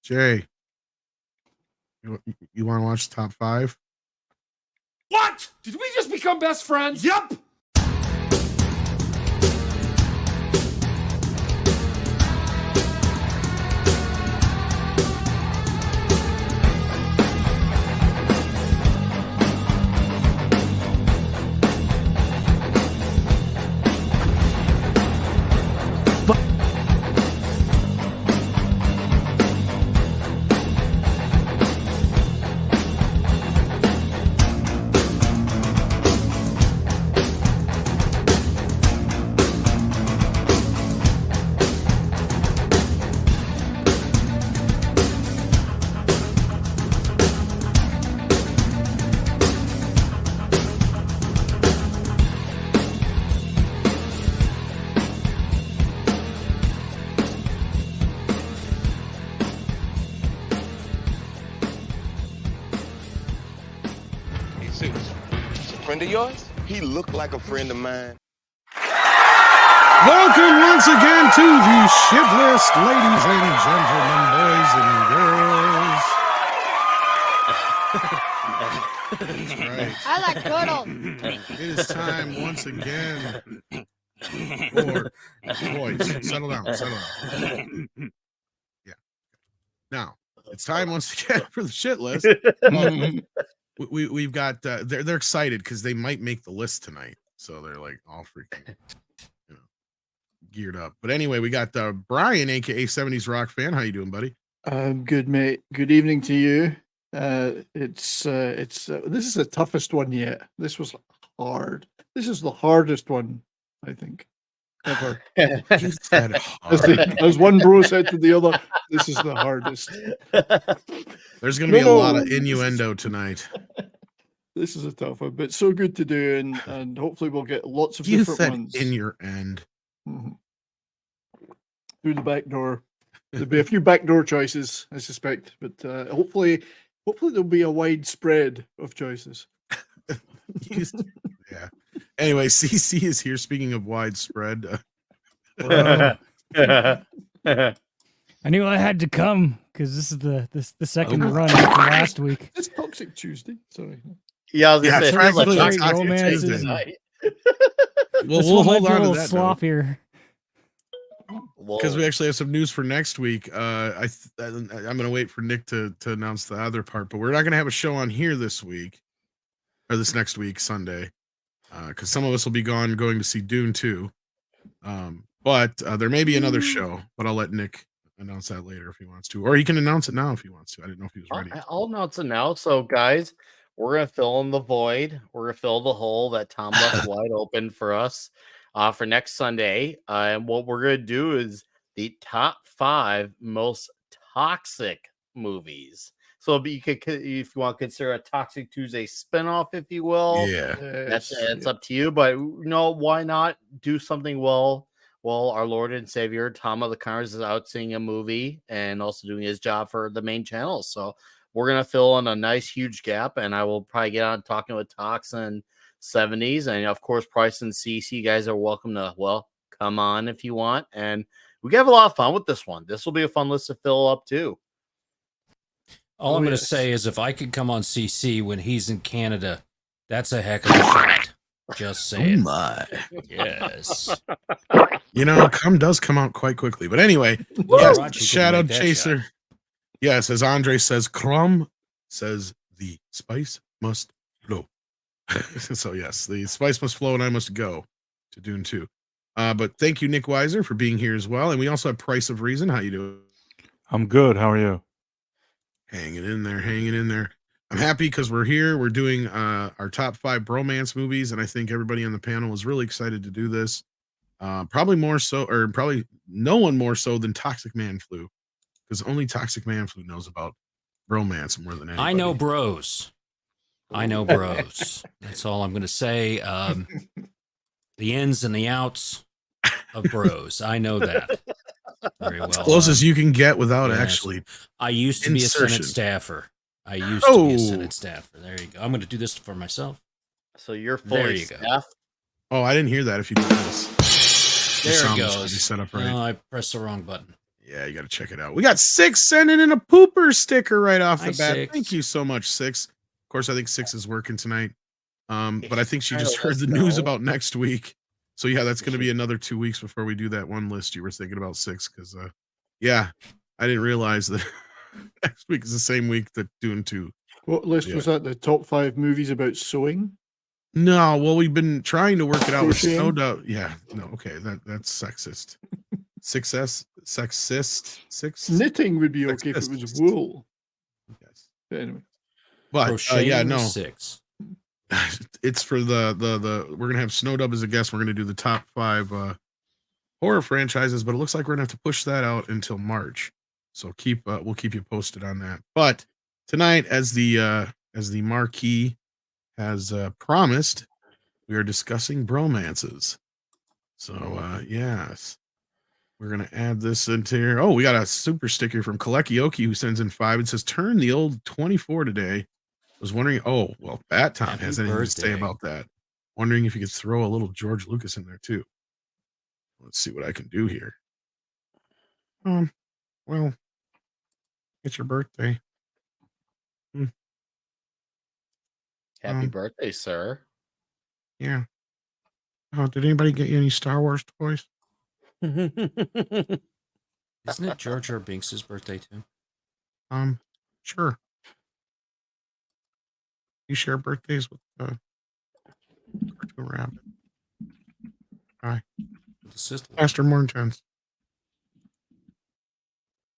Jay, you want to watch top 5? What? Did we just become best friends? Yup. Friend of yours? He looked like a friend of mine. Welcome once again to the shit list, ladies and gentlemen, boys and girls. That's right. I like turtle. It is time once again for boys. Settle down. Yeah. Now it's time once again for the shit list. We've got they're excited because they might make the list tonight, so they're like all freaking geared up. But anyway, we got Brian, aka 70s Rock Fan. How you doing, buddy? I'm good, mate. Good evening to you. This is the toughest one yet. This was hard. This is the hardest one, I think, ever. As one bro said to the other, this is the hardest. There's going to be a lot of innuendo tonight. This is a tough one, but so good to do, and hopefully we'll get lots of You different said ones. in your end. Mhm. Through the back door. There'll be a few backdoor choices, I suspect, but hopefully there'll be a wide spread of choices. Yeah. Anyway, CC is here. Speaking of widespread, I knew I had to come because this is the second run after last week. It's Toxic Tuesday. Sorry. Yeah, I was gonna say, Frankly, like it's Great Toxic romance Tuesday. and- We'll This one might hold be a on to little that sloppier. because we actually have some news for next week. I'm going to wait for Nick to announce the other part, but we're not going to have a show on here this week or this next week, Sunday, because some of us will be going to see Dune 2. But there may be another show, but I'll let Nick announce that later if he wants to, or he can announce it now if he wants to. I didn't know if he was ready. I'll announce it now. So, guys, we're gonna fill in the void. We're gonna fill the hole that Tom left wide open for us for next Sunday. And what we're gonna do is the top 5 most toxic movies. So, you could, if you want to consider a Toxic Tuesday spinoff, if you will. Yeah, It's up to you. But why not do something well? Well, our Lord and Savior, Tom of the Connors, is out seeing a movie and also doing his job for the main channel. So we're going to fill in a nice, huge gap. And I will probably get on talking with Tox and 70s. And, of course, Price and CC, you guys are welcome to, come on if you want. And we can have a lot of fun with this one. This will be a fun list to fill up, too. All I'm going to say is if I could come on CC when he's in Canada, that's a heck of a shot. Just saying. Oh my. Yes. Cum does come out quite quickly. But anyway, yes, Shadow Chaser. Yes, as Andre says, Crumb says the spice must flow. So yes, the spice must flow and I must go to Dune 2. But thank you, Nick Weiser, for being here as well. And we also have Price of Reason. How you doing? I'm good. How are you? Hanging in there. I'm happy because we're here. We're doing our top 5 bromance movies, and I think everybody on the panel is really excited to do this. Probably no one more so than Toxic Man Flu, because only Toxic Man Flu knows about bromance more than anybody. I know bros. That's all I'm going to say. The ins and the outs of bros. I know that very well. As close as you can get without actually. I used to be a Senate staffer. There you go. I'm going to do this for myself. So you're fully staffed? Oh, I didn't hear that if you did this. There it goes. Set up right. No, I pressed the wrong button. Yeah, you got to check it out. We got Six sending in a pooper sticker right off the Hi, bat. Six. Thank you so much, Six. Of course, I think Six is working tonight. But I think she Kinda just heard lets the news know. about next week. So yeah, that's going to be another 2 weeks before we do that one list you were thinking about, Six. Because yeah, I didn't realize that next week is the same week that Dune 2. What list was that? The top 5 movies about sewing? No, well, we've been trying to work it out with Crocheting? Snowdove. Yeah, no, okay, that's sexist. Sexist. Six. Knitting would be okay if it was Sexist. wool. Yes. But anyway, But Crocheting yeah, with no, 6. it's for the we're gonna have Snowdub as a guest. We're gonna do the top 5 horror franchises, but it looks like we're gonna have to push that out until March. So we'll keep you posted on that. But tonight, as the marquee has promised, we are discussing bromances. So yes, we're gonna add this into here. Oh, we got a super sticker from Kalekioki who sends in 5 and says, "Turn the old 24 today." Was wondering. Oh, well, Bat Tom Happy has anything to say birthday. about that. Wondering if you could throw a little George Lucas in there too. Let's see what I can do here. Well, it's your birthday. Happy birthday, sir. Yeah. Oh, did anybody get you any Star Wars toys? Isn't it Jar Jar Binks' birthday too? Sure. You share birthdays with Cartoon Rabbit. Hi. The sister. Pastor Morntons.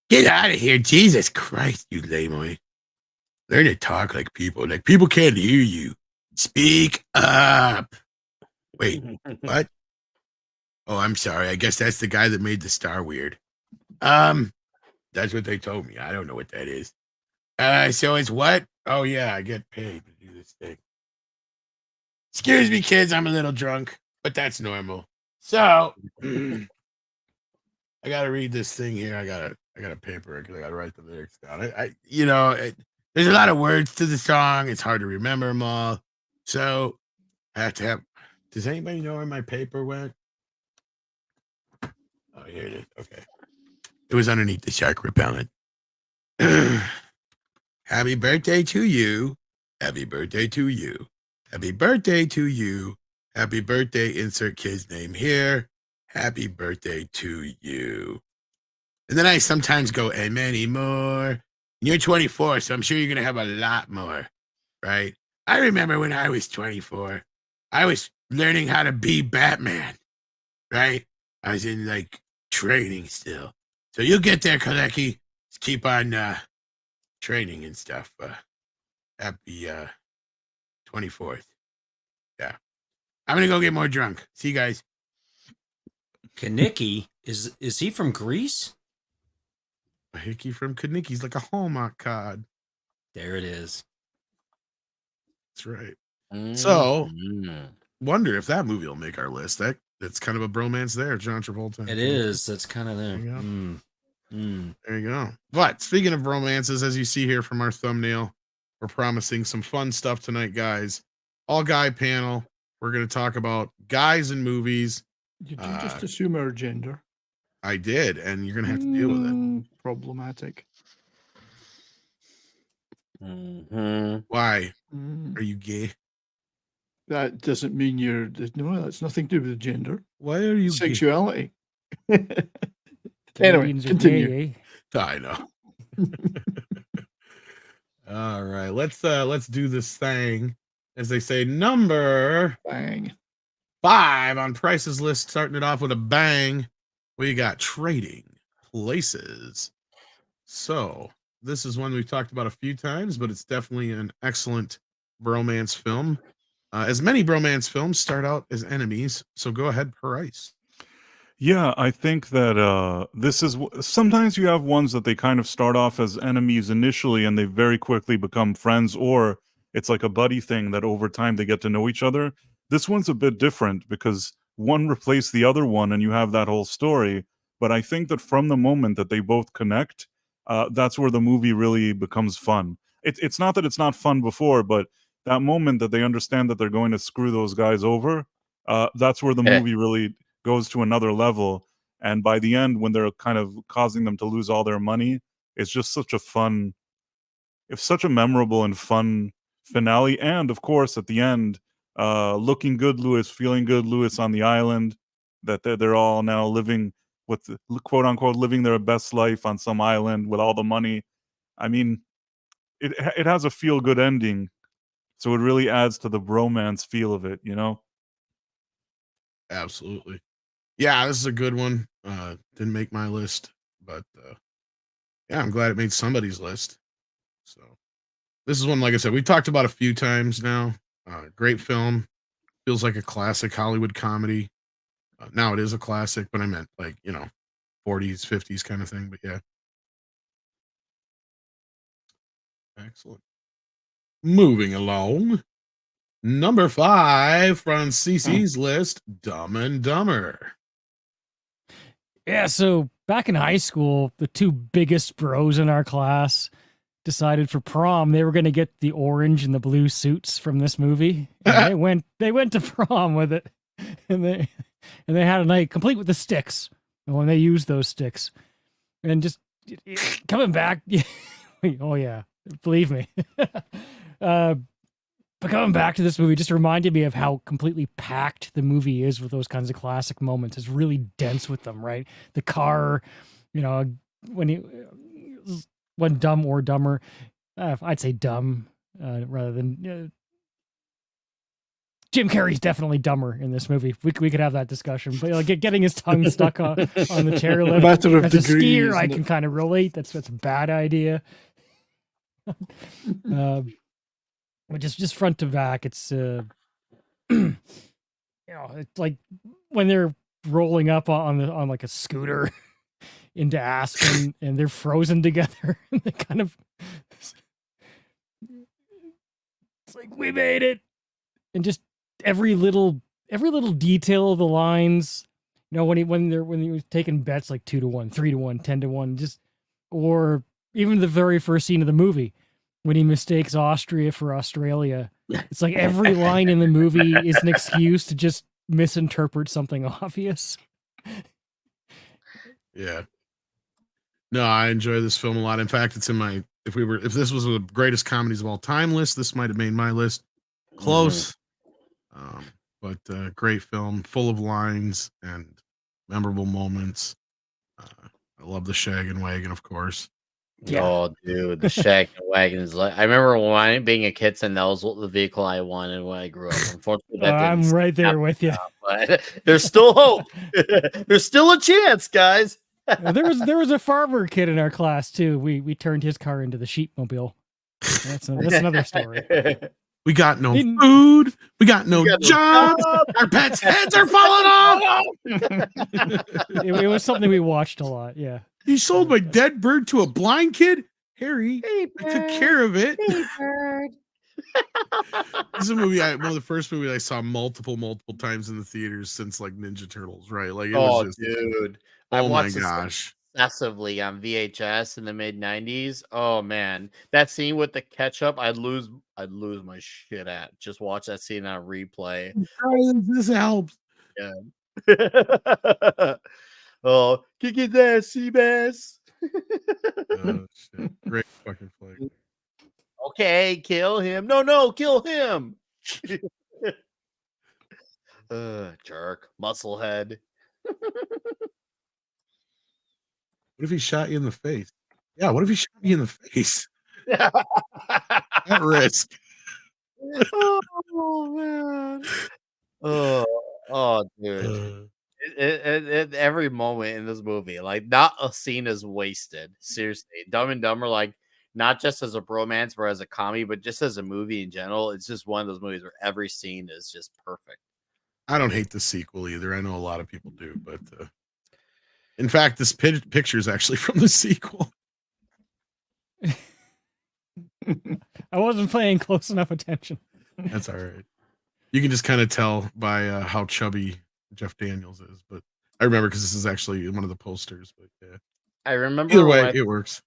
Get out of here, Jesus Christ, you lame. Learn to talk like people. Like people can't hear you. Speak up. Wait, what? Oh, I'm sorry. I guess that's the guy that made the star weird. That's what they told me. I don't know what that is. So it's what? Oh yeah, I get paid to do this thing. Excuse me, kids. I'm a little drunk, but that's normal. So I gotta read this thing here. I got a paper because I gotta write the lyrics down. There's a lot of words to the song. It's hard to remember them all. So I have to have. Does anybody know where my paper went? Oh, here it is. Okay. It was underneath the shark repellent. Happy birthday to you. Happy birthday to you. Happy birthday to you. Happy birthday. Insert kid's name here. Happy birthday to you. And then I sometimes go, and many more. You're 24, so I'm sure you're going to have a lot more, right? I remember when I was 24, I was learning how to be Batman, right? I was in training still. So you'll get there, Kaleki. Just keep on training and stuff. Happy 24th. Yeah. I'm going to go get more drunk. See you guys. Kaniki, is he from Greece? A hickey from Kaniki's like a Hallmark card. There it is. That's right. Mm. So, wonder if that movie will make our list. That's kind of a bromance there, John Travolta. It is. That's kind of there. There There you go. But speaking of romances, as you see here from our thumbnail, we're promising some fun stuff tonight, guys. All guy panel. We're going to talk about guys in movies. Did you just assume our gender? I did, and you're going to have to deal with it. Problematic. Why? Are you gay? That doesn't mean you're. No, that's nothing to do with gender. Why are you Sexuality. Anyway, Canadians are continue. gay, I know. All right, let's do this thing. As they say, number Bang. 5 on Price's list, starting it off with a bang. We got Trading Places. So this is one we've talked about a few times, but it's definitely an excellent bromance film. As many bromance films start out as enemies. So go ahead, Price. Yeah, I think that this is sometimes you have ones that they kind of start off as enemies initially and they very quickly become friends, or it's like a buddy thing that over time they get to know each other. This one's a bit different because one replaced the other one and you have that whole story. But I think that from the moment that they both connect, that's where the movie really becomes fun. It's not that it's not fun before, but that moment that they understand that they're going to screw those guys over, that's where the movie really goes to another level. And by the end, when they're kind of causing them to lose all their money, it's just such a memorable and fun finale. And of course, at the end, looking good, Lewis, feeling good, Lewis on the island, that they're all now living with quote unquote living their best life on some island with all the money. I mean, it has a feel good ending, so it really adds to the bromance feel of it, you know. Absolutely. Yeah, this is a good one. Didn't make my list, but yeah, I'm glad it made somebody's list. So this is one, like I said, we talked about a few times now. Great film. Feels like a classic Hollywood comedy. Now it is a classic, but I meant like, 40s, 50s kind of thing. But yeah. Excellent. Moving along. Number 5 from CC's list, Dumb and Dumber. Yeah, so back in high school, the two biggest bros in our class decided for prom they were going to get the orange and the blue suits from this movie. And they went to prom with it, and they had a night complete with the sticks. And when they used those sticks, and just coming back, oh yeah, believe me. But coming back to this movie just reminded me of how completely packed the movie is with those kinds of classic moments. It's really dense with them, right? The car, when Dumb or Dumber, I'd say dumb rather than Jim Carrey's definitely dumber in this movie. We could have that discussion, but getting his tongue stuck on the chairlift. Matter of As a degrees, skier, I isn't can it? kind of relate. That's a bad idea. But just front to back, it's it's like when they're rolling up on like a scooter into Aspen and they're frozen together and they kind of it's like we made it, and just every little detail of the lines, when he was taking bets like 2-1, 3-1, 10-1, just, or even the very first scene of the movie when he mistakes Austria for Australia. It's like every line in the movie is an excuse to just misinterpret something obvious. Yeah. No, I enjoy this film a lot. In fact, it's in my if this was the greatest comedies of all time list, this might have made my list. Close. But great film, full of lines and memorable moments. I love the Shag and Wagon, of course. Yeah. Oh, dude, the Shag and Wagon is like. I remember when I being a kid, and that was the vehicle I wanted when I grew up. Unfortunately, that didn't I'm right there with you. but there's still hope. There's still a chance, guys. There was a farmer kid in our class too. We turned his car into the sheepmobile. That's another story. We got no food. We got no jobs. Our pets' heads are falling off. It was something we watched a lot. Yeah. He sold my dead bird to a blind kid. Harry, I took care of it. Hey, bird. This is a movie. One of the first movies I saw multiple times in the theaters since like Ninja Turtles. Right? Like it was just, dude. Oh I my watched this gosh. excessively on VHS in the mid '90s. Oh man, that scene with the ketchup, I'd lose my shit at. Just watch that scene on replay. This helps. Yeah. Oh, kick his ass, Seabass. Shit. Great fucking flick. Okay, kill him. No, kill him. Jerk, musclehead. What if he shot you in the face? Yeah, what if he shot me in the face? At risk. Oh man. Oh, dude. Every moment in this movie, like not a scene is wasted. Seriously, Dumb and Dumber, like not just as a bromance, but as a comedy, but just as a movie in general, it's just one of those movies where every scene is just perfect. I don't hate the sequel either. I know a lot of people do, but in fact, this picture is actually from the sequel. I wasn't paying close enough attention. That's all right. You can just kind of tell by how chubby Jeff Daniels is, but I remember because this is actually one of the posters. But yeah, I remember either way, it works.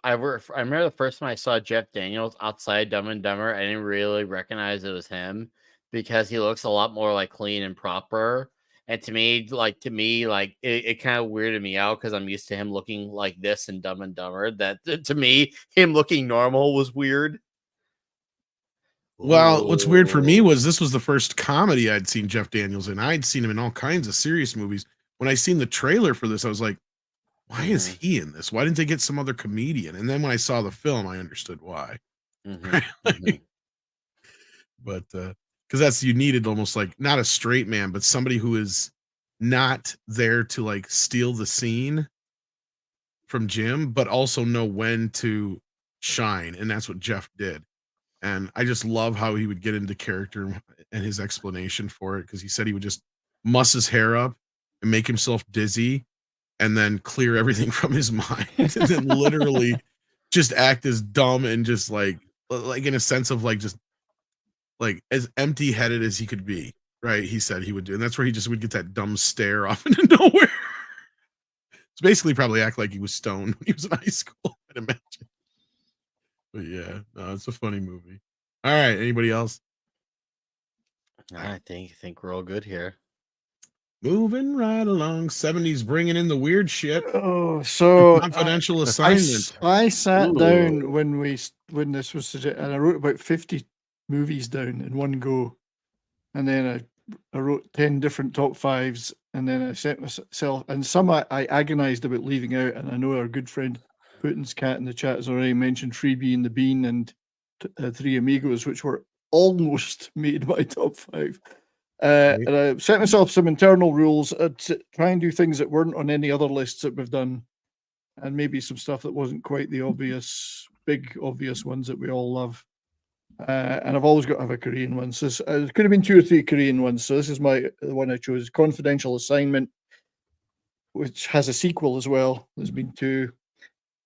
I remember the first time I saw Jeff Daniels outside Dumb and Dumber, I didn't really recognize it was him because he looks a lot more like clean and proper. And to me, it kind of weirded me out because I'm used to him looking like this in Dumb and Dumber. That to me, him looking normal was weird. Well, what's weird for me Ooh. was this was the first comedy I'd seen Jeff Daniels in. I'd seen him in all kinds of serious movies. When I seen the trailer for this, I was like, why is he in this? Why didn't they get some other comedian? And then when I saw the film, I understood why. But because that's you needed almost like not a straight man, but somebody who is not there to like steal the scene from Jim, but also know when to shine. And that's what Jeff did. And I just love how he would get into character and his explanation for it, because he said he would just muss his hair up and make himself dizzy and then clear everything from his mind and then literally just act as dumb and just like in a sense of like just like as empty-headed as he could be, right? He said he would do, and that's where he just would get that dumb stare off into nowhere. It's basically probably act like he was stoned when he was in high school, I'd imagine. But yeah, no, it's a funny movie. All right, anybody else? I think we're all good here. Moving right along, 70s bringing in the weird shit. Oh, so Confidential assignment. I sat Ooh. down when this was suggested, and I wrote about 50 movies down in one go, and then I wrote 10 different top fives, and then I sent myself, and some I agonized about leaving out, and I know our good friend Putin's cat in the chat has already mentioned Freebie and the Bean and Three Amigos, which were almost made my top five. And I set myself some internal rules to try and do things that weren't on any other lists that we've done, and maybe some stuff that wasn't quite the big obvious ones that we all love. And I've always got to have a Korean one. So it could have been 2 or 3 Korean ones. So this is the one I chose, Confidential Assignment, which has a sequel as well. There's been 2.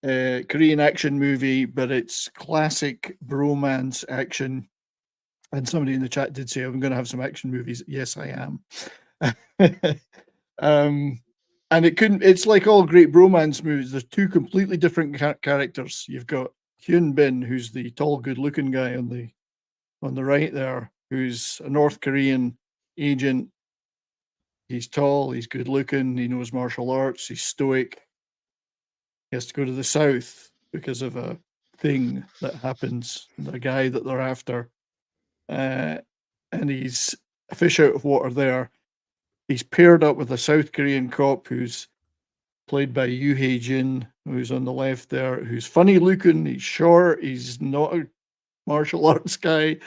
Korean action movie, but it's classic bromance action. And somebody in the chat did say, I'm going to have some action movies. Yes, I am. And it's like all great bromance movies. There's 2 completely different characters. You've got Hyun Bin, who's the tall, good-looking guy on the right there, who's a North Korean agent. He's tall, he's good-looking, he knows martial arts, he's stoic. He has to go to the south because of a thing that happens, the guy that they're after. And he's a fish out of water there. He's paired up with a South Korean cop who's played by Yoo Hae-jin, who's on the left there, who's funny looking, he's short, he's not a martial arts guy,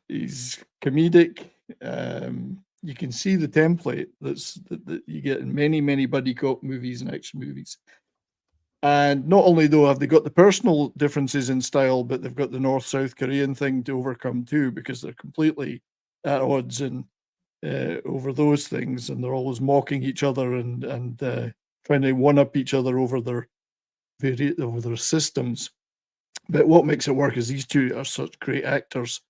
he's comedic. You can see the template that you get in many, many buddy cop movies and action movies. And not only though have they got the personal differences in style, but they've got the North-South Korean thing to overcome too, because they're completely at odds and over those things, and they're always mocking each other and trying to one-up each other over their systems. But what makes it work is these 2 are such great actors,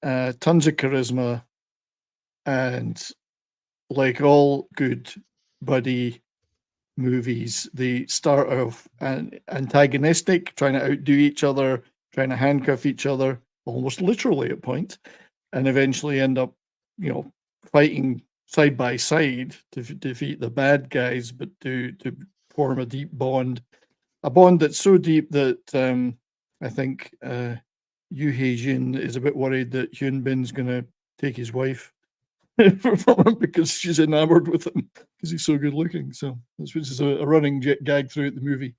tons of charisma, and like all good buddy movies, they start off antagonistic, trying to outdo each other, trying to handcuff each other, almost literally at points, and eventually end up, fighting side by side to defeat the bad guys, but to form a deep bond, a bond that's so deep that I think Yoo Hae-jin is a bit worried that Hyun Bin's going to take his wife from him because she's enamored with him because he's so good looking. So which is a running gag throughout the movie.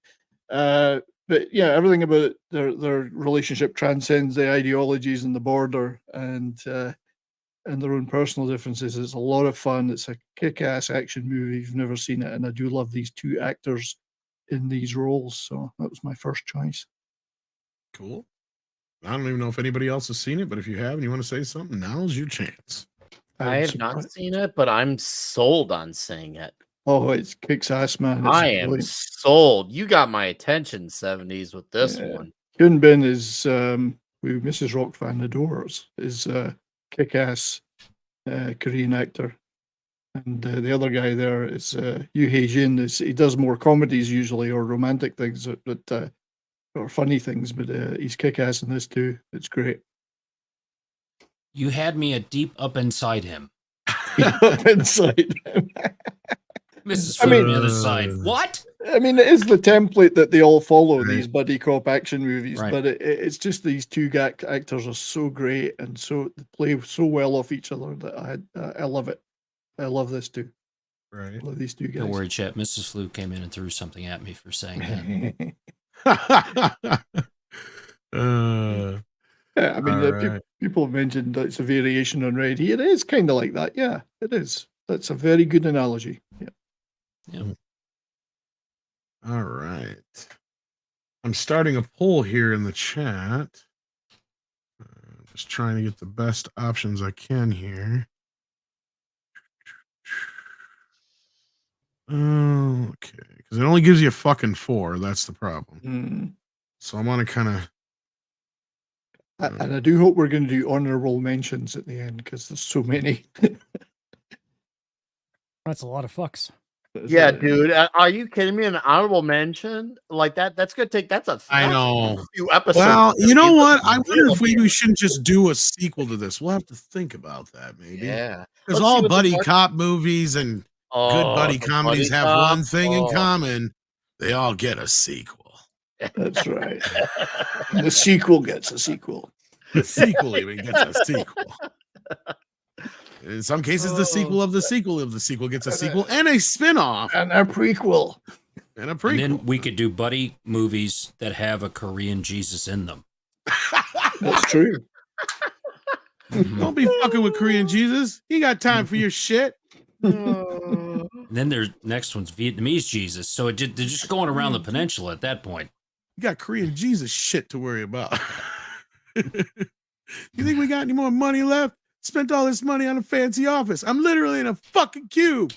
But yeah, everything about their relationship transcends the ideologies and the border and their own personal differences. It's a lot of fun. It's a kick-ass action movie. You've never seen it, and I do love these 2 actors in these roles. So that was my first choice. Cool. I don't even know if anybody else has seen it, but if you have and you want to say something, now's your chance. I have not seen it, but I'm sold on seeing it. Oh, it kicks ass, man. It's I am sold. You got my attention, 70s, with this one. Hyun Bin is, who Mrs. Rock fan adores, is a kick-ass Korean actor. And the other guy there is Yoo Hae-jin. He does more comedies usually, or romantic things, but or funny things, but he's kick-ass in this too. It's great. You had me at deep up inside him. up inside him. Mrs. I Food mean- on the other side. What? I mean, it is the template that they all follow, Right. these buddy cop action movies, Right. but it's just these two actors are so great and so they play so well off each other that I love it. I love this too. Right. I love these two guys. Don't worry, Chet. Mrs. Flu came in and threw something at me for saying that. Yeah, I mean, All right. people have mentioned that it's a variation on Red. It is kind of like that. Yeah, it is. That's a very good analogy. Yeah. All right. I'm starting a poll here in the chat. Just trying to get the best options I can here. Okay, because it only gives you a fucking 4. That's the problem. Mm. So I want to kind of. And I do hope we're going to do honorable mentions at the end because there's so many. That's a lot of fucks. Yeah, dude. Are you kidding me? An honorable mention like that? That's gonna take. That's a. I that's know. A few episodes. Well, to you know be what? I real wonder if here. we shouldn't just do a sequel to this. We'll have to think about that, maybe. Yeah. Because Let's see all what the buddy market- cop movies and good buddy the comedies buddy have cop? one thing in Oh. common. They all get a sequel. That's right. The sequel gets a sequel. The sequel even gets a sequel. In some cases, the sequel of the sequel of the sequel gets a sequel and a spin-off And a prequel. and a And prequel. then we could do buddy movies that have a Korean Jesus in them. That's true. Don't be fucking with Korean Jesus. He got time for your shit. And then their next one's Vietnamese Jesus. So they're just going around the peninsula at that point. You got Korean Jesus shit to worry about. You think we got any more money left? Spent all this money on a fancy office. I'm literally in a fucking cube.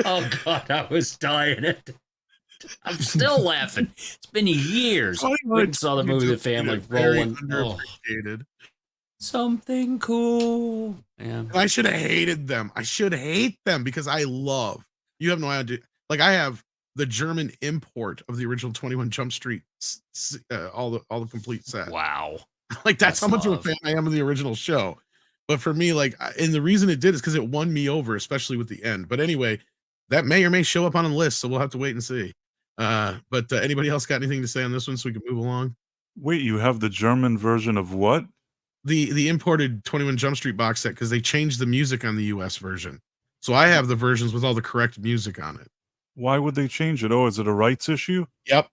Oh God, I was dying it. I'm still laughing. It's been years. I went and saw the movie The Family Very Rolling. Oh, underappreciated. something cool. Yeah. And I should have hated them. I should hate them because I love. You have no idea. Like I have the German import of the original 21 Jump Street, all the complete set. Wow. Like that's how much of a love. fan I am of the original show. But for me, like, and the reason it did is because it won me over, especially with the end. But anyway, that may or may show up on a list, so we'll have to wait and see. But anybody else got anything to say on this one so we can move along? Wait, you have the German version of what? The imported 21 Jump Street box set because they changed the music on the US version. So I have the versions with all the correct music on it. Why would they change it? Oh, is it a rights issue? Yep.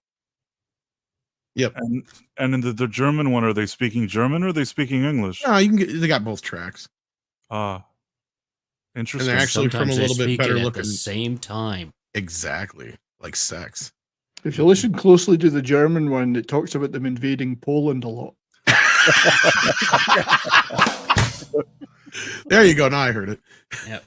And in the German one, are they speaking German or are they speaking English? No, you can get. They got both tracks. Ah, interesting. actually from a Sometimes they little bit speak better it at looking. the same time. Exactly, like sex. If you listen closely to the German one, it talks about them invading Poland a lot. There you go. Now I heard it. Yep.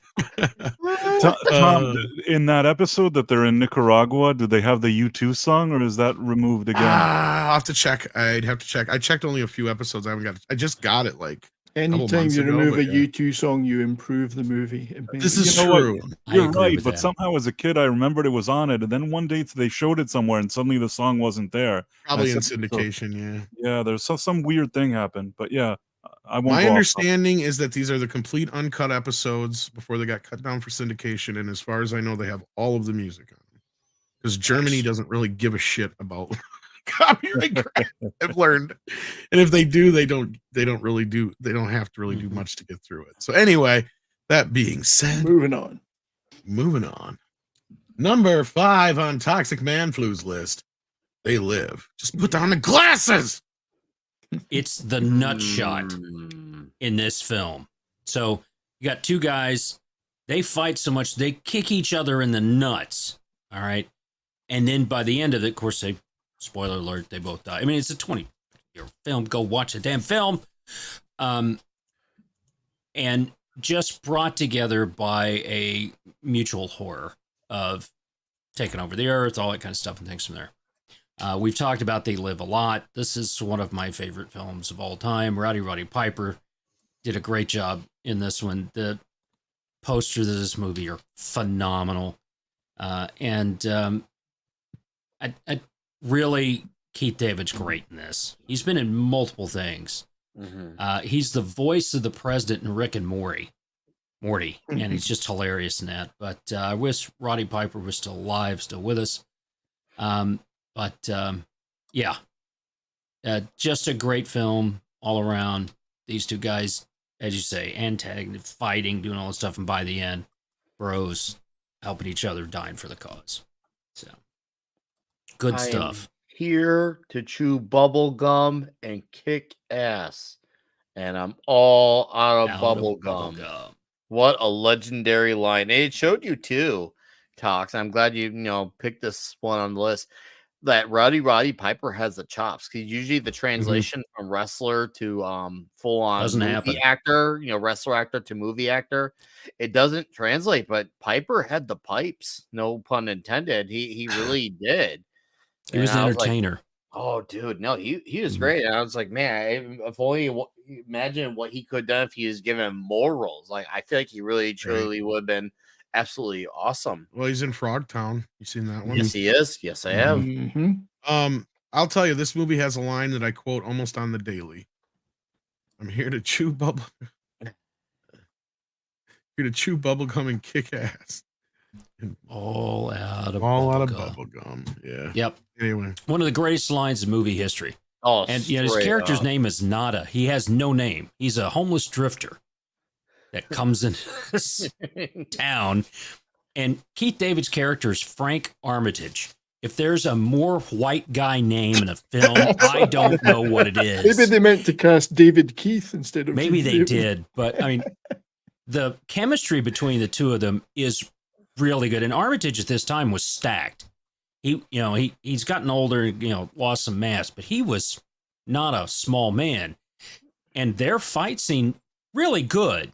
Tom, in that episode that they're in Nicaragua, do they have the U2 song or is that removed again? I'll have to check. I'd have to check. I checked only a few episodes. I haven't got. I just got it like. Anytime months you ago, remove but a yeah. U2 song, you improve the movie. This is You know what? true. I You're agree right, with but that. somehow as a kid I remembered it was on it, and then one day they showed it somewhere, and suddenly the song wasn't there. Probably in I said, syndication. Yeah. Yeah, there's some weird thing happened, but yeah, I won't. My go off understanding is that these are the complete uncut episodes before they got cut down for syndication, and as far as I know, they have all of the music on them because Germany doesn't really give a shit about copyright. I've learned, and if they do, they don't really do. They don't have to really do much to get through it. So anyway, that being said, Moving on. Number 5 on Toxic Man Flu's list. They live. Just put down the glasses. It's the nut shot in this film. So you got two guys, they fight so much, they kick each other in the nuts. All right. And then by the end of it, of course, spoiler alert, they both die. I mean, it's a 20-year film. Go watch the damn film. And just brought together by a mutual horror of taking over the earth, all that kind of stuff and things from there. We've talked about They Live a lot. This is one of my favorite films of all time. Roddy Piper did a great job in this one. The posters of this movie are phenomenal. And really, Keith David's great in this. He's been in multiple things. He's the voice of the president in Rick and Morty. Morty, and he's just hilarious in that. But I wish Roddy Piper was still alive, still with us. Yeah, just a great film all around. These two guys, as you say, antagonist, fighting, doing all this stuff, and by the end, bros helping each other, dying for the cause. So good I am stuff. here to chew bubble gum and kick ass, and I'm all out of bubble gum. What a legendary line! And it showed you too, Tox. I'm glad you picked this one on the list. That Roddy Piper has the chops, because usually the translation from wrestler to full on Doesn't movie happen. actor, wrestler actor to movie actor, it doesn't translate. But Piper had the pipes, no pun intended. He really did. He was And an I was like, entertainer. oh, dude, no, he was great. And I was like, man, if only imagine what he could have done if he was given more roles. Like, I feel like he really, truly would have been absolutely awesome. Well, he's in Frogtown. You seen that one? Yes, he is. Yes, I have. I'll tell you, this movie has a line that I quote almost on the daily. I'm here to chew bubble. Here to chew bubble gum and kick ass. All out of bubble gum. Yeah. Yep. Anyway, one of the greatest lines in movie history. Oh, and his character's name is Nada. He has no name. He's a homeless drifter that comes in this town. And Keith David's character is Frank Armitage. If there's a more white guy name in a film, I don't know what it is. Maybe they meant to cast David Keith instead of. Maybe Keith they David. did, but I mean, the chemistry between the two of them is really good. And Armitage at this time was stacked. He's gotten older, lost some mass, but he was not a small man. And their fight scene really good,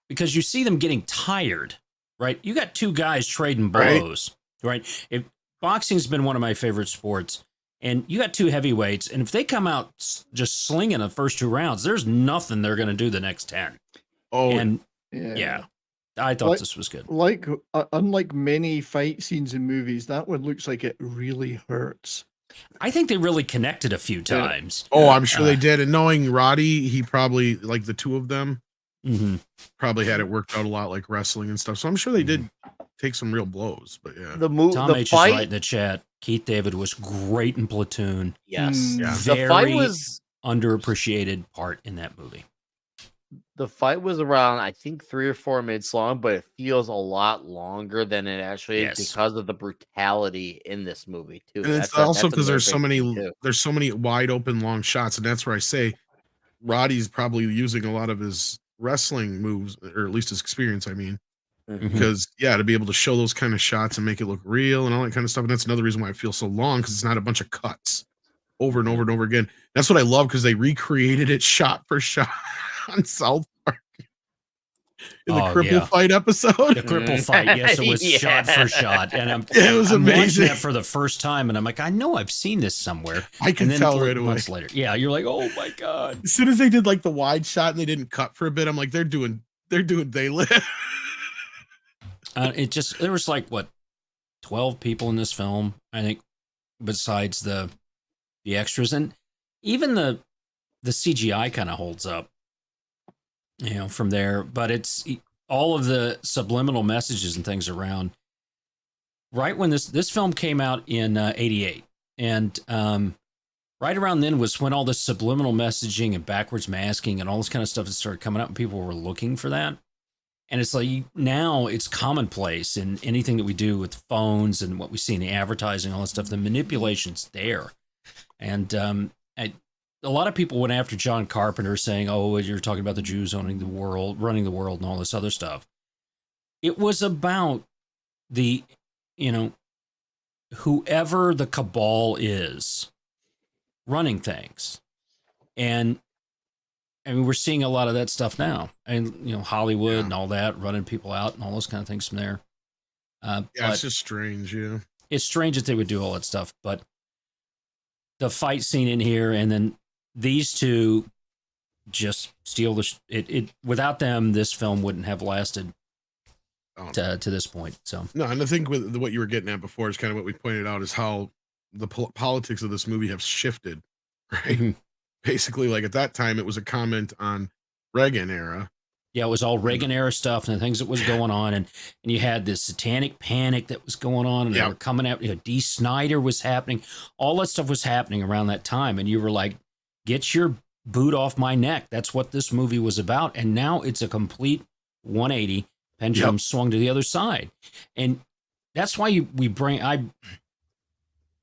because you see them getting tired, right? You got two guys trading blows, right? If boxing's been one of my favorite sports, and you got two heavyweights, and if they come out just slinging the first 2 rounds, there's nothing they're going to do the next 10. Oh, and yeah. I thought this was good. Unlike many fight scenes in movies, that one looks like it really hurts. I think they really connected a few times. Oh, I'm sure they did. And knowing Roddy, he probably, like the two of them, probably had it worked out a lot, like wrestling and stuff. So I'm sure they did take some real blows. But yeah, Tom H is right in the chat. Keith David was great in Platoon. Yes, Very the fight was underappreciated part in that movie. The fight was around, I think, 3 or 4 minutes long, but it feels a lot longer than it actually is because of the brutality in this movie too. And it's also because there's so many wide open long shots, and that's where I say Roddy's probably using a lot of his wrestling moves, or at least his experience. I mean, because to be able to show those kind of shots and make it look real and all that kind of stuff, and that's another reason why it feels so long, because it's not a bunch of cuts over and over and over again. That's what I love, because they recreated it shot for shot on South Park in the cripple fight episode. The cripple fight, yes, it was shot for shot, and it was I'm amazing. watching that for the first time, and I'm like, I know I've seen this somewhere. I can tell right away. Months later, you're like, oh my god! As soon as they did like the wide shot and they didn't cut for a bit, I'm like, they're doing They Live. There was like 12 people in this film, I think, besides the extras, and even the CGI kind of holds up, from there. But it's all of the subliminal messages and things around. Right when this film came out in '88, and right around then was when all this subliminal messaging and backwards masking and all this kind of stuff started coming up, and people were looking for that. And it's like now it's commonplace in anything that we do with phones and what we see in the advertising, all that stuff. The manipulation's there. And a lot of people went after John Carpenter saying, oh, you're talking about the Jews owning the world, running the world, and all this other stuff. It was about the, whoever the cabal is running things. And I mean, we're seeing a lot of that stuff now. And, Hollywood and all that, running people out and all those kind of things from there. It's just strange, yeah. It's strange that they would do all that stuff, but the fight scene in here, and then these two just steal it. Without them, this film wouldn't have lasted to this point. So no, and I think with what you were getting at before is kind of what we pointed out, is how the politics of this movie have shifted, right? Basically, like at that time, it was a comment on Reagan era, Yeah, it was all Reagan era stuff and the things that was going on, and you had this satanic panic that was going on, and they Yep. were coming out. Dee Snider was happening, all that stuff was happening around that time, and you were like, "Get your boot off my neck!" That's what this movie was about, and now it's a complete 180 pendulum swung to the other side, and that's why we bring.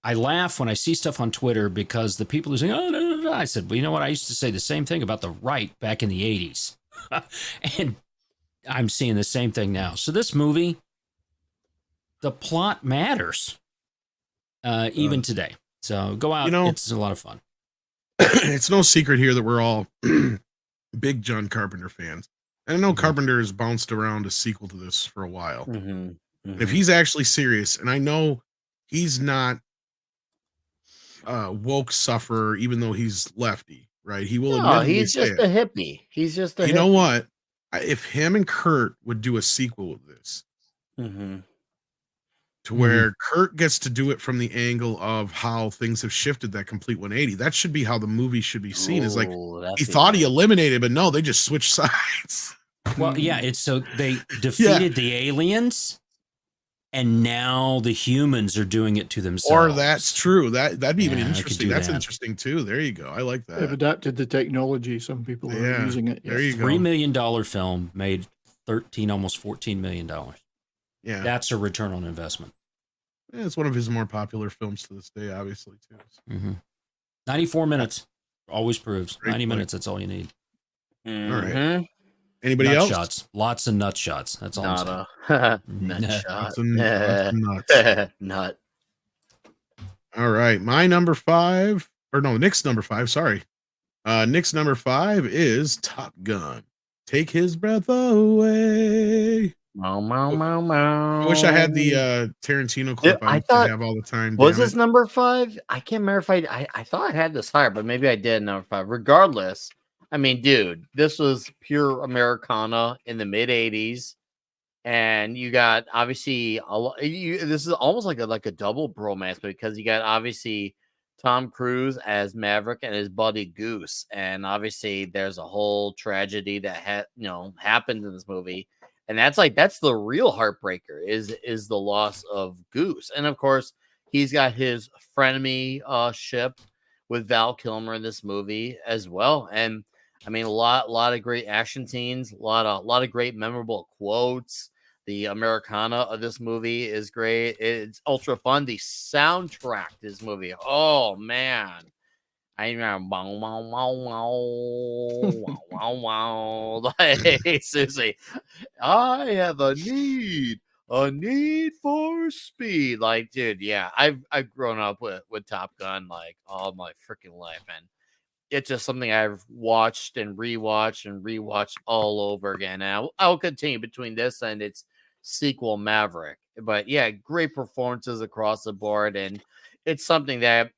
I laugh when I see stuff on Twitter because the people who say, "Oh, no." I said, "Well, you know what? I used to say the same thing about the right back in the 80s." And I'm seeing the same thing now. So this movie, the plot matters, even today. So go out. It's a lot of fun. It's no secret here that we're all big John Carpenter fans. And I know Carpenter has bounced around a sequel to this for a while. And if he's actually serious, and I know he's not woke sufferer, even though he's lefty, right? He will admit he's just a hippie. He's just a hippie. You know what? If him and Kurt would do a sequel of this, to where Kurt gets to do it from the angle of how things have shifted, that complete 180, that should be how the movie should be seen. Is like he thought he eliminated, but no, they just switched sides. Well, yeah, it's so they defeated the aliens, and now the humans are doing it to themselves. Or that's true. That'd be even interesting. That's interesting too. There you go. I like that. They've adapted the technology. Some people are using it. There you go. $3 million film made almost $14 million. Yeah, that's a return on investment. Yeah, it's one of his more popular films to this day, obviously too. 94 minutes always proves. 90 minutes. That's all you need. All right. Anybody nut else? Shots. Lots of nut shots. That's all I'm saying. Nut shot. Nuts. Nut. All right. My number 5, or no, Nick's number 5. Sorry. Nick's number 5 is Top Gun. Take his breath away. I wish I had the Tarantino clip I thought have all the time. Was this number 5? I can't remember if I thought I had this higher, but maybe I did number 5. Regardless, I mean, dude, this was pure Americana in the mid 80s, and you got obviously this is almost like a double bromance because you got obviously Tom Cruise as Maverick and his buddy Goose, and obviously there's a whole tragedy that happened in this movie. And that's the real heartbreaker is the loss of Goose. And of course, he's got his frenemy ship with Val Kilmer in this movie as well. And I mean, a lot of great action scenes, a lot of great memorable quotes. The Americana of this movie is great. It's ultra fun. The soundtrack to this movie, oh man. I remember like, seriously, I have a need for speed. Like, dude, yeah, I've grown up with Top Gun like all my freaking life, and it's just something I've watched and rewatched all over again. Now I'll continue between this and its sequel Maverick, but yeah, great performances across the board. And it's something that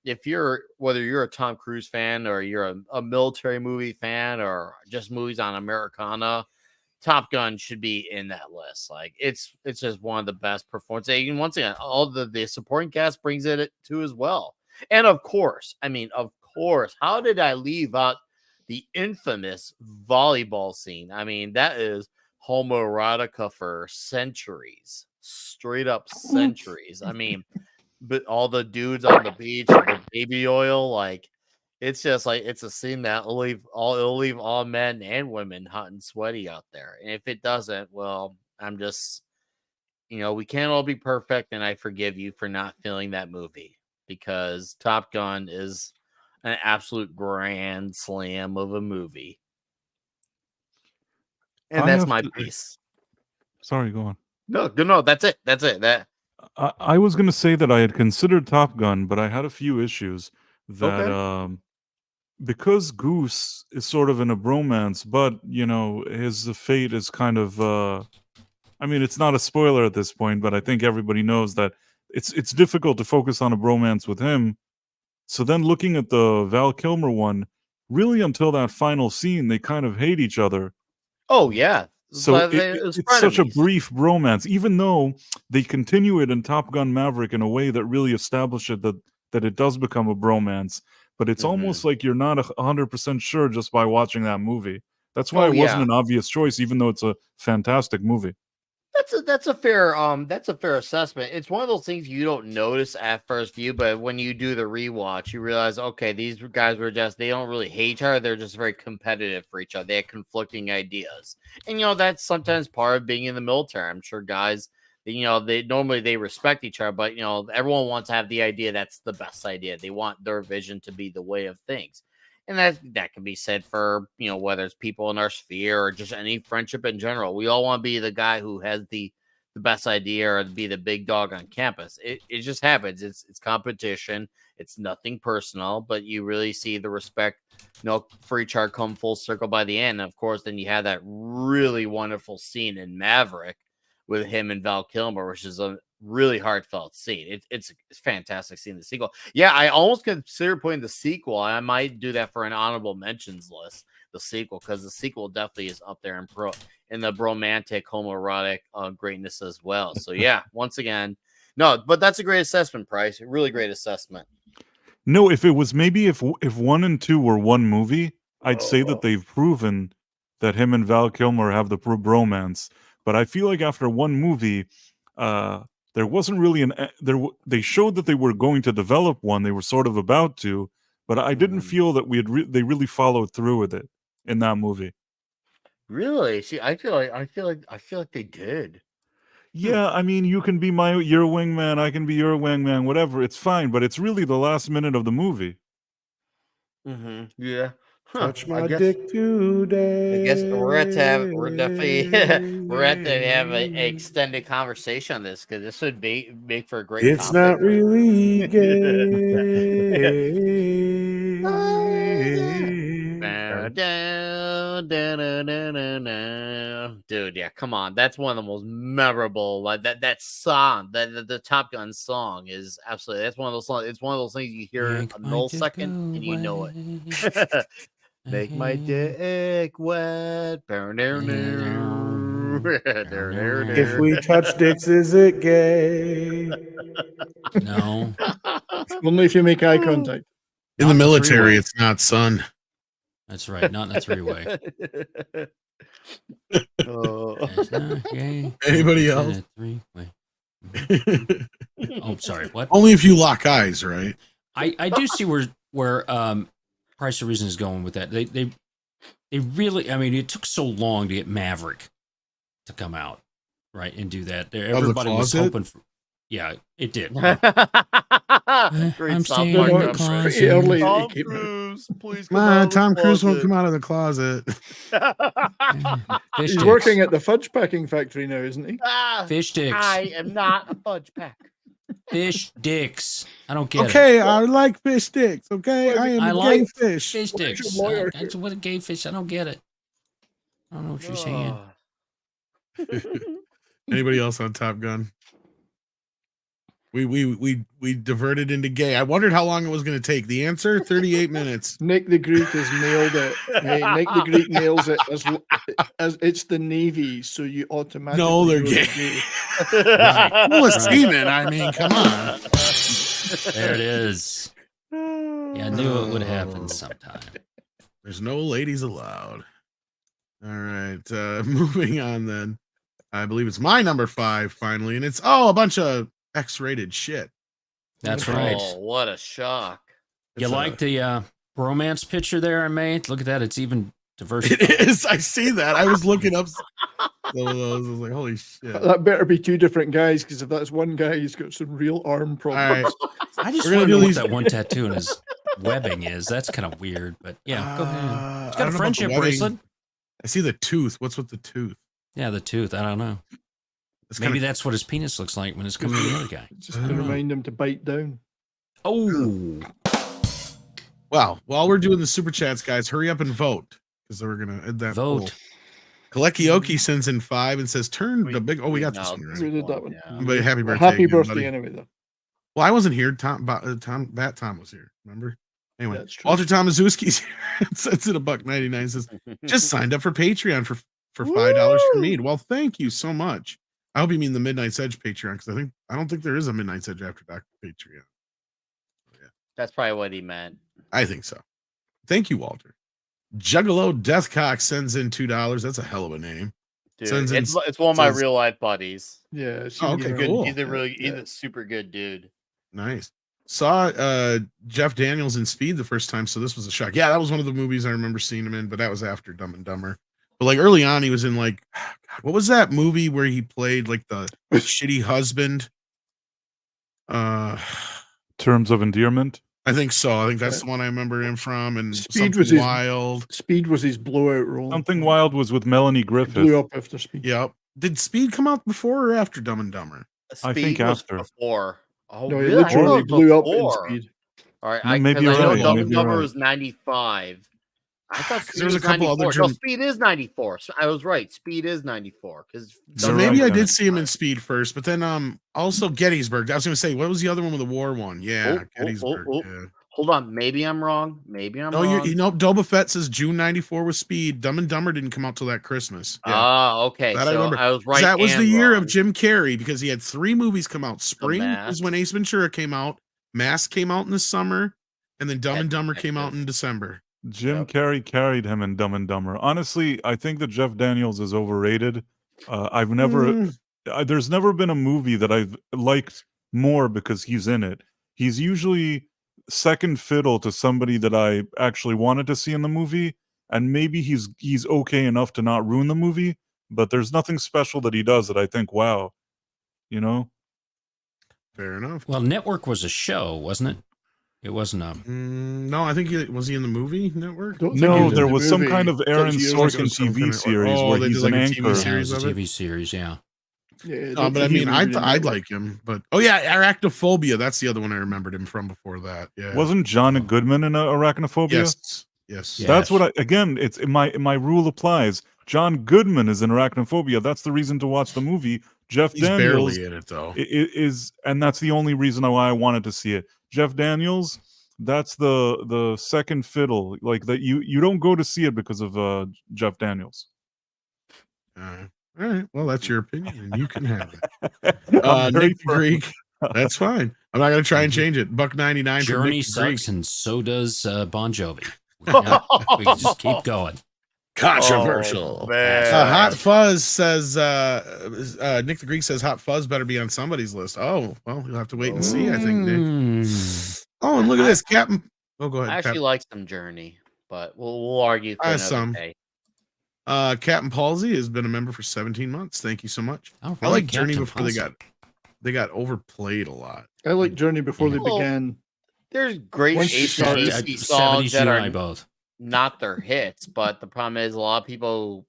whether you're a Tom Cruise fan or you're a military movie fan or just movies on Americana, Top Gun should be in that list. Like it's just one of the best performances. And once again, all the supporting cast brings it to as well. And of course, how did I leave out the infamous volleyball scene? I mean, that is homoerotica for centuries, straight up centuries. I mean, but all the dudes on the beach with the baby oil, like it's just like it's a scene that will leave all men and women hot and sweaty out there. And if it doesn't, well, I'm just, we can't all be perfect, and I forgive you for not feeling that movie because Top Gun is an absolute grand slam of a movie. And that's my piece. Sorry, go on. No, that's it. That I was going to say that I had considered Top Gun, but I had a few issues that because Goose is sort of in a bromance, but his fate is kind of I mean, it's not a spoiler at this point, but I think everybody knows that it's difficult to focus on a bromance with him. So then looking at the Val Kilmer one, really until that final scene, they kind of hate each other. Oh, yeah. So it's such a brief bromance, even though they continue it in Top Gun Maverick in a way that really establishes that it does become a bromance. But it's almost like you're not 100% sure just by watching that movie. That's why Oh, it wasn't yeah. an obvious choice, even though it's a fantastic movie. That's a fair assessment. It's one of those things you don't notice at first view, but when you do the rewatch, you realize, okay, these guys were they don't really hate each other. They're just very competitive for each other. They have conflicting ideas, and that's sometimes part of being in the military. I'm sure guys, they respect each other, but everyone wants to have the idea that's the best idea. They want their vision to be the way of things. And that can be said for, whether it's people in our sphere or just any friendship in general. We all want to be the guy who has the best idea or be the big dog on campus. It just happens. It's competition. It's nothing personal, but you really see the respect, for each other come full circle by the end. And of course, then you have that really wonderful scene in Maverick with him and Val Kilmer, which is a really heartfelt scene. It's fantastic seeing the sequel. Yeah, I almost consider putting the sequel. I might do that for an honorable mentions list, the sequel, because the sequel definitely is up there in the bromantic, homoerotic greatness as well. So yeah, once again, no, but that's a great assessment, Price. A really great assessment. No, if it was maybe if 1 and 2 were one movie, I'd say that they've proven that him and Val Kilmer have the bromance. But I feel like after one movie, there wasn't really they showed that they were going to develop one. They were sort of about to, but I didn't feel that they really followed through with it in that movie. Really? See, I feel like they did. Yeah, I mean, you can be your wingman, I can be your wingman, whatever. It's fine, but it's really the last minute of the movie. Mm-hmm. Yeah. Touch my dick today. I guess we're definitely we're at to have an extended conversation on this, because this would make for a great It's topic. not really gay. Dude, yeah, come on. That's one of the most memorable, like that song, the Top Gun song is absolutely, that's one of those songs. It's one of those things you hear a millisecond and you know it. Make my dick wet. If we touch dicks, is it gay? No. Only if you make eye contact. In the Not military, three-way. it's not, son. That's right. Not in a three-way. It's not gay. Anybody It's in else? a three-way. Oh, sorry. What? Only if you lock eyes, right? I do see where Price of Reason is going with that. They really, I mean, it took so long to get Maverick to come out, right, and do that. Everybody was closet? hoping for. Yeah, it did. Great I'm South staying Park in the reference. closet. Pretty early. Tom it came out. Cruise, please Come come out on, of the Tom Cruise won't closet. come out of the closet. Fish He's sticks. working at the fudge packing factory now, isn't he? Fish sticks. I am not a fudge pack. Fish dicks. I don't get it. Okay, I like fish sticks. Okay, I am I a like gay fish. Fish Where's your sticks. lawyer That's what a gay fish. I don't get it. I don't know what you're saying. Anybody else on Top Gun? We diverted into gay. I wondered how long it was going to take. The answer: 38 minutes. Nick the Greek has nailed it. Hey, Nick the Greek nails it as it's the Navy, so you automatically No, they're go gay. to Right. Well, a seaman. I mean, come on. There it is. Yeah, I knew it would happen sometime. There's no ladies allowed. All right, moving on then. I believe it's my number 5 finally, and it's a bunch of X-rated shit. That's right. Oh, what a shock. You It's like the bromance picture there I made? Look at that. It's even diverse. It is. I see that. I was looking up some of those. I was like, holy shit. That better be 2 different guys, because if that's one guy, he's got some real arm All problems. right. I just We're gonna want to do know what these- that one tattoo in his webbing is. That's kind of weird, but yeah, go ahead. He's I got don't a know about friendship the webbing. bracelet. I see the tooth. What's with the tooth? Yeah, the tooth. I don't know. It's Maybe kinda- that's what his penis looks like when it's coming to the other guy. Just to remind him to bite down. Oh, Well, while we're doing the super chats, guys, hurry up and vote because we're gonna add that vote. Kalekioki sends in 5 and says, "Turn the big." Oh, we got this one We right. did that one. Yeah. But happy Well, birthday! happy again, birthday buddy. anyway, though. Well, I wasn't here. Tom was here. Remember? Anyway, That's true. Walter Tomaszewski's here. Sends it $1.99. Says, "Just signed up for Patreon for $5 for me." Well, thank you so much. I hope you mean the Midnight Edge Patreon because I don't think there is a Midnight Edge After Dark Patreon. That's probably what he meant. I think so. Thank you, Walter. Juggalo Deathcock sends in $2. That's a hell of a name. Dude, Sends in- it's one of my says- real life buddies. Yeah. Oh, okay, He's a good. cool. He's a really Yeah. he's a super good dude. Nice. Saw Jeff Daniels in Speed the first time, so this was a shock. Yeah, that was one of the movies I remember seeing him in, but that was after Dumb and Dumber. But like early on, he was in like, God, what was that movie where he played like the shitty husband? Terms of Endearment. I think so. I think that's the one I remember him from. And Speed Something was his- Wild. Speed was his blowout role. Something Wild was with Melanie He Griffith. blew up after Speed. Yep. Did Speed come out before or after Dumb and Dumber? I think Speed was after. before. Oh, No, he really? I thought it literally was blew up in before. Speed. All right, No, maybe because I you're know right, Dumb maybe and you're Dumber right. was 95. I thought 'Cause Speed there was a was couple 94. other No, German- Speed is 94. So I was right. Speed is 94. Because So You're maybe right, I then. did see him in Speed first, but then also Gettysburg. I was gonna say, what was the other one with the war one? Yeah, Gettysburg. Yeah. Hold on. Maybe I'm wrong. Maybe I'm No, wrong. you know, Boba Fett says June '94 was Speed. Dumb and Dumber didn't come out till that Christmas. Yeah. Ah, okay. That I So remember. I was 'Cause right. that was the and year wrong. of Jim Carrey because he had 3 movies come out. Spring is Mask. when Ace Ventura came out. Mask came out in the summer, and then Dumb Pet and Dumber came out Detective. in December. Jim Yep. Carrey carried him in Dumb and Dumber. Honestly, I think that Jeff Daniels is overrated. I've never, there's never been a movie that I've liked more because he's in it. He's usually second fiddle to somebody that I actually wanted to see in the movie, and maybe he's okay enough to not ruin the movie. But there's nothing special that he does that I think, wow, you know. Fair enough. Well, Network was a show, wasn't it? It wasn't a. No, I think was he in the movie Network? Don't think he No, was in there the was some movie. kind of That Aaron was years ago. Sorkin Some TV kind of- series oh, where they he's did an like a TV anchor. series Yeah, it was of a it? TV series, yeah. Yeah, No, don't but I think he mean, was I'd in I'd Network. like him. But oh yeah, Arachnophobia. That's the other one I remembered him from before that. Yeah. Wasn't John Goodman in Arachnophobia? Yes. Yes. Yeah. That's what I again. It's my rule applies. John Goodman is in Arachnophobia. That's the reason to watch the movie. Jeff He's Daniels barely in it though. is, and that's the only reason why I wanted to see it. Jeff Daniels, that's the second fiddle. Like that, you don't go to see it because of Jeff Daniels. All right. Well, that's your opinion, and you can have it. I'm very Nick the firm. Greek. That's fine. I'm not gonna try and change it. $1.99 for Journey Nick the Greek. sucks, and so does Bon Jovi. We can just keep going. Controversial. Oh, man. Hot Fuzz says Nick the Greek says Hot Fuzz better be on somebody's list. Oh, well, you'll have to wait and see, I think, Nick. Mm. Oh, and look at this, Captain. Oh, go ahead. I actually Cap- like some Journey, but we'll argue for another some. day. Captain Palsy has been a member for 17 months. Thank you so much. All I right, like Journey Captain before Palsy. they got overplayed a lot. I like Journey before they Well, began. There's great Once you start- AC/DC songs 70s, that you are and I both. not their hits, but the problem is a lot of people,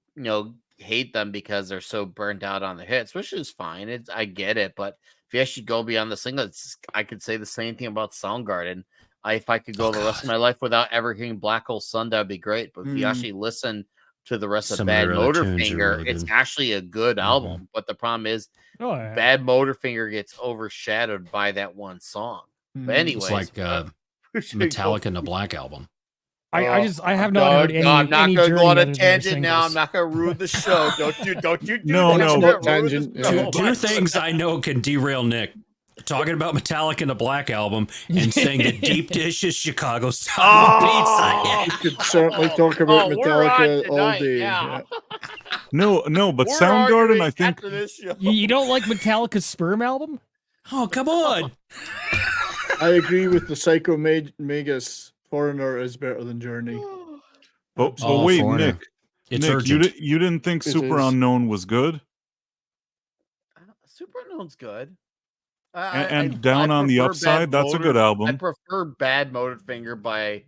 hate them because they're so burnt out on the hits, which is fine. I get it, but if you actually go beyond the single, I could say the same thing about Soundgarden. If I could go the rest of my life without ever hearing Black Hole Sun, that'd be great. But if you actually listen to the rest of Some of Bad their other tunes are Motorfinger, really it's good. actually a good album. But the problem is, Oh, yeah. Bad Motorfinger gets overshadowed by that one song. Mm. But anyways, It's like Metallica and the Black Album. I have not heard any. I'm not any going to go Journey on a other than their tangent now. I'm singles. not going to ruin the show. Don't you do No, that. no. Don't Not ruin the tangent, show. yeah. Two things I know can derail Nick. Talking about Metallica and the Black Album and saying the deep dish is Chicago style pizza. We could certainly talk about Oh, we're on Metallica all tonight, day. yeah. Yeah. No, but We're Soundgarden, arguing I think after this show. You don't like Metallica's Sperm album? Oh, come on. I agree with the Psycho Magus. Foreigner is better than Journey. But Oh, wait, Foreigner. It's Nick, urgent. you didn't think It Super is. Unknown was good? Super Unknown's good. And Down on the prefer Upside, Bad that's a Motor- good album. I prefer Bad Motorfinger by.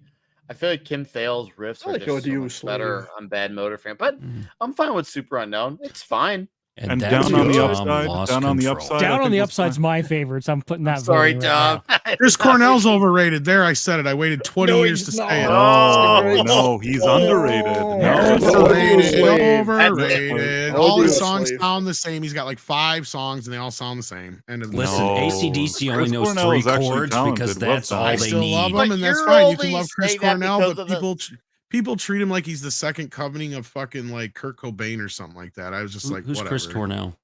I feel like Kim Thayil's riffs I are like just so Audio much Slave. better on Bad Motorfinger, but Mm. I'm fine with Super Unknown. It's fine. And that's Down on when the Tom Upside, lost Down on the control. Upside. I Down on think the was Upside's fine. my favorite, so I'm putting that. Sorry, voting right Tom. now. Chris Cornell's overrated. There, I said it. I waited 20 No, years he's to not. say it. Oh, no, he's underrated. Oh, No, it's Overrated. Audio Overrated. Slave. All his Audio songs Slave. sound the same. He's got like 5 songs and they all sound the same. End of the Listen, No. AC/DC only Chris knows Cornell 3 is actually chords talented. because Love that's that. all I they still love need. him, But and that's you're fine. You only can love Chris saying that Cornell, because but of the- people treat him like he's the second coming of fucking like Kurt Cobain or something like that. I was just like, Who's whatever. Chris Cornell?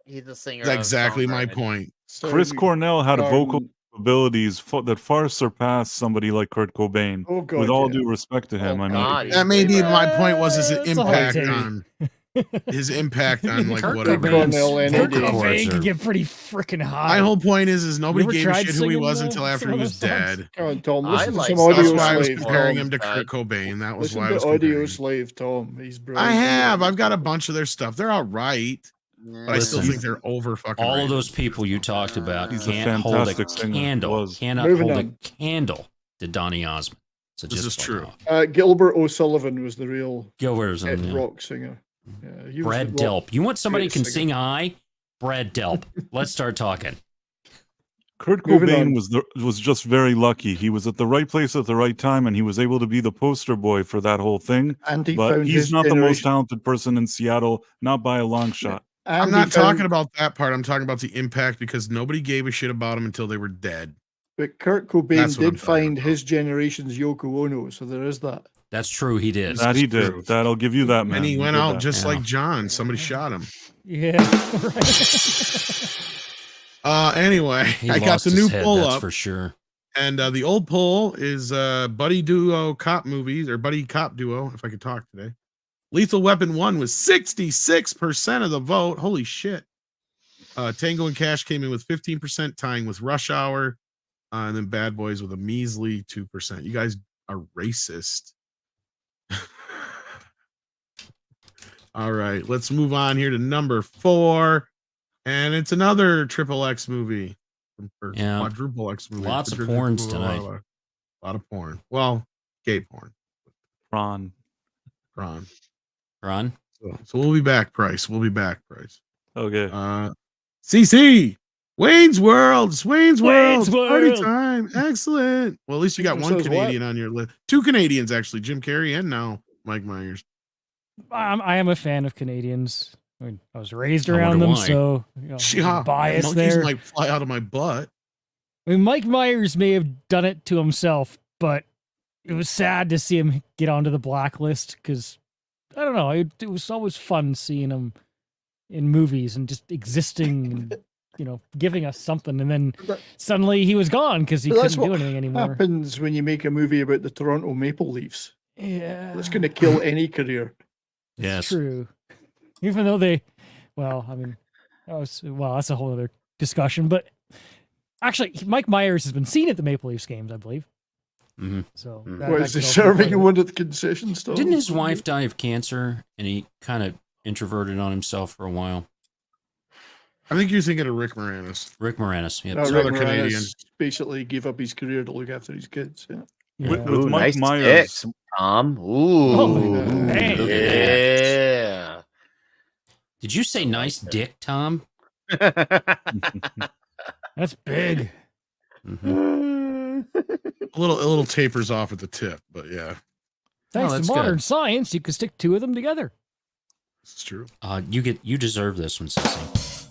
He's the singer. That's of exactly my Soundgarden. point. Chris Cornell had a vocal capabilities that far surpass somebody like Kurt Cobain. Oh God, With all yeah. due respect to him, Oh, I mean, God, That may be my point. Was his That's a hot impact take. on his impact on like Kurt whatever. Cobain's Cornell any Kurt day. vocal cords Cobain are- can get pretty freaking high. My whole point is nobody ever gave a tried shit who he singing, was though, until after some he of was those songs? dead. Come on, Tom. I Listen to like some some audio That's why I was slave. comparing Tom. him to Kurt Tom. Cobain. That was Listen why I to was audio comparing him. slave, Tom. He's brilliant. I have. I've got a bunch of their stuff. They're all right, but I still Listen, think they're over fucking. All of rated. those people you talked about He's a can't hold a fantastic singer. candle. Was. Cannot Moving hold a on. candle to Donny Osmond. So This just is fuck true. off. Gilbert O'Sullivan was the real Gilbert's hit on there. rock singer. Yeah, he was Brad the rock Delp. You want somebody who great can singer. sing high? Brad Delp. Let's start talking. Kurt Moving Cobain on. was just very lucky. He was at the right place at the right time, and he was able to be the poster boy for that whole thing. And he But found he's his not the most generation. talented person in Seattle, not by a long shot. And I'm he not found- talking about that part. I'm talking about the impact because nobody gave a shit about him until they were dead. But Kurt Cobain That's what I'm did talking find about. his generation's Yoko Ono, so there is that. That's true. He did. That he did. Proof. That'll give you that, man. And he went did out that. just Yeah. like John. Somebody shot him. Yeah. Right. Anyway, He I got lost the his new head, poll that's up, for sure. and the old poll is buddy duo cop movies or buddy cop duo. If I could talk today, Lethal Weapon 1 was 66% of the vote. Holy shit! Tango and Cash came in with 15%, tying with Rush Hour, and then Bad Boys with a measly 2%. You guys are racist. All right, let's move on here to number 4, and it's another triple X movie, or Yeah. quadruple X movie. Lots of Quadruple- porns tonight. A lot of porn. Well, gay porn. Ron. Ron. Ron? So we'll be back, Price. We'll be back, Price. Okay. CC. Wayne's World. It's Wayne's World. Wayne's Party World. time. Excellent. Well, at least you got So one is what? Canadian on your list. 2 Canadians, actually. Jim Carrey and now Mike Myers. I am a fan of Canadians. I mean, I was raised I around wonder them, why. so Yeah, bias monkeys there. might fly out of my butt. I mean, Mike Myers may have done it to himself, but it was sad to see him get onto the blacklist because I don't know. It was always fun seeing him in movies and just existing, and, giving us something. And then But- suddenly he was gone because he But that's couldn't do what anything anymore. happens when you make a movie about the Toronto Maple Leafs. Yeah, That's going to kill any career. it's Yes. true. Even though that's a whole other discussion. But actually, Mike Myers has been seen at the Maple Leafs games, I believe. Mhm. So Mhm. that- What that is he could also be part serving of it. one at the concession store? Didn't his wife die of cancer and he kind of introverted on himself for a while? I think you're thinking of Rick Moranis. Rick Moranis. Yep. No, It's Rick another Canadian. Moranis basically gave up his career to look after his kids. Yeah. Yeah. With Ooh, Mike nice Myers. sticks, Tom. Ooh. Oh, man. Look at that. Yeah. Did you say nice dick, Tom? That's big. Mhm. A little tapers off at the tip, but yeah, Thanks that's to modern good. science, you could stick 2 of them together. it's true. You deserve this one, Sissy.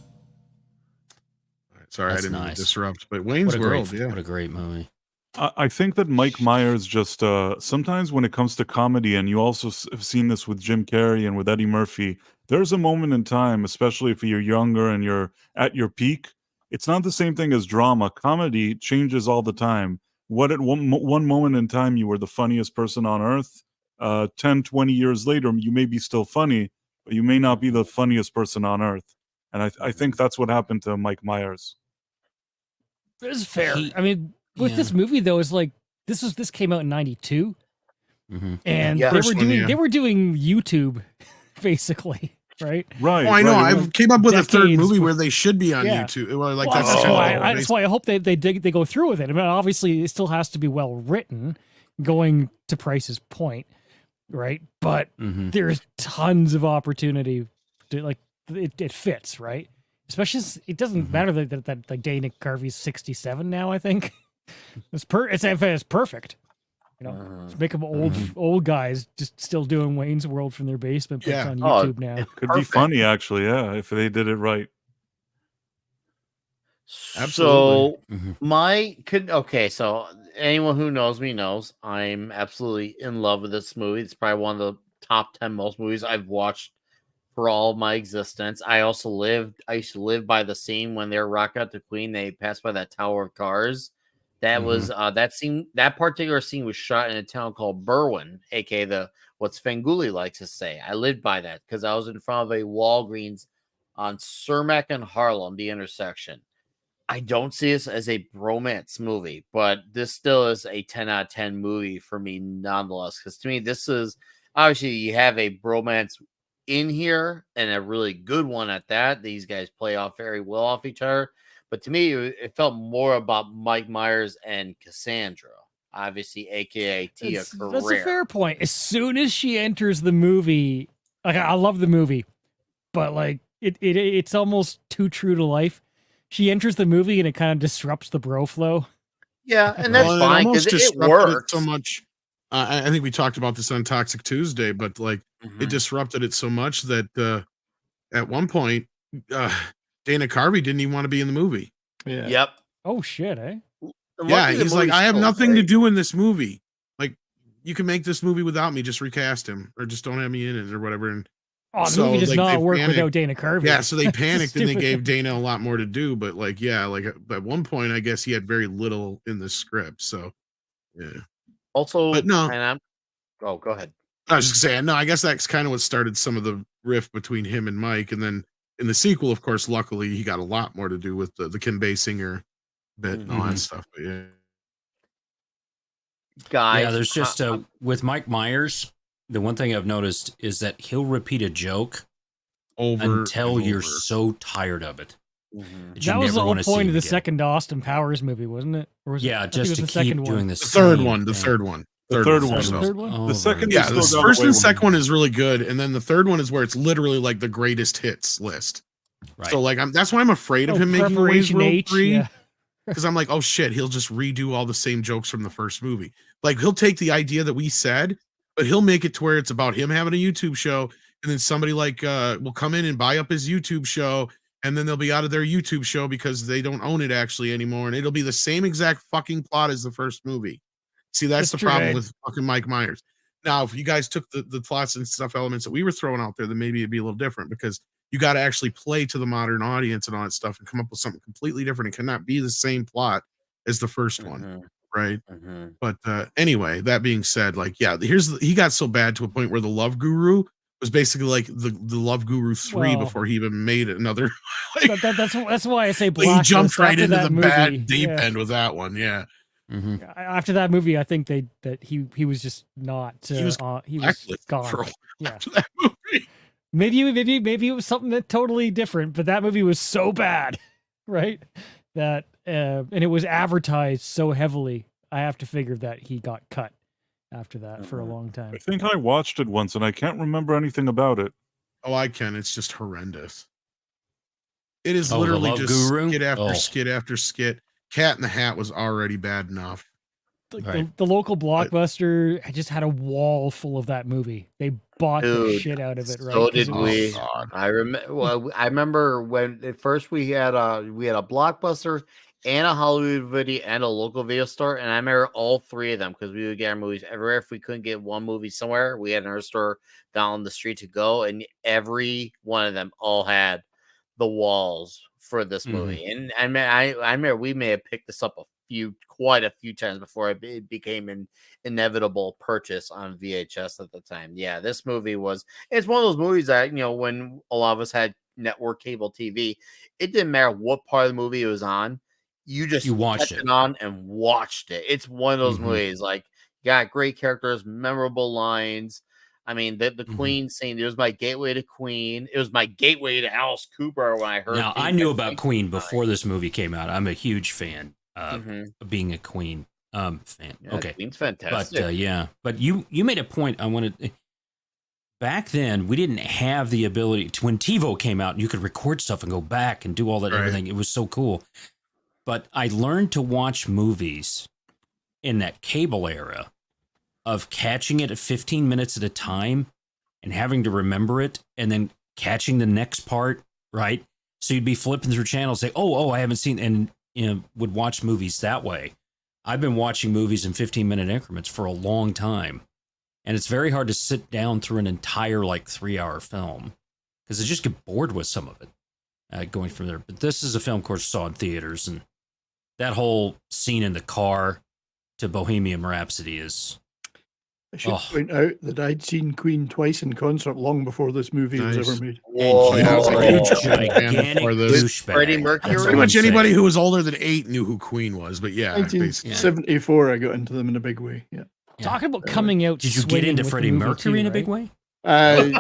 All right, sorry, That's I didn't mean nice. to disrupt, but Wayne's What a World, great, yeah. what a great movie. I think that Mike Myers just sometimes when it comes to comedy, and you also have seen this with Jim Carrey and with Eddie Murphy, there's a moment in time, especially if you're younger and you're at your peak. It's not the same thing as drama. Comedy changes all the time. What at one moment in time you were the funniest person on earth, 10, 20 years later, you may be still funny, but you may not be the funniest person on earth. And I think that's what happened to Mike Myers. It's fair. He- I mean, with yeah. this movie though, it's like this came out in '92, hmm and Yeah. they First were one, doing yeah. they were doing YouTube, basically, right? Right. Oh, I know. right. I came up with a third decades movie bef- where they should be on Yeah. YouTube. Well, like Well, that's that's kind of why. the whole That's why I hope they go through with it. I mean, obviously, it still has to be well written. Going to Price's point, right? But hmm there's tons of opportunity to like it fits, right? Especially it doesn't Mhm. matter that like Dana Carvey's 67 now. I think it's perfect. You know, just make them old guys just still doing Wayne's World from their basement, but Yeah. it's on Oh, YouTube now. Could Perfect. be funny, actually. Yeah, if they did it right. So Absolutely. okay, so anyone who knows me knows I'm absolutely in love with this movie. It's probably one of the top 10 most movies I've watched for all of my existence. I used to live by the scene when they're rock out to Queen, they pass by that tower of cars That was that particular scene was shot in a town called Berwyn, aka the what Svengoolie likes to say. I lived by that because I was in front of a Walgreens on Cermak and Harlem, the intersection. I don't see this as a bromance movie, but this still is a 10 out of 10 movie for me nonetheless. Because to me, this is obviously you have a bromance in here and a really good one at that. These guys play off very well off each other. But to me, it felt more about Mike Myers and Cassandra, obviously, aka Tia Carrere. That's a fair point. As soon as she enters the movie, like I love the movie, but like it's almost too true to life. She enters the movie and it kind of disrupts the bro flow. Yeah, and that's Well, fine almost because it disrupted works. so much. I think we talked about this on Toxic Tuesday, but like it disrupted it so much that at one point Dana Carvey didn't even want to be in the movie. Yeah. Yep. Oh shit, eh? Yeah, he's like, I have nothing to do. do in this movie. Like, you can make this movie without me. Just recast him, or just don't have me in it, or whatever. And Oh, the so, movie does like, not they work panicked. without Dana Carvey. Yeah, so they panicked and they Stupid. gave Dana a lot more to do. But like, yeah, like at one point, I guess he had very little in the script. So, yeah. Also, But no. and go ahead. I was just saying, no, I guess that's kind of what started some of the rift between him and Mike. And then in the sequel, of course, luckily he got a lot more to do with the Kim Basinger bit and all that stuff. But yeah. Guys, Yeah, there's just with Mike Myers, the one thing I've noticed is that he'll repeat a joke Over until and you're over. so tired of it. That was the whole point of the second Austin Powers movie, wasn't it? Or was Yeah, it? I think it just was to the keep second doing one. The this. third one. The third one. The third one. so- The third one? Oh, The second Yeah, is the still got first away and with second it. one is really good, and then the third one is where it's literally like the greatest hits list. Right. So like, that's why I'm afraid of him making a Wayne's Preparation World H, 3, yeah. because I'm like, oh shit, he'll just redo all the same jokes from the first movie. Like he'll take the idea that we said, but he'll make it to where it's about him having a YouTube show, and then somebody like will come in and buy up his YouTube show, and then they'll be out of their YouTube show because they don't own it actually anymore, and it'll be the same exact fucking plot as the first movie. See, that's the true, problem Ed. with fucking Mike Myers. Now, if you guys took the plots and stuff elements that we were throwing out there, then maybe it'd be a little different, because you got to actually play to the modern audience and all that stuff and come up with something completely different. It cannot be the same plot as the first one, right? But anyway, that being said, like, yeah, he got so bad to a point where the Love Guru was basically like the Love Guru 3 Well, before he even made it another. Like, That's why I say he Blacklist. jumped right After into that the movie, bad deep yeah. end with that one. Yeah. After that movie, I think that he was just not. He was he was blacklisted gone. for a Yeah. after that movie. Maybe it was something that totally different, but that movie was so bad, right? That and it was advertised so heavily. I have to figure that he got cut after that for a long time. I think I watched it once and I can't remember anything about it. Oh, I can. It's just horrendous. It is Oh, the literally Love just Guru? skit after Oh. skit after skit. Cat in the Hat was already bad enough. The local Blockbuster just had a wall full of that movie. They bought the Dude, shit out of it, right? So 'Cause did it was- we. I remember. Well, I remember when at first we had a Blockbuster and a Hollywood Video and a local video store, and I remember all three of them because we would get our movies everywhere. If we couldn't get one movie somewhere, we had another store down the street to go, and every one of them all had the walls for this movie. And I remember we may have picked this up quite a few times before it became an inevitable purchase on VHS at the time. Yeah, this movie it's one of those movies that, when a lot of us had network cable TV, it didn't matter what part of the movie it was on. You watched kept it on and watched it. It's one of those movies like, got great characters, memorable lines. I mean, the Queen scene, it was my gateway to Queen. It was my gateway to Alice Cooper when I heard. Now, I knew about Queen before this movie came out. I'm a huge fan of being a Queen fan. Yeah, Okay. Queen's fantastic. But but you made a point I wanted. Back then, we didn't have the ability to, when TiVo came out, you could record stuff and go back and do all that, everything. It was so cool. But I learned to watch movies in that cable era of catching it at 15 minutes at a time and having to remember it and then catching the next part, right? So you'd be flipping through channels, say, oh, I haven't seen, and would watch movies that way. I've been watching movies in 15-minute increments for a long time. And it's very hard to sit down through an entire 3-hour film because I just get bored with some of it going from there. But this is a film, of course, saw in theaters, and that whole scene in the car to Bohemian Rhapsody is. I should point out that I'd seen Queen twice in concert long before this movie was ever Nice. made. Whoa. Yeah, I was a huge gigantic fan before this. douchebag. Freddie That's Mercury? what Pretty much I'm anybody saying. who was older than 8 knew who Queen was, but yeah, basically. 1974, I got into them in a big way. Yeah. Yeah. Talking about coming out. Did you get swinging into with the Freddie movie Mercury too, in a big right? way?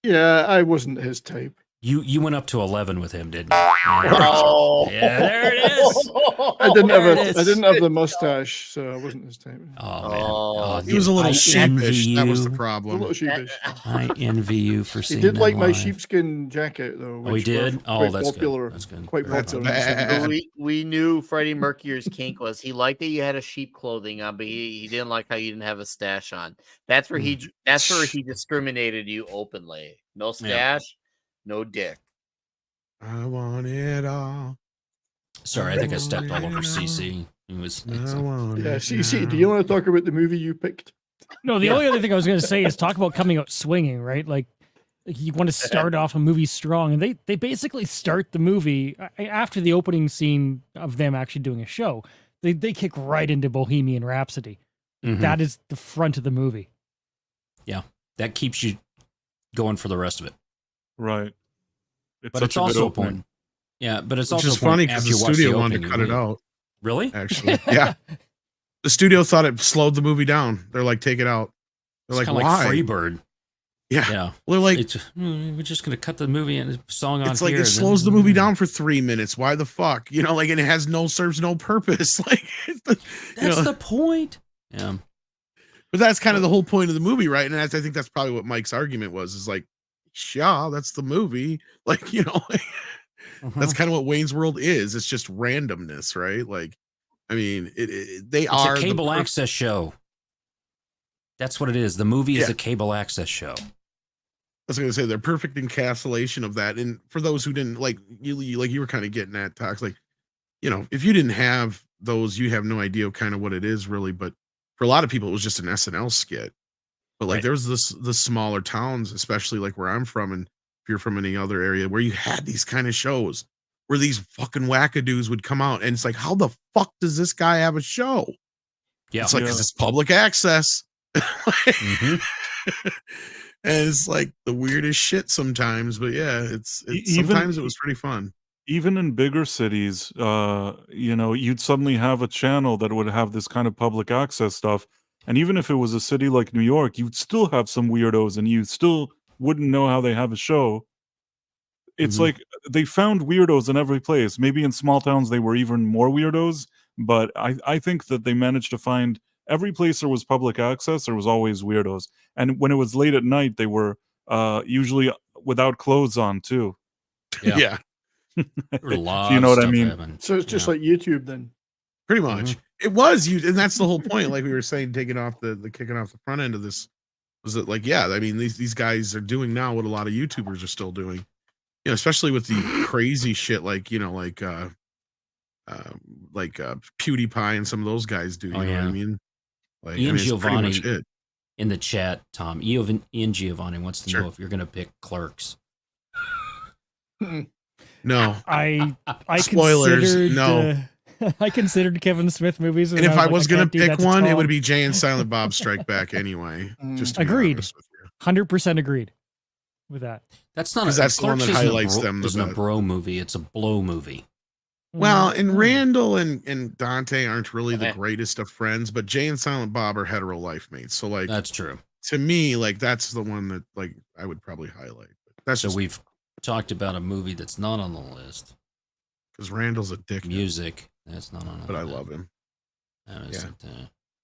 Yeah, I wasn't his type. You went up to 11 with him, didn't you? Yeah, Oh. yeah there it is. I didn't There it is. I didn't have the mustache, so I wasn't his type. Oh man, Oh. He was a little I sheepish. envy That was the you. A problem. little sheepish. I envy you for He seeing did that like my live. sheepskin jacket, though. Oh, he which were did. Oh, quite that's popular. good. That's good. Quite That's popular. bad. We knew Freddie Mercury's kink was he liked that you had a sheep clothing on, but he didn't like how you didn't have a stash on. That's where he discriminated you openly. No stash, no dick. I want it all. Sorry, I think I stepped all over CC. He was. I want Yeah, it see, do now. you want to talk about the movie you picked? No, the only other thing I was going to say is talk about coming out swinging, right? Like you want to start off a movie strong, and they basically start the movie after the opening scene of them actually doing a show. They kick right into Bohemian Rhapsody. Mhm. That is the front of the movie. That keeps you going for the rest of it. Right. But it's such a good also a opening. point. Yeah, but it's Which also is a point funny because after the you watch studio the wanted opening, to cut you it leave. out. Really? Actually, yeah. The studio thought it slowed the movie down. They're like, take it out. They're It's like, kind of why? like Freebird. Yeah. Yeah. Well, they're like, We're just going to cut the movie and the song on it's like here. it slows the movie down for 3 minutes. Why the fuck? You know, like, and it has serves no purpose. Like, That's the point. Yeah. But that's kind of the whole point of the movie, right? And I think that's probably what Mike's argument was, is like, yeah, that's the movie. Like, you know, that's kind of what Wayne's World is. It's just randomness, right? Like, I mean, they It's are a cable access show. That's what it is. The movie is a cable access show. I was going to say they're perfect encapsulation of that. And for those who didn't like you were kind of getting at, Tox, like, you know, if you didn't have those, you have no idea kind of what it is really. But for a lot of people, it was just an SNL skit. But like there was the smaller towns, especially like where I'm from, and if you're from any other area, where you had these kind of shows where these fucking wackadoos would come out, and it's like, how the fuck does this guy have a show? Yeah, it's like, 'cause it's public access. And it's like the weirdest shit sometimes, but yeah, it's sometimes it was pretty fun. Even in bigger cities, you know, you'd suddenly have a channel that would have this kind of public access stuff. And even if it was a city like New York, you'd still have some weirdos and you still wouldn't know how they have a show. It's like they found weirdos in every place. Maybe in small towns they were even more weirdos, but I think that they managed to find every place there was public access, there was always weirdos. And when it was late at night, they were usually without clothes on too. Yeah. There were a lot you know of what I stuff mean? happening. So it's just like YouTube then. Pretty much. It was you, and that's the whole point. Like we were saying, taking off the kicking off the front end of this was that, like, yeah, I mean, these guys are doing now what a lot of YouTubers are still doing. You know, especially with the crazy shit like, you know, like PewDiePie and some of those guys do. You know what I mean? Like, Ian it's pretty much Giovanni it. in the chat, Tom. Ian Giovanni wants to know if you're going to pick Clerks. No. I Spoilers, considered, no. I considered Kevin Smith movies, And if I was gonna pick one, it would be be Jay and Silent Bob Strike Back anyway. Just to be agreed. honest with you. 100% agreed with that. That's not 'Cause that's the one Clerks that isn't highlights them the Isn't a best. bro movie. It's a blow movie. Well, and Randall and Dante aren't really the greatest of friends, but Jay and Silent Bob are hetero life mates. So like That's true. to me, like that's the one that like I would probably highlight. But that's So just we've talked about a movie that's not on the list. because Randall's a dick. Music. That's not on. But I love him. That Yeah. isn't,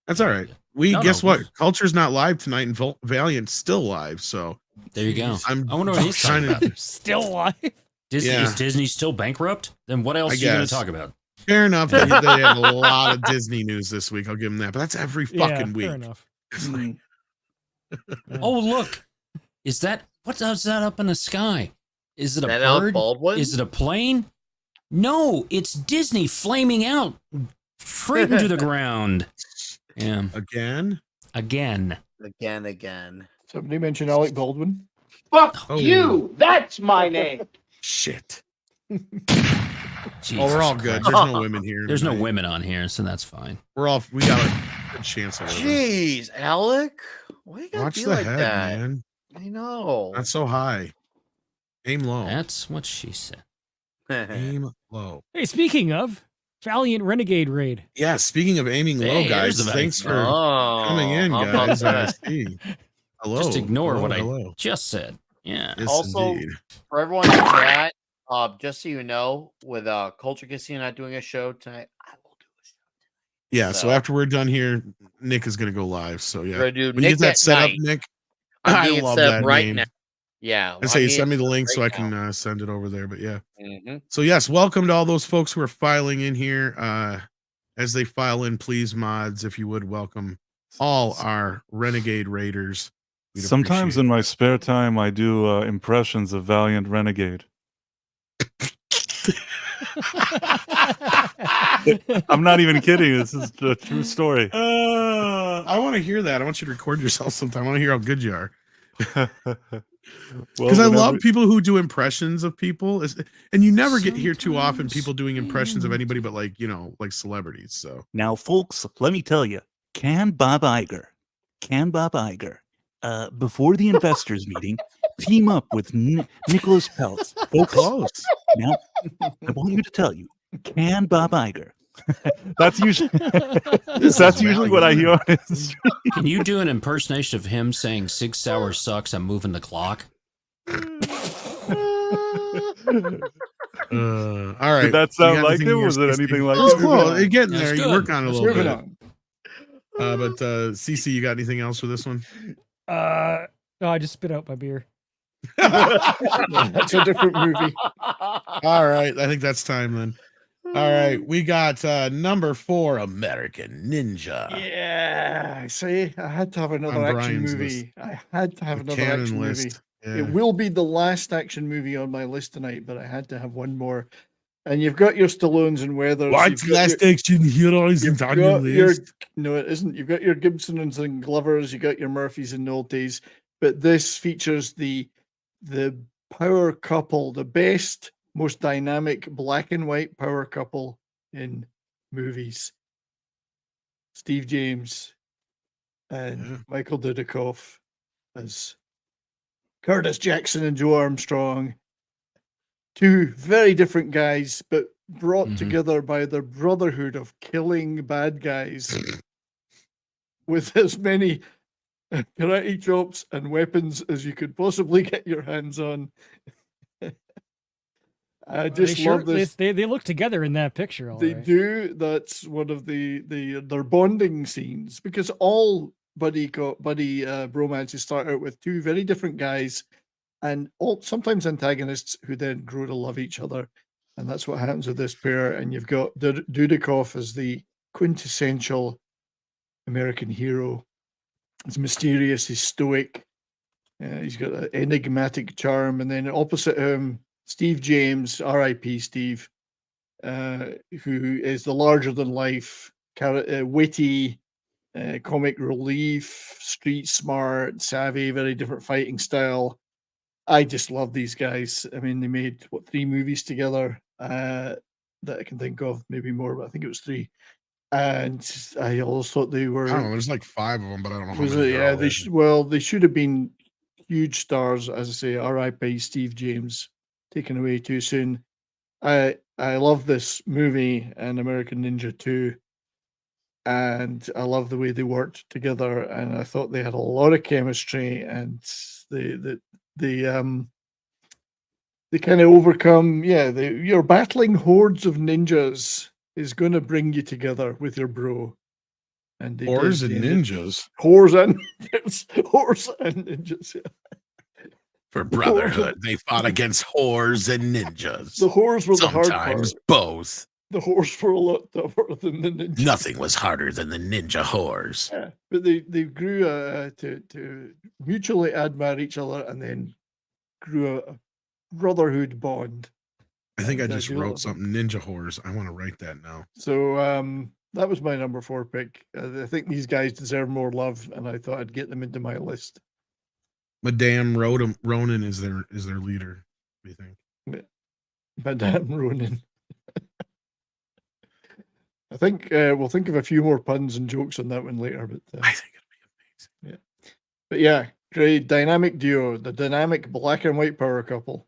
That's all right. We No, guess no, what? Culture's not live tonight, and Valiant's still live. So there you go. I'm I wonder what he's trying talking to. Still alive. Disney, Yeah. Is Disney still bankrupt? Then what else I are you going guess. to talk about? Fair enough. They have a lot of Disney news this week. I'll give them that. But that's every Yeah, fucking week. fair enough. It's like, Oh, look. Is that what's that up in the sky? Is it a That Alec bird? Baldwin? Is it a plane? No, it's Disney flaming out straight into the ground. Yeah. again. Again. Again. Somebody mentioned Alec Fuck Oh. you. That's my name. Shit. Oh, we're all Jesus good. Christ. There's no women here. There's no tonight. women on here, so that's fine. We got a good chance of it. Jeez, Alec. Why you gotta Watch be the like head, that? man. I know. Not so high. Aim low. That's what she said. Aim low. Hey, speaking of Valiant Renegade Raid. Yeah, speaking of aiming low, Hey, guys, there's the thanks for Oh, coming in, how about guys. I that? see. Hello. Just ignore hello, what hello. I just said. Yeah. Yes, Also, indeed. for everyone in chat, just so you know, with Culture Casino not doing a show tonight, I will do a show. Yeah, so So- after we're done here, Nick is going to go live. So, yeah. We're gonna do When you Nick get that at set up, night. Nick, I'm I getting it love set up that right name. now. Yeah, I say send me the link so I can send it over there. But yeah. Mm-hmm. So, yes, welcome to all those folks who are filing in here. As they file in, please, mods, if you would welcome all our Renegade Raiders. We'd Sometimes appreciate in my that. spare time, I do impressions of Valiant Renegade. I'm not even kidding. This is a true story. I want to hear that. I want you to record yourself sometime. I want to hear how good you are. Well, Because I whenever- love people who do impressions of people, and you never get here too often people doing impressions of anybody but like celebrities. So Now, folks, let me tell you, can Bob Iger, before the investors meeting, team up with Nicholas Peltz? Folks, close. now, I want you to tell you, can Bob Iger? that's usually This that's is usually what I hear on valuable. his stream. Can you do an impersonation of him saying 6 hours sucks, I'm moving the clock? All right. Did that You sound got like anything him? more, Was it CC? anything like It's him? close. You're getting That's there. You good. work on it a That's little Moving bit. on. But CC, you got anything else for this one? No, I just spit out my beer. That's a different movie. All right. I think that's time then. All right. We got number 4, American Ninja. Yeah, I say I had to have another On action Brian's movie. I had to have The another canon action movie. list. Yeah. It will be the last action movie on my list tonight, but I had to have one more. And you've got your Stallones and Weathers. What's you've got last action heroes you've on your got your list? no, it isn't. You've got your Gibsons and Glovers. You got your Murphys and Noltes, but this features the power couple, the best, most dynamic black and white power couple in movies. Steve James and Yeah. Michael Dudikoff as Curtis Jackson and Joe Armstrong. Two very different guys, but brought Mhm. together by their brotherhood of killing bad guys with as many karate chops and weapons as you could possibly get your hands on. I just love this. They look together in that picture. All They right. do. That's one of their bonding scenes, because all buddy bromances start out with two very different guys, and all sometimes antagonists who then grow to love each other, and that's what happens with this pair. And you've got Dudikoff as the quintessential American hero. He's mysterious. He's stoic. He's got an enigmatic charm, and then opposite him, Steve James, R.I.P. Steve, who is the larger than life, witty, comic relief, street smart, savvy, very different fighting style. I just love these guys. I mean, they made 3 movies together that I can think of, maybe more, but I think it was 3. And I always thought they were. I don't know. There's like 5 of them, but I don't know how Was many. it? Yeah, they should have been huge stars. As I say, R.I.P. Steve James, taken away too soon. I love this movie and American Ninja 2, and I love the way they worked together. And I thought they had a lot of chemistry, and they kind of overcome. Yeah, you're battling hordes of ninjas is going to bring you together with your bro. And they Whores did. and They ended- ninjas Whores and whores and ninjas. Yeah. for brotherhood. They fought against whores and ninjas. The whores were the hard Sometimes part. both. The whores were a lot tougher than the ninjas. Nothing was harder than the ninja whores. Yeah, but they grew to mutually admire each other, and then grew a brotherhood bond. I think I And just do wrote love something. Ninja whores. I want to write that now. So that was my number 4 pick. I think these guys deserve more love, and I thought I'd get them into my list. Madame Ronan is their leader. What do you think? Madame Ronan. I think we'll think of a few more puns and jokes on that one later. But I think it'll be amazing. but yeah, great dynamic duo, the dynamic black and white power couple.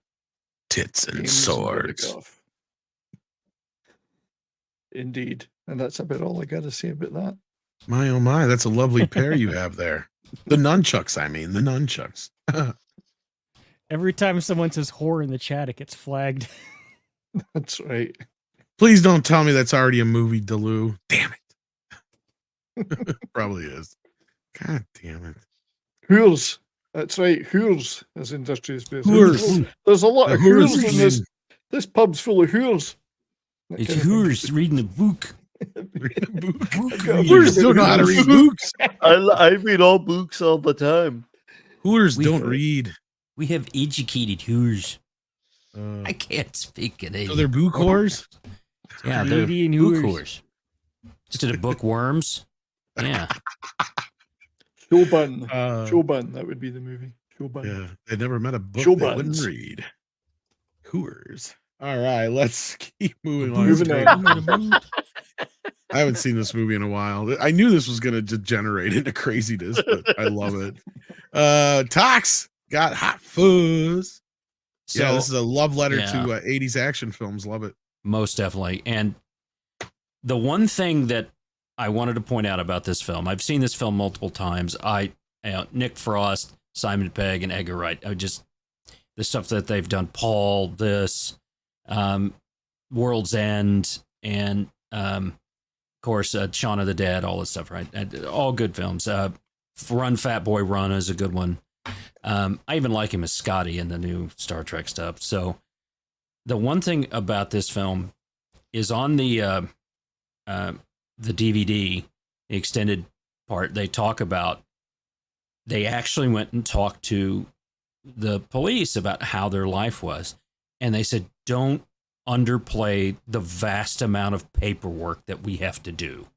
Tits and James swords. Dudikoff. Indeed, and that's about all I got to say about that. My oh my, that's a lovely pair you have there. The nunchucks, I mean, the nunchucks. Every time someone says whore in the chat, it gets flagged. That's right. Please don't tell me that's already a movie, Delu. Damn it. Probably is. God damn it. Whores. That's right. Whores as industrious space. Whores. There's a lot The of whores whores in this. This pub's full of whores. That It's kind of thing. who's reading a book. Hooters don't know how to read books. I read all books all the time. Hooters We- don't read. We have educated who's. Uh, I can't speak it. so they're book whores? Yeah, they're Canadian book whores. whores. Instead of bookworms. Yeah. Showbun. Uh, Showbun. That would be the movie. Showbun. Yeah, they never met a book Show they wouldn't buttons. read. Hooters. All right, let's keep moving on. Moving It's on. great. I haven't seen this movie in a while. I knew this was going to degenerate into craziness, but I love it. Tox got hot fuzz. So, Yeah, this is a love letter yeah. to 80s action films. Love it. most definitely. And the one thing that I wanted to point out about this film, I've seen this film multiple times. Nick Frost, Simon Pegg, and Edgar Wright. The stuff that they've done, Paul, World's End, and of course, Shaun of the Dead, all this stuff, right? All good films. Run, Fat Boy, Run is a good one. I even like him as Scotty in the new Star Trek stuff. So the one thing about this film is on the DVD, the extended part, they talk about, they actually went and talked to the police about how their life was. And they said, don't underplay the vast amount of paperwork that we have to do.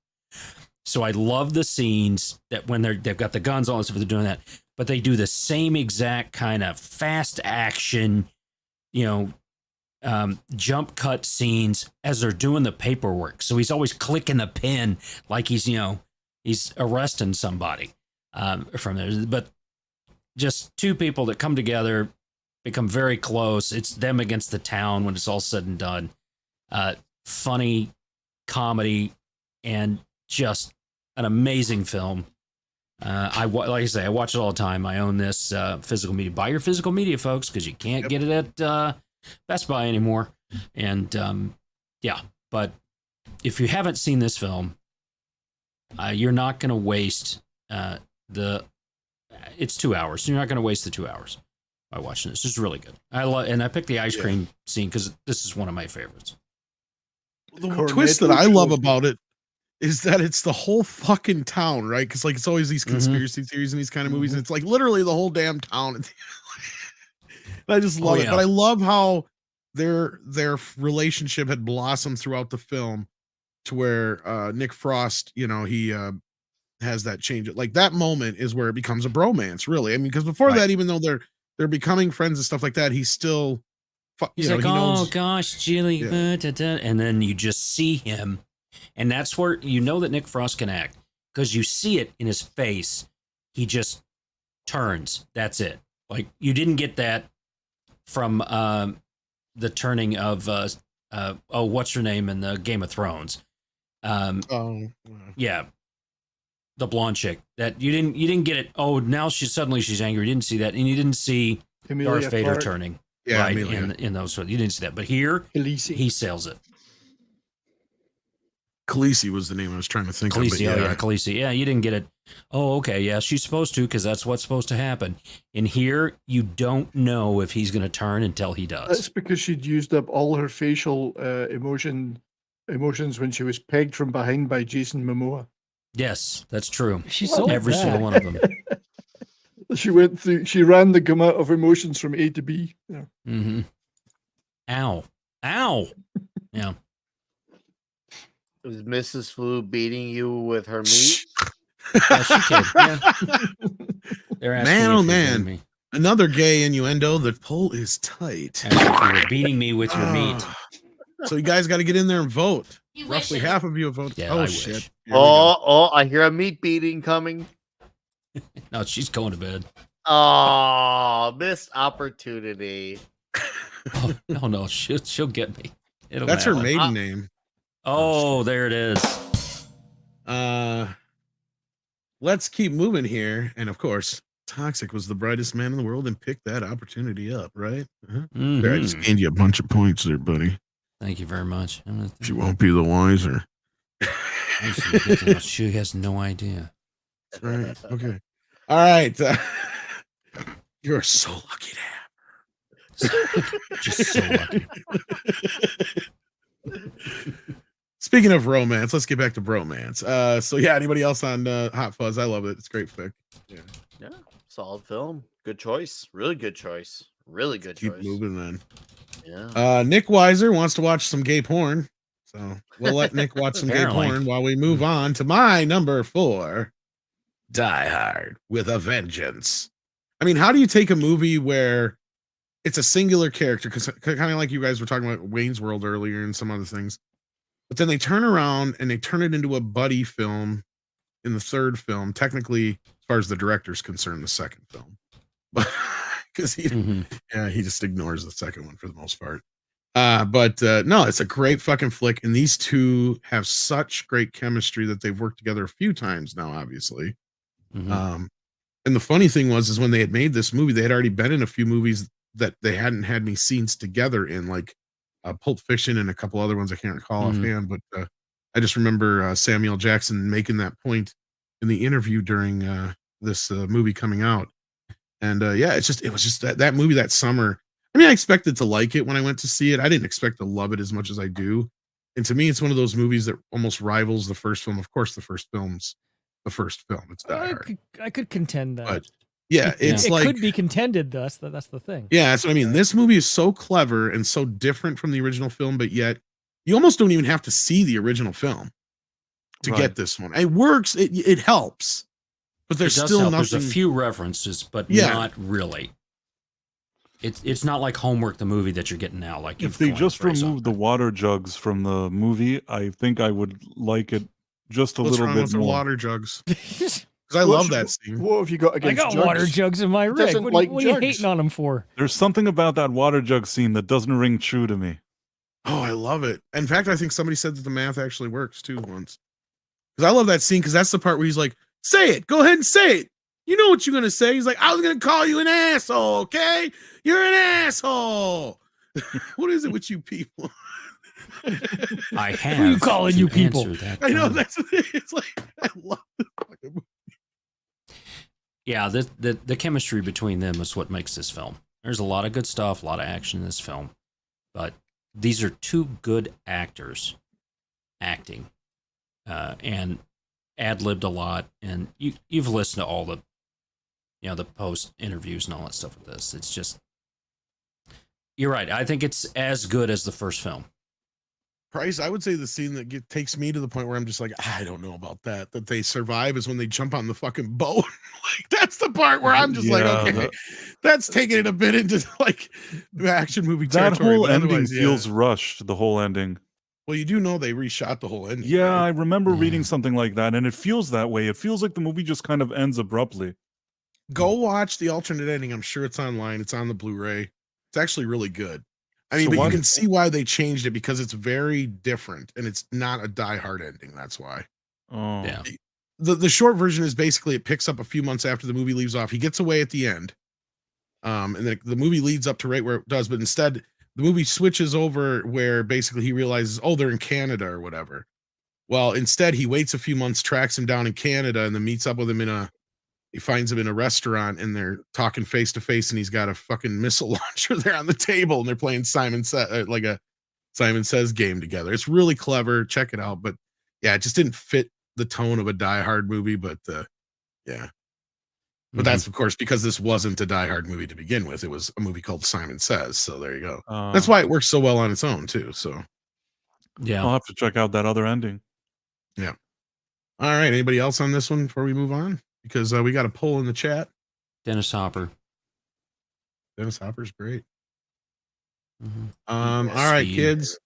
So I love the scenes that when they've got the guns on and stuff, they're doing that, but they do the same exact kind of fast action, jump cut scenes as they're doing the paperwork. So he's always clicking the pen like he's arresting somebody from there. But just two people that come together, become very close. It's them against the town when it's all said and done. Funny comedy and just an amazing film. Like I say, I watch it all the time. I own this physical media. Buy your physical media, folks, because you can't get it at Best Buy anymore. And but if you haven't seen this film, you're not going to waste it's 2 hours. You're not going to waste the 2 hours by watching this. It's really good. I picked the ice cream scene because this is one of my favorites. The Cornetto twist that I love trilogy. about it is that it's the whole fucking town, right? Because like it's always these conspiracy theories in these kind of movies, and it's like literally the whole damn town. And I just love it. yeah. But I love how their relationship had blossomed throughout the film to where Nick Frost, he has that change. Like that moment is where it becomes a bromance, really. I mean, because before Right. that, even though they're becoming friends and stuff like that, he's still He's he like, knows. oh gosh, Jilly, Yeah. and then you just see him, and that's where you know that Nick Frost can act because you see it in his face. He just turns. That's it. Like you didn't get that from the turning of what's her name in the Game of Thrones? Yeah, the blonde chick. That you didn't get it. Oh, now she's angry. You didn't see that, and you didn't see Emilia Darth Vader Clarke. turning. Yeah, right Amelia. in those. You didn't see that, but here Khaleesi. he sells it. Khaleesi was the name I was trying to think Khaleesi, of. But Khaleesi. Yeah, you didn't get it. Oh, okay. Yeah, she's supposed to because that's what's supposed to happen. In here, you don't know if he's going to turn until he does. That's because she'd used up all her facial emotions when she was pegged from behind by Jason Momoa. Yes, that's true. She's so Every bad. single one of them. She ran the gamut of emotions from A to B. Yeah. Mm-hmm. Ow. Yeah. Is Mrs. Flu beating you with her meat? Yeah, she can. Yeah. They're asking Man, if oh you're man. beating me. Another gay innuendo. The pull is tight. Asking if you were beating me with your meat. So you guys got to get in there and vote. roughly half of you have voted. Yeah, Oh I shit! wish. Here we go. Oh, I hear a meat beating coming. No, she's going to bed. Oh, missed opportunity. Oh, no, she'll get me. It'll That's her happen. maiden name. Oh, there it is. Let's keep moving here, and of course, Toxic was the brightest man in the world and picked that opportunity up, right? There, I just Mhm. gained you a bunch of points there, buddy. Thank you very much. She won't be the wiser. She has no idea. That's right. Okay. All right. You're so lucky to have her. Just so lucky. Speaking of romance, let's get back to Bromance. So yeah, anybody else on Hot Fuzz? I love it. It's a great fic. Yeah, solid film. Good choice. Really good choice. Really good Keep choice. moving then. Yeah. Nick Weiser wants to watch some gay porn. So we'll let Nick watch some gay Apparently. porn while we move on to my number 4, Die Hard with a Vengeance. I mean, how do you take a movie where it's a singular character, because kind of like you guys were talking about Wayne's World earlier and some other things, but then they turn around and they turn it into a buddy film in the third film, technically, as far as the director's concerned, the second film, but because he just ignores the second one for the most part. But no, it's a great fucking flick, and these two have such great chemistry that they've worked together a few times now, obviously. And the funny thing was when they had made this movie, they had already been in a few movies that they hadn't had any scenes together in, like Pulp Fiction and a couple other ones I can't recall offhand, but I just remember Samuel Jackson making that point in the interview during this movie coming out. And yeah, it was just that movie that summer. I mean, I expected to like it when I went to see it. I didn't expect to love it as much as I do. And to me, it's one of those movies that almost rivals the first film. Of course, the first film's the first film. It's Die Hard. I could contend that. But yeah, it's it like could be contended. That's the thing. yeah, that's what I mean. This movie is so clever and so different from the original film, but yet you almost don't even have to see the original film to get this one. It works. It helps, but there's still help. nothing. There's a few references, but not really. It's not like Homework, the movie that you're getting now. Like if they just removed the water jugs from the movie, I think I would like it just a What's little wrong bit with the more. water jugs? Because I love that scene. What have you got I against got jugs? water jugs in my rig. doesn't What, like what are you jugs. hating on him for? There's something about that water jug scene that doesn't ring true to me. Oh, I love it. In fact, I think somebody said that the math actually works too once. Because I love that scene because that's the part where he's like, say it. Go ahead and say it. You know what you're going to say. He's like, I was going to call you an asshole, okay? You're an asshole. What is it with you people? I Who have. you calling to you people? answer that I know question. that's the thing. It's like, I love this fucking movie. Yeah, the chemistry between them is what makes this film. There's a lot of good stuff, a lot of action in this film, but these are two good actors acting, and ad-libbed a lot. And you've listened to all the, the post interviews and all that stuff with this. It's just, you're right. I think it's as good as the first film. Price, I would say the scene that takes me to the point where I'm just like, I don't know about that they survive is when they jump on the fucking boat. Like, that's the part where I'm just like, okay, that's taking it a bit into like the action movie That territory. whole but ending otherwise, feels rushed, the whole ending. Well, you do know they reshot the whole ending. Yeah, right? I remember reading something like that, and it feels that way. It feels like the movie just kind of ends abruptly. Go watch the alternate ending. I'm sure it's online. It's on the Blu-ray. It's actually really good. I mean, So but why you do- can see why they changed it because it's very different and it's not a Die Hard ending. That's why. Oh. Yeah. The short version is basically it picks up a few months after the movie leaves off. He gets away at the end. And then the movie leads up to right where it does, but instead the movie switches over where basically he realizes, oh, they're in Canada or whatever. Well, instead he waits a few months, tracks him down in Canada, and then meets up with him he finds him in a restaurant and they're talking face to face, and he's got a fucking missile launcher there on the table, and they're playing like a Simon Says game together. It's really clever. Check it out. But yeah, it just didn't fit the tone of a Die Hard movie. But yeah. But that's of course because this wasn't a Die Hard movie to begin with. It was a movie called Simon Says. So there you go. That's why it works so well on its own too. So yeah, I'll have to check out that other ending. Yeah. All right. Anybody else on this one before we move on? Because we got a poll in the chat. Dennis Hopper. Dennis Hopper's great. Mm-hmm. All right, kids.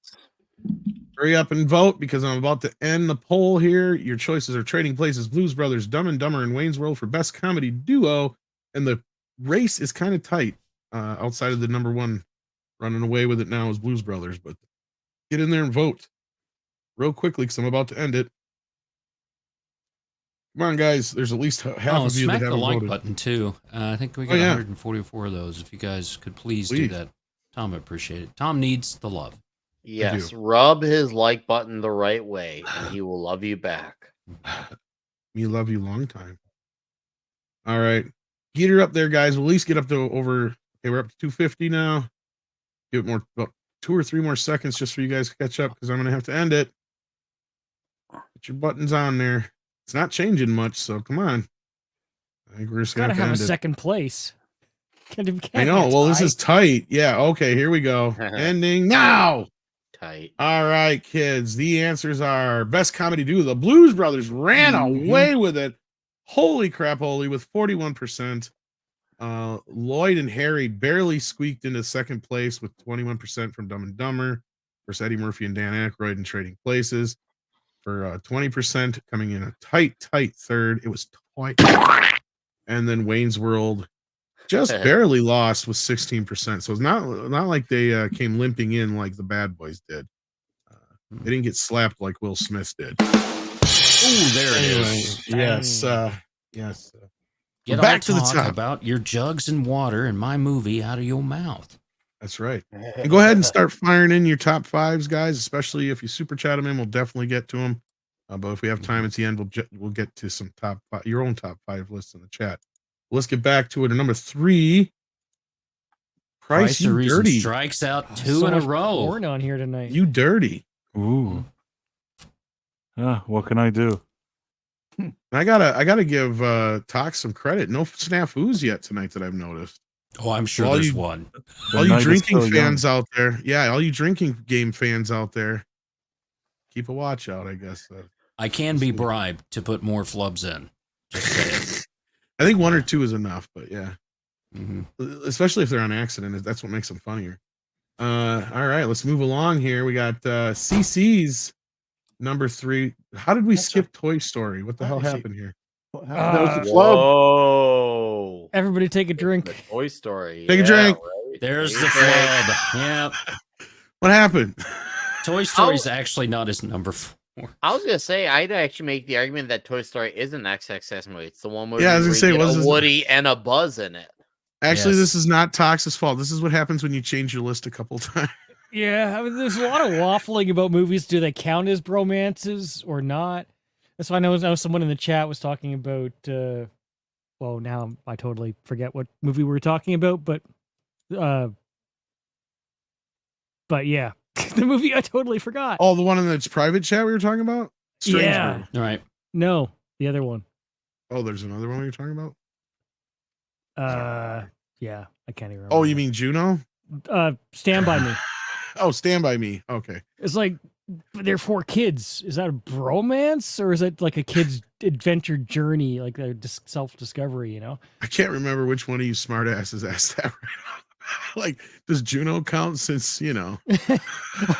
Hurry up and vote because I'm about to end the poll here. Your choices are Trading Places, Blues Brothers, Dumb and Dumber, and Wayne's World for Best Comedy Duo. And the race is kind of tight outside of the number one. Running away with it now is Blues Brothers, but get in there and vote real quickly because I'm about to end it. Come on, guys. There's at least half of you that smack the haven't like voted. button too. I think we got 144 of those. If you guys could please do that, Tom would appreciate it. Tom needs the love. Yes, rub his like button the right way, and he will love you back. Me love you long time. All right. Get her up there, guys. We'll at least get up to over. Okay, we're up to 250 now. Give it more, about 2 or 3 more seconds just for you guys to catch up because I'm going to have to end it. Put your buttons on there. It's not changing much, so come on. I think we're just going to have a end second place. I know. Well, this is tight. Yeah. Okay, here we go. Ending now. Tight. All right, kids. The answers are Best Comedy Duo. The Blues Brothers ran away with it. Holy crap, holy, with 41%. Lloyd and Harry barely squeaked into second place with 21% from Dumb and Dumber versus Eddie Murphy and Dan Aykroyd in Trading Places for 20%, coming in a tight third. It was tight. And then Wayne's World just barely lost with 16%. So it's not like they came limping in like the Bad Boys did. They didn't get slapped like Will Smith did. Oh, there it is. Yes. Yes. Get back to the talk top about your jugs and water in my movie out of your mouth. That's right. And go ahead and start firing in your top fives, guys, especially if you super chat them in. We'll definitely get to them. But if we have time at the end, we'll get to some your own top 5 lists in the chat. Let's get back to it. Number 3, Price You Dirty strikes out 2 in a row. Porn on here tonight. You dirty. Ooh. What can I do? I gotta give Tox some credit. No snafus yet tonight that I've noticed. Oh, I'm sure there's one. All you drinking fans out there, all you drinking game fans out there, keep a watch out. I guess I can be bribed to put more flubs in. Just saying. I think 1 or 2 is enough, but yeah, especially if they're on accident. That's what makes them funnier. All right, let's move along here. We got CC's number 3. How did we skip Toy Story? What the hell happened here? That was the flub. Whoa. Everybody take a drink. Toy Story. Take a drink. Right. There's the flub. Yeah. What happened? Toy Story's actually not his number 4. I was gonna say I'd actually make the argument that Toy Story is an XXS movie. It's the one where I was gonna say a Woody and a Buzz in it. Actually, this is not Tox's fault. This is what happens when you change your list a couple times. Yeah, I mean, there's a lot of waffling about movies. Do they count as bromances or not? That's why I know someone in the chat was talking about. Well, now I totally forget what movie we were talking about, but yeah, the movie I totally forgot. Oh, the one in the private chat we were talking about? Yeah. All right. No, the other one. Oh, there's another one you're talking about? Yeah, I can't even remember. Oh, you mean Juno? Stand By Me. Oh, Stand By Me. Okay. It's like they're 4 kids. Is that a bromance or is it like a kid's adventure journey, like a self-discovery, you know? I can't remember which one of you smartasses asked that right now. Like, does Juno count since, you know?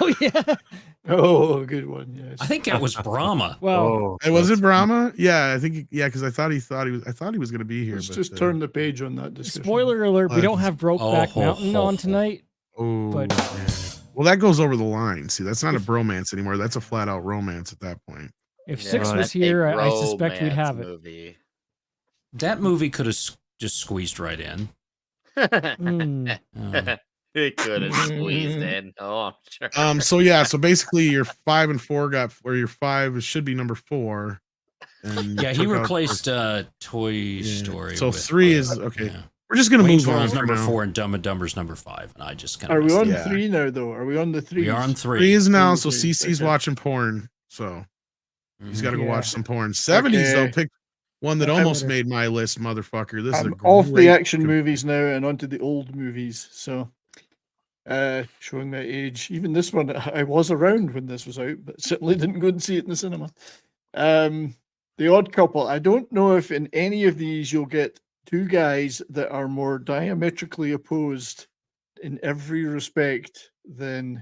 Oh, yeah. Oh, good one. Yes. I think that was Brahma. Well, was it Brahma? Yeah, I think because I thought he was going to be here. Let's but, just turn the page on that discussion. spoiler alert, we don't have Brokeback Mountain on tonight. Oh, but well, that goes over the line. See, that's not a bromance anymore. That's a flat out romance at that point. If 6 was here, I suspect we'd have it. Movie. That movie could have just squeezed right in. It could have squeezed in. Oh, I'm sure. So basically your 5 and 4 your 5 should be number 4. And yeah, he replaced Toy Story. So with 3 is okay. Yeah. We're just gonna Wayne's move on. World's number 4 and Dumb and Dumber's number 5, and I just kind of. Are we on 3 now though? Are we on the 3? We are on 3. 3 is now. So CC's watching porn. So he's got to go watch some porn. 70s though. Pick one that almost made my list, motherfucker. This is off the action movies now and onto the old movies. So, showing my age. Even this one, I was around when this was out, but certainly didn't go and see it in the cinema. The Odd Couple. I don't know if in any of these you'll get 2 guys that are more diametrically opposed in every respect than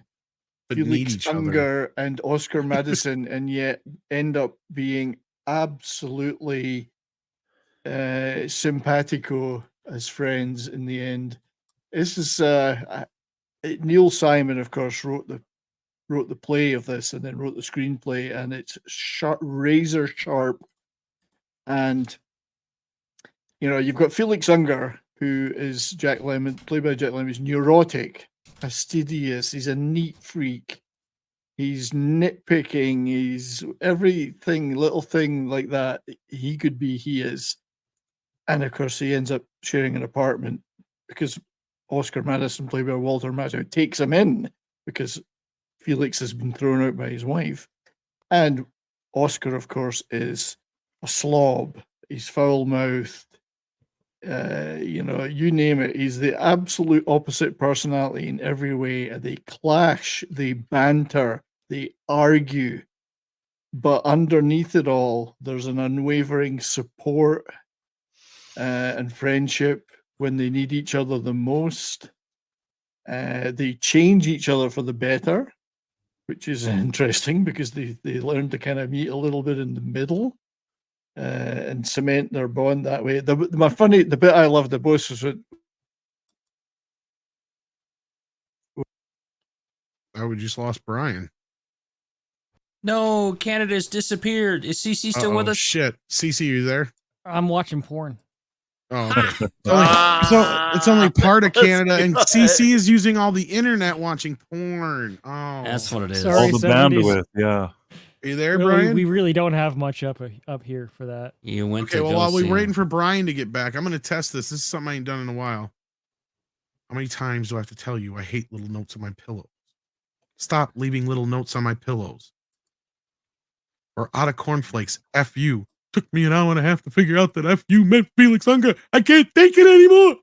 but need Felix each other. Unger and Oscar Madison, and yet end up being absolutely simpatico as friends in the end. This is Neil Simon, of course, wrote the play of this and then wrote the screenplay, and it's sharp, razor sharp. And you've got Felix Unger, who is Jack Lemmon, played by Jack Lemmon. He's neurotic, fastidious. He's a neat freak. He's nitpicking. He's everything, little thing like that. He could be. He is. And of course, he ends up sharing an apartment because Oscar Madison, played by Walter Matthau, takes him in because Felix has been thrown out by his wife. And Oscar, of course, is a slob. He's foul-mouthed. You name it. He's the absolute opposite personality in every way. They clash, they banter, they argue. But underneath it all, there's an unwavering support and friendship when they need each other the most. They change each other for the better, which is interesting because they learn to kind of meet a little bit in the middle and cement their bond that way. The bit I loved the most was we just lost Brian. No, Canada's disappeared. Is CC still with us? Shit. CC, you there? I'm watching porn. Oh, okay. It's only part of Canada, and CC is using all the internet watching porn. Oh, that's what it is. Sorry, All the 70s. bandwidth, yeah. Are you there, Really, Brian? we really don't have much up here for that. You went Okay, to well, go while see we're waiting him. for Brian to get back, I'm going to test this. This is something I ain't done in a while. How many times do I have to tell you I hate little notes on my pillows? Stop leaving little notes on my pillows. Or out of cornflakes, F you. Took me an hour and a half to figure out that F you meant Felix Unger. I can't take it anymore.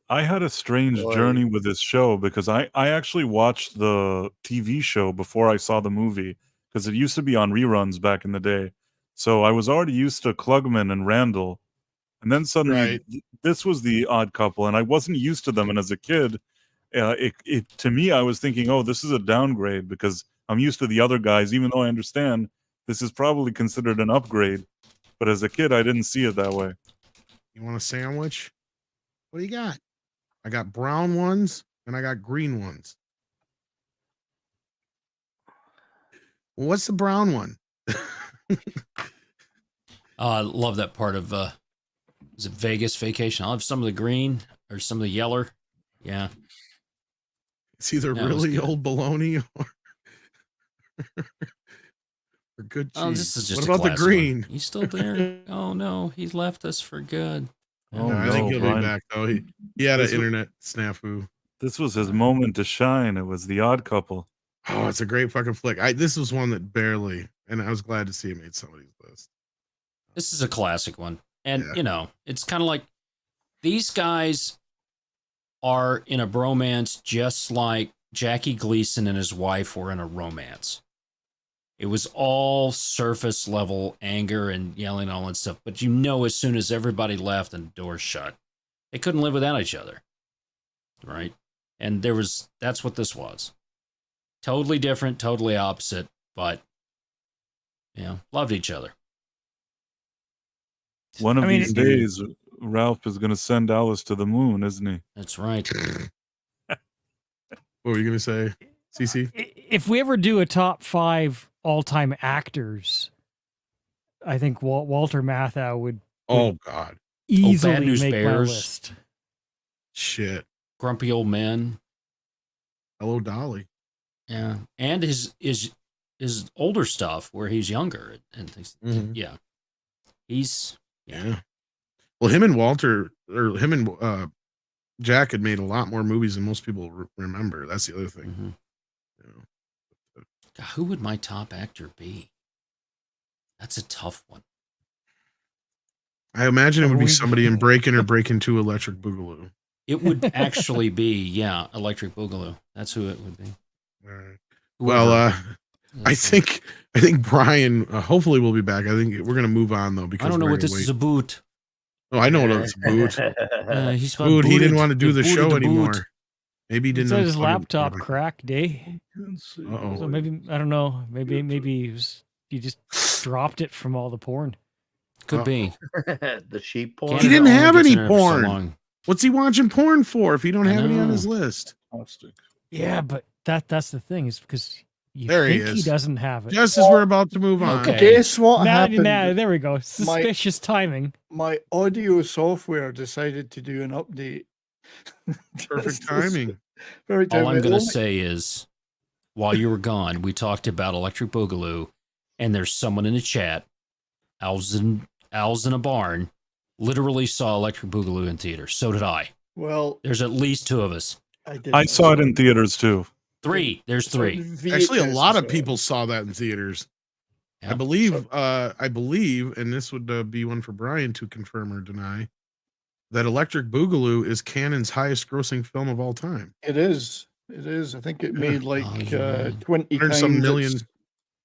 I had a strange journey with this show because I actually watched the TV show before I saw the movie because it used to be on reruns back in the day. So I was already used to Klugman and Randall. And then suddenly this was the Odd Couple, and I wasn't used to them. And as a kid, to me, I was thinking, oh, this is a downgrade because I'm used to the other guys, even though I understand this is probably considered an upgrade. But as a kid, I didn't see it that way. You want a sandwich? What do you got? I got brown ones and I got green ones. What's the brown one? I love that part of is it Vegas Vacation? I'll have some of the green or some of the yeller. Yeah. It's either really old bologna or good cheese. Oh, this is just what about the green? One. He's still there? Oh no, he left us for good. Oh, no, I think he'll be back though. He had an internet snafu. This was his moment to shine. It was The Odd Couple. Oh, it's a great fucking flick. This was one that barely, and I was glad to see it made somebody's list. This is a classic one. And, it's kind of like these guys are in a bromance just like Jackie Gleason and his wife were in a romance. It was all surface level anger and yelling and all that stuff. But as soon as everybody left and the door shut, they couldn't live without each other. Right? And that's what this was. Totally different, totally opposite, but, loved each other. One of these days, Ralph is going to send Alice to the moon, isn't he? That's right. What were you going to say, CC? If we ever do a top 5 all-time actors, I think Walter Matthau would Oh God, easily Bad News make my Bears. list. Shit. Grumpy Old Men. Hello, Dolly. Yeah, and his older stuff where he's younger and things. Mhm. Yeah, he's Yeah. Well, him and Walter, or him and Jack, had made a lot more movies than most people remember. That's the other thing. God, who would my top actor be? That's a tough one. I imagine it would be somebody in Breakin' or Breakin' 2 Electric Boogaloo. It would actually be, Electric Boogaloo. That's who it would be. All right. Well, I think Brian hopefully will be back. I think we're gonna move on though because I don't know we're what gonna this is about. Oh, I know what it's boot. He's Boot. He didn't want to do the Booted show the boot. anymore. Maybe he It didn't. said his unplug it. laptop cracked, eh? Uh-oh. So maybe I don't know. Maybe he just dropped it from all the porn. Could be. The sheep porn. He didn't Canada have only any gets internet for so porn. long. What's he watching porn for if he don't I have any on know. his list? Yeah, but that's the thing is because you There he think he is. doesn't have it. Just as we're about to move on. Okay. Guess what happened? There we go. Suspicious timing. My audio software decided to do an update. Perfect timing. Very All I'm timely. going to Only- say is, while you were gone, we talked about Electric Boogaloo, and there's someone in the chat, Owls in a Barn, literally saw Electric Boogaloo in theater. So did I. Well, There's at least two of us. I saw it in theaters too. Three. There's three. Actually, a lot of VHS. people saw that in theaters. Yeah. I believe, and this would be one for Brian to confirm or deny, that Electric Boogaloo is Canon's highest grossing film of all time. It is. It is. I think it Yeah. made like Oh, yeah. 20 100 times some million. its,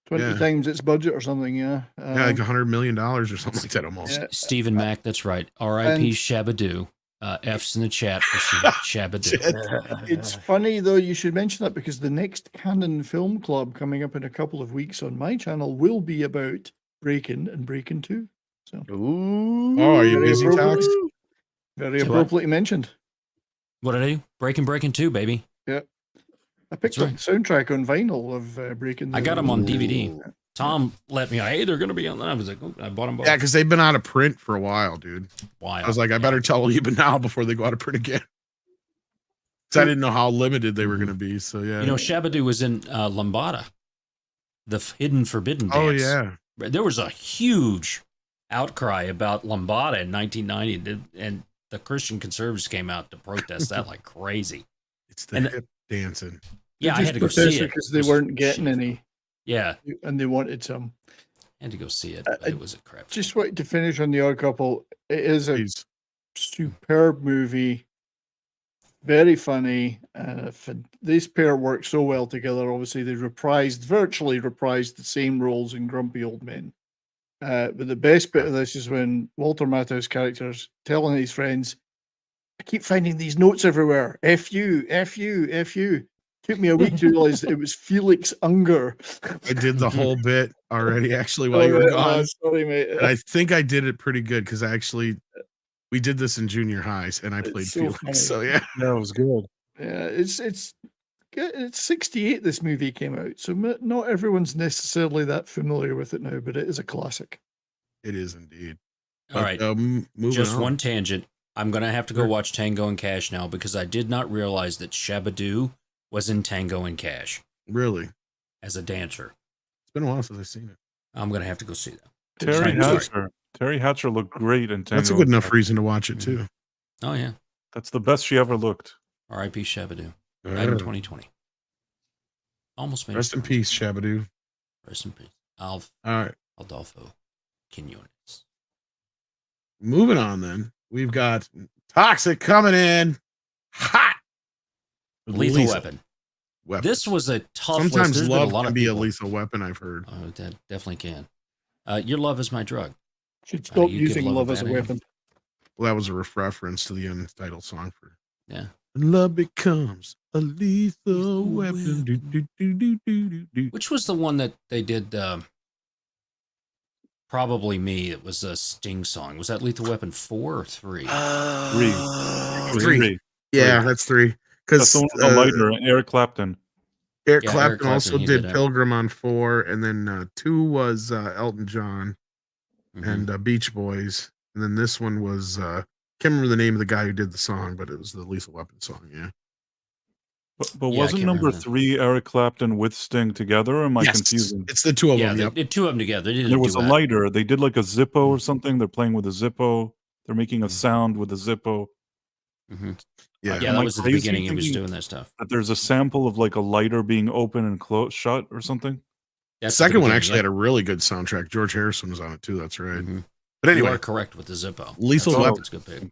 20 Yeah. times its budget or something. Yeah. Yeah, like $100 million or something like that almost. Yeah. Stephen Mack, that's right. R.I.P. And- Shabadoo. F's in the chat for Shabadoo. It's funny though you should mention that because the next Canon Film Club coming up in a couple of weeks on my channel will be about Breakin' and Breakin' 2. So Ooh. Oh, are you Very busy, appropriate. Tox? very So what? appropriately mentioned. What did I do? Breaking 2, baby. I picked That's up right. the soundtrack on vinyl of Breakin'. I got the- them on DVD. Tom let me, hey, they're going to be on that. I was like, oh, I bought them both. Yeah, because they've been out of print for a while, dude. Why? I was like, I better tell you now before they go out of print again. Because I didn't know how limited they were going to be. So, yeah. You know, Shabadoo was in Lambada, the Hidden Forbidden Dance. Oh, yeah. There was a huge outcry about Lambada in 1990, and the Christian conservatives came out to protest that like crazy. It's the And- hip dancing. Yeah, I just had to go see protested it because they It was weren't getting shit. any, Yeah, and they wanted some. I had to go see it, I- but it was a crap. Just wanted to finish on The Odd Couple. It is a Please. superb movie, very funny. This pair work so well together. Obviously, they virtually reprised the same roles in Grumpy Old Men. But the best bit of this is when Walter Matthau's character's telling his friends, "I keep finding these notes everywhere. F you, F you, F you." Took me a week to realize that it was Felix Unger. I did the whole bit already, actually, while Oh, you were right, gone. sorry, mate. And I think I did it pretty good because we did this in junior highs and I It's played so Felix. funny. So, yeah. Yeah, it was good. Yeah, it's 68. This movie came out, so not everyone's necessarily that familiar with it now, but it is a classic. It is indeed. All right, Moving just on. one tangent. I'm going to have to go Sure. watch Tango and Cash now because I did not realize that Shabadoo was in Tango and Cash Really? as a dancer. It's been a while since I've seen it. I'm going to have to go see that. Terry Sorry. Hatcher. Terry Hatcher looked great in Tango. That's a good and enough Cash. reason to watch it, too. Oh, yeah. That's the best she ever looked. R.I.P. Shabadoo. Died in 2020. Almost made Rest it in through. peace, Shabadoo. Rest in peace. All right. Adolfo Quinones. Moving on, then. We've got Toxic coming in hot. with Lethal Weapon. Weapon. This was a tough list. Sometimes There's been love a lot can of be a people. lethal weapon, I've heard. Oh, that definitely can. Your love is my drug. Should stop you give using love a love as a bad name. weapon. Well, that was a reference to the end title song for Yeah. Love Becomes a Lethal Weapon. Do, do, do, do, do, do, do. Which was the one that they did? Probably Me. It was a Sting song. Was that Lethal Weapon 4 or 3? Three. It was Three. three. Yeah, that's three. That's Because the one with the lighter. Eric Clapton. Eric Yeah, Clapton Eric Clapton, also he did did it. Pilgrim on 4, and then 2 was Elton John Mhm. and Beach Boys, and then this one was can't remember the name of the guy who did the song, but it was the Lethal Weapon song. Yeah, But Yeah, I wasn't can't number remember that. 3 Eric Clapton with Sting together? Or am I yes, confusing? it's the two of Yeah, them. they Yep. did two of them together. They did And there was a duet. lighter. They did like a Zippo or something. They're playing with a Zippo. They're making a sound with a Zippo. Mhm. Yeah, Yeah, Am that I was at the crazy beginning. He was thinking doing that stuff. That there's a sample of like a lighter being open and closed, shut, or something. The That's second one beginning, actually yeah. had a really good soundtrack. George Harrison was on it too. That's right. Mhm. But You anyway, are correct with the Zippo. Lethal That's- Weapon. that's a good pick.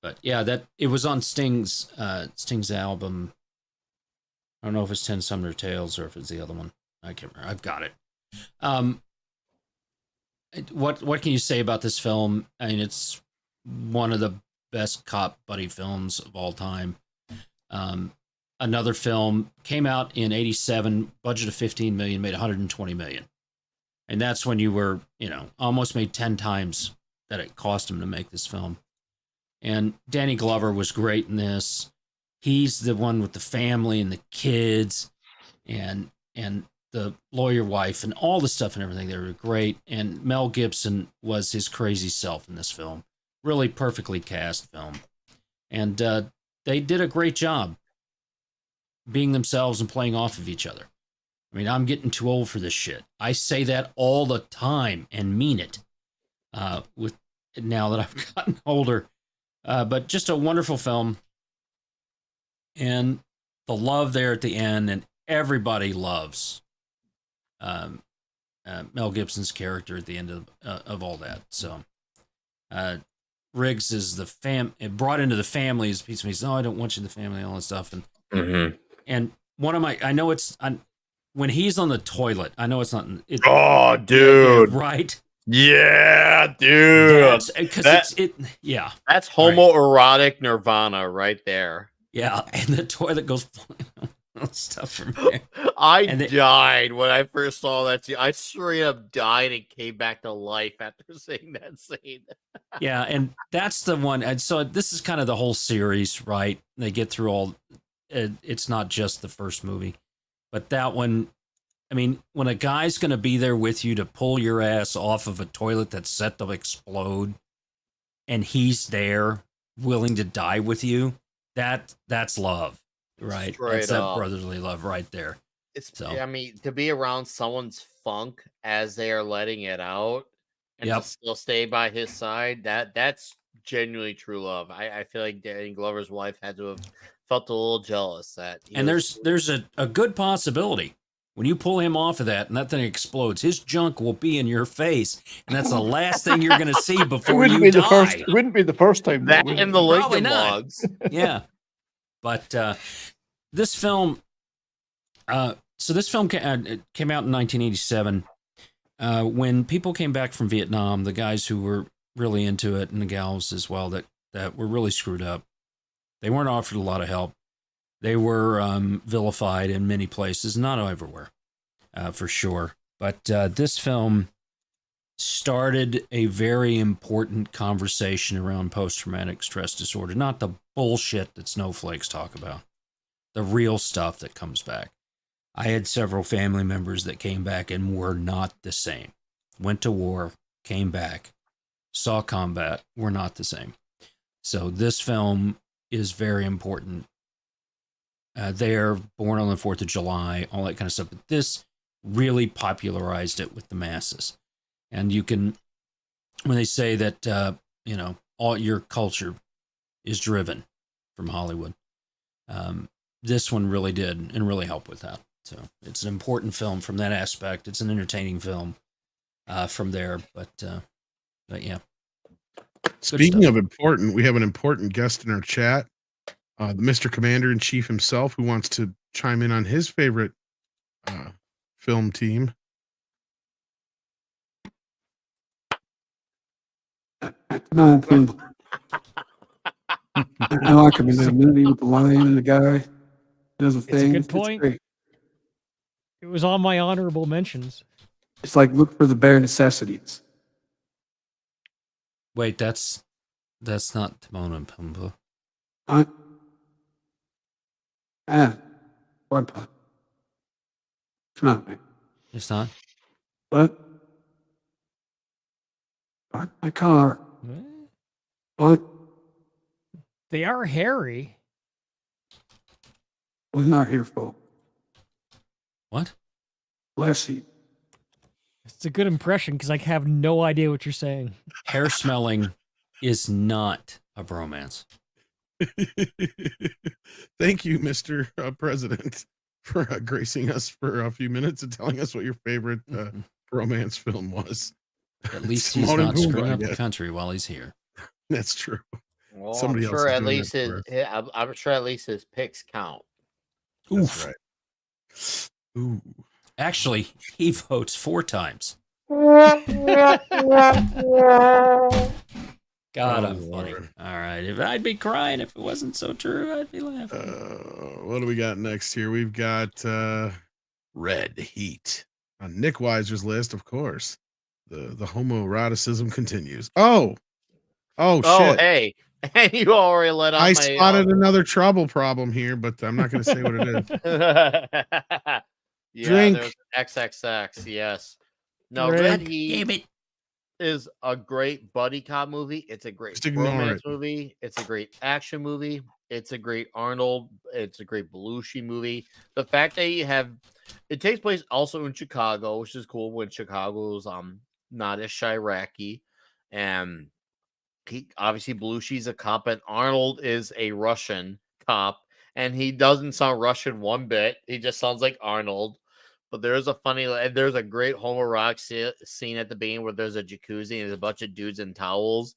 But yeah, that it was on Sting's album. I don't know if it's 10 Sumner Tales or if it's the other one. I can't remember. I've got it. what can you say about this film? I mean, it's one of the best cop buddy films of all time. Another film came out in '87, budget of 15 million, made 120 million, and that's when you were, almost made 10 times that it cost him to make this film. And Danny Glover was great in this. He's the one with the family and the kids, and the lawyer wife and all the stuff and everything. They were great. And Mel Gibson was his crazy self in this film. Really perfectly cast film. And they did a great job being themselves and playing off of each other. I mean, I'm getting too old for this shit. I say that all the time and mean it. With now that I've gotten older. But just a wonderful film. And the love there at the end, and everybody loves Mel Gibson's character at the end of all that. So Riggs is brought into the family as a piece of me. Says, "No, I don't want you in the family," and all that stuff. And one of I know it's when he's on the toilet. I know it's not. Oh, dude! Right? Yeah, dude. Because yeah. That's homoerotic nirvana right there. Yeah, and the toilet goes stuff from there. I died when I first saw that scene. I straight up died and came back to life after seeing that scene. Yeah, and that's the one. And so this is kind of the whole series, right? They get through all. It's not just the first movie, but that one. I mean, when a guy's going to be there with you to pull your ass off of a toilet that's set to explode, and he's there, willing to die with you, that's love, right? That's that brotherly love right there. I mean, to be around someone's funk as they are letting it out, and to still stay by his side, that's genuinely true love. I feel like Danny Glover's wife had to have felt a little jealous that. And there's a good possibility. When you pull him off of that and that thing explodes, his junk will be in your face, and that's the last thing you're going to see before you die. It wouldn't be the first time. That in the Lincoln Logs. Yeah, but this film. So this film came out in 1987. When people came back from Vietnam, the guys who were really into it, and the gals as well, that were really screwed up. They weren't offered a lot of help. They were vilified in many places, not everywhere, for sure. But this film started a very important conversation around post-traumatic stress disorder, not the bullshit that snowflakes talk about, the real stuff that comes back. I had several family members that came back and were not the same. Went to war, came back, saw combat, were not the same. So this film is very important. They're born on the 4th of July, all that kind of stuff. But this really popularized it with the masses. And you can, when they say that, all your culture is driven from Hollywood, this one really did and really helped with that. So it's an important film from that aspect. It's an entertaining film from there. But yeah. Speaking of important, we have an important guest in our chat. The Mr. Commander-in-Chief himself, who wants to chime in on his favorite film team. No, I like him in that movie with the lion and the guy does a thing. It's a good point. Great. It was on my honorable mentions. It's like look for the bare necessities. Wait, that's not Timon and Pumbaa. What? It's not me. It's not? What? My car. What? They are hairy. Was not here for. What? Bless you. It's a good impression because I have no idea what you're saying. Hair smelling is not a bromance. Thank you, Mr. President, for gracing us for a few minutes and telling us what your favorite romance film was. At least he's not screwing up the country while he's here. That's true. Well, I'm sure at least his picks count. That's right. Ooh. Actually, he votes 4 times. God, Oh, I'm funny. Lord. All right. If I'd be crying if it wasn't so true, I'd be laughing. What do we got next here? We've got Red Heat on Nick Weiser's list, of course. The homoeroticism continues. Oh Oh, shit! hey. And you already let I out my. spotted another trouble problem here, but I'm not going to say what it is. Yeah, Drink. there's XXX. Yes. No, Drink. Red God Heat damn it. is a great buddy cop movie. It's a great Just ignore romance it. movie. It's a great action movie. It's a great Arnold. It's a great Belushi movie. The fact that you have it takes place also in Chicago, which is cool when Chicago's not as Chiraqui. And he obviously Belushi's a cop and Arnold is a Russian cop. And he doesn't sound Russian one bit. He just sounds like Arnold. But there's a great homoerotic scene at the beginning where there's a jacuzzi and there's a bunch of dudes in towels,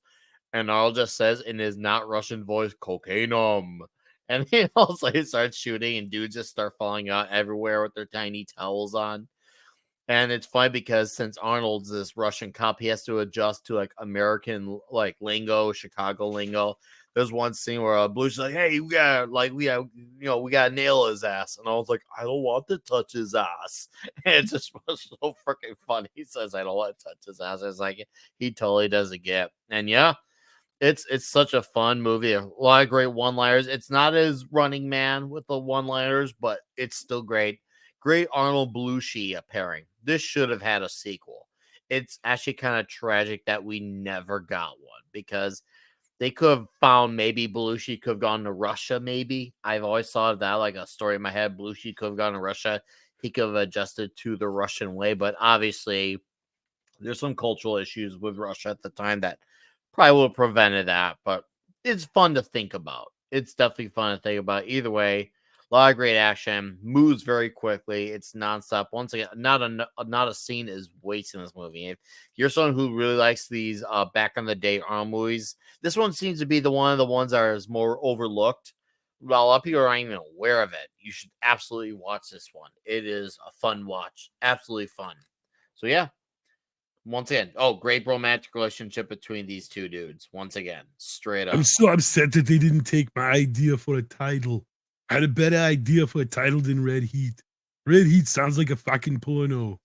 and Arnold just says in his not Russian voice, "Cocainum," and he starts shooting, and dudes just start falling out everywhere with their tiny towels on. And it's funny because since Arnold's this Russian cop, he has to adjust to like American like lingo, Chicago lingo. There's one scene where Blue's like, "Hey, we gotta nail his ass," and I was like, "I don't want to touch his ass." And it just was so freaking funny. He says, "I don't want to touch his ass." It's like he totally doesn't get. And yeah, it's such a fun movie. A lot of great one-liners. It's not as Running Man with the one-liners, but it's still great. Great Arnold Belushi pairing. This should have had a sequel. It's actually kind of tragic that we never got one because they could have found maybe Belushi could have gone to Russia. Maybe I've always thought of that like a story in my head. Belushi could have gone to Russia. He could have adjusted to the Russian way, but obviously there's some cultural issues with Russia at the time that probably would have prevented that. But it's fun to think about. It's definitely fun to think about. Either way, a lot of great action, moves very quickly. It's nonstop. Once again, not a scene is wasting this movie. If you're someone who really likes these back in the day Arnold movies, this one seems to be one of the ones that is more overlooked. Well, a lot of people aren't even aware of it. You should absolutely watch this one. It is a fun watch. Absolutely fun. So yeah. Once again, great romantic relationship between these two dudes. Once again, straight up. I'm so upset that they didn't take my idea for a title. I had a better idea for a title than Red Heat. Red Heat sounds like a fucking porno.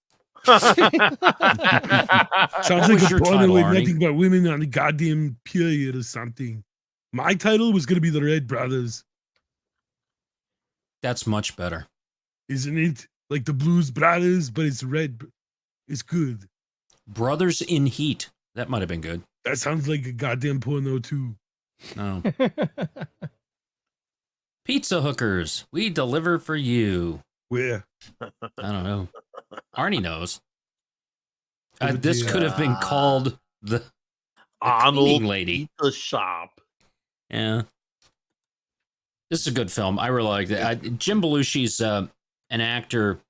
Sounds like a porno with nothing but women on the goddamn period or something. My title was going to be the Red Brothers. That's much better. Isn't it? Like the Blues Brothers, but it's red. It's good. Brothers in Heat. That might have been good. That sounds like a goddamn porno too. No. Pizza hookers. We deliver for you. Where? I don't know. Arnie knows. This could have been called the Arnold Lady Pizza Shop. Yeah. This is a good film. I really like it. Jim Belushi's an actor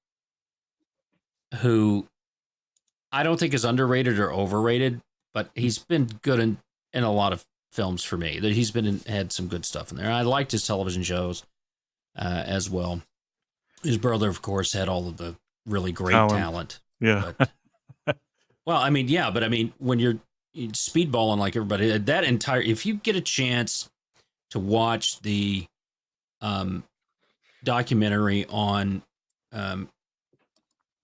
who I don't think is underrated or overrated, but he's been good in a lot of films for me. That he's had some good stuff in there. I liked his television shows as well. His brother, of course, had all of the really great talent. Yeah. But, well, I mean, yeah, but I mean, when you're speedballing like everybody, if you get a chance to watch the documentary on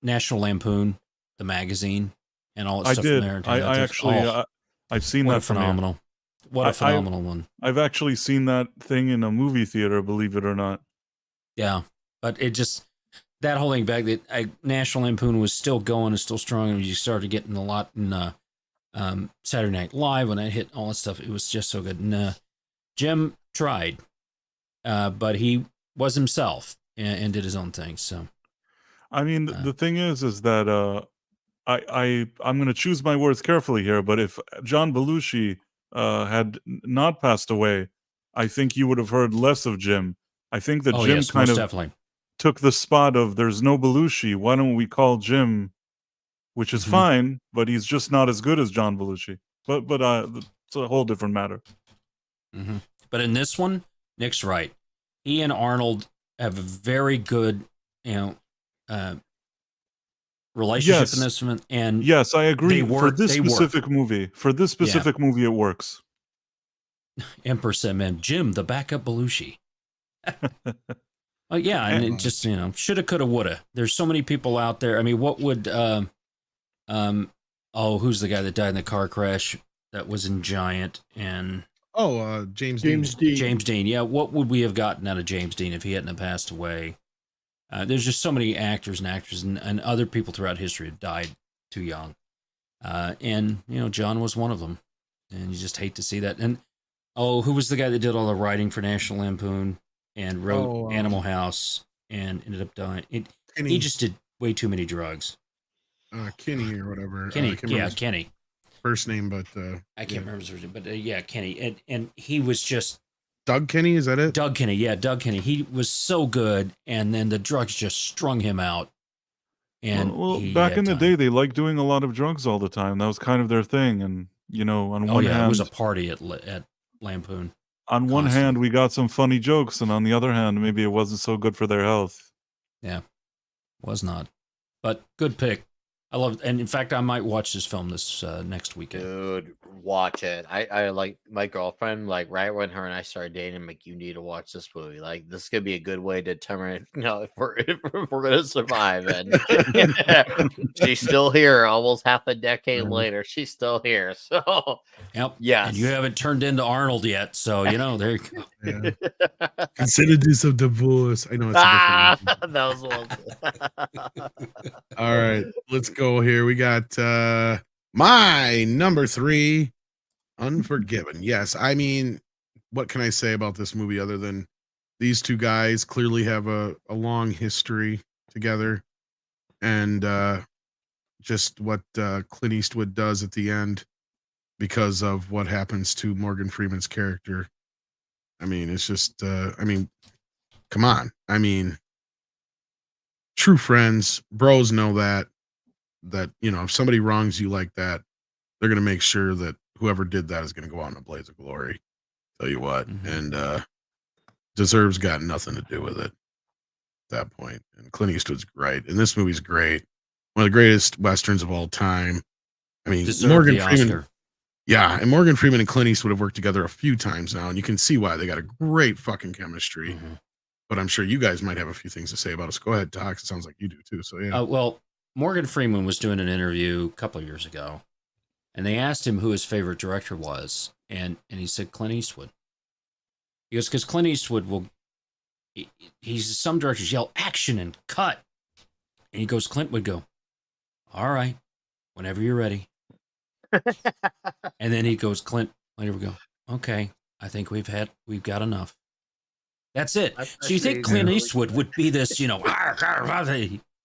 National Lampoon, the magazine, and all that stuff in there. I actually, I've seen that. Phenomenal. What a phenomenal one. I've actually seen that thing in a movie theater, believe it or not. Yeah, but it just, that whole thing back, that National Lampoon was still going and still strong, and you started getting a lot in Saturday Night Live when I hit all that stuff. It was just so good. And Jim tried, but he was himself and did his own thing. So, I mean, the thing is that I'm going to choose my words carefully here, but if John Belushi had not passed away, I think you would have heard less of Jim. I think that Jim kind of definitely took the spot of there's no Belushi. Why don't we call Jim? Which is fine, but he's just not as good as John Belushi. But it's a whole different matter. Mm-hmm. But in this one, Nick's right. He and Arnold have a very good, relationship Yes. in this one, and Yes, I agree. they For work. this They work. specific movie, it works. Emperor said, "Man, Jim, the backup Belushi." Oh yeah, and it just shoulda, coulda, woulda. There's so many people out there. I mean, what would who's the guy that died in the car crash that was in Giant and James Dean. James Dean. Yeah, what would we have gotten out of James Dean if he hadn't have passed away? There's just so many actors and actresses and other people throughout history have died too young, and John was one of them, and you just hate to see that. And who was the guy that did all the writing for National Lampoon and wrote Animal House and ended up dying? He just did way too many drugs. Kenny or whatever. Kenny, Kenny. First name, but I can't remember his first name, but Kenny, and he was just Doug Kenny. Is that it? Doug Kenny, yeah, Doug Kenny. He was so good, and then the drugs just strung him out. And well, back in the day, they liked doing a lot of drugs all the time. That was kind of their thing, and on one hand, it was a party at Lampoon. On one hand, we got some funny jokes, and on the other hand, maybe it wasn't so good for their health. Yeah, was not, but good pick. I love it. And in fact, I might watch this film this next weekend. Dude, watch it. I like my girlfriend, like right when her and I started dating, I'm like, you need to watch this movie. Like, this could be a good way to determine if we're gonna survive. And she's still here almost half a decade later. She's still here. So yes. And you haven't turned into Arnold yet. So there you go. Yeah. Consider this a divorce. I know it's a different that was one. All right, let's go here. We got my number 3, Unforgiven. Yes, I mean, what can I say about this movie other than these two guys clearly have a long history together, and just what Clint Eastwood does at the end because of what happens to Morgan Freeman's character. I mean, it's just come on. I mean, true friends, bros know that if somebody wrongs you like that, they're going to make sure that whoever did that is going to go out in a blaze of glory. Tell you what. And deserves got nothing to do with it at that point. And Clint Eastwood's great, and this movie's great, one of the greatest westerns of all time. I mean, Morgan Freeman. Yeah, and Morgan Freeman and Clint Eastwood have worked together a few times now, and you can see why. They got a great fucking chemistry. But I'm sure you guys might have a few things to say about us. Go ahead, Tox. It sounds like you do too. So yeah. Well, Morgan Freeman was doing an interview a couple of years ago, and they asked him who his favorite director was, and he said Clint Eastwood. He goes, because Clint Eastwood some directors yell action and cut, and he goes, Clint would go, all right, whenever you're ready. And then he goes, Clint, whenever we go, okay, I think we've got enough. That's it. So you think Clint Eastwood would be this,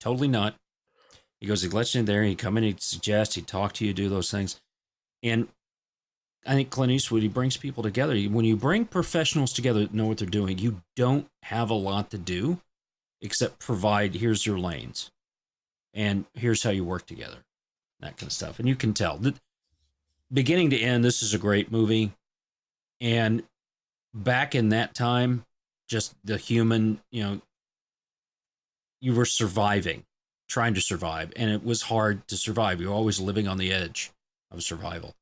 totally not. He goes, he lets you in there, he'd come in, he'd suggest, he'd talk to you, do those things. And I think Clint Eastwood, he brings people together. When you bring professionals together that know what they're doing, you don't have a lot to do except provide, here's your lanes, and here's how you work together, that kind of stuff. And you can tell that beginning to end, this is a great movie. And back in that time, just the human, you were surviving, trying to survive, and it was hard to survive. You're always living on the edge of survival.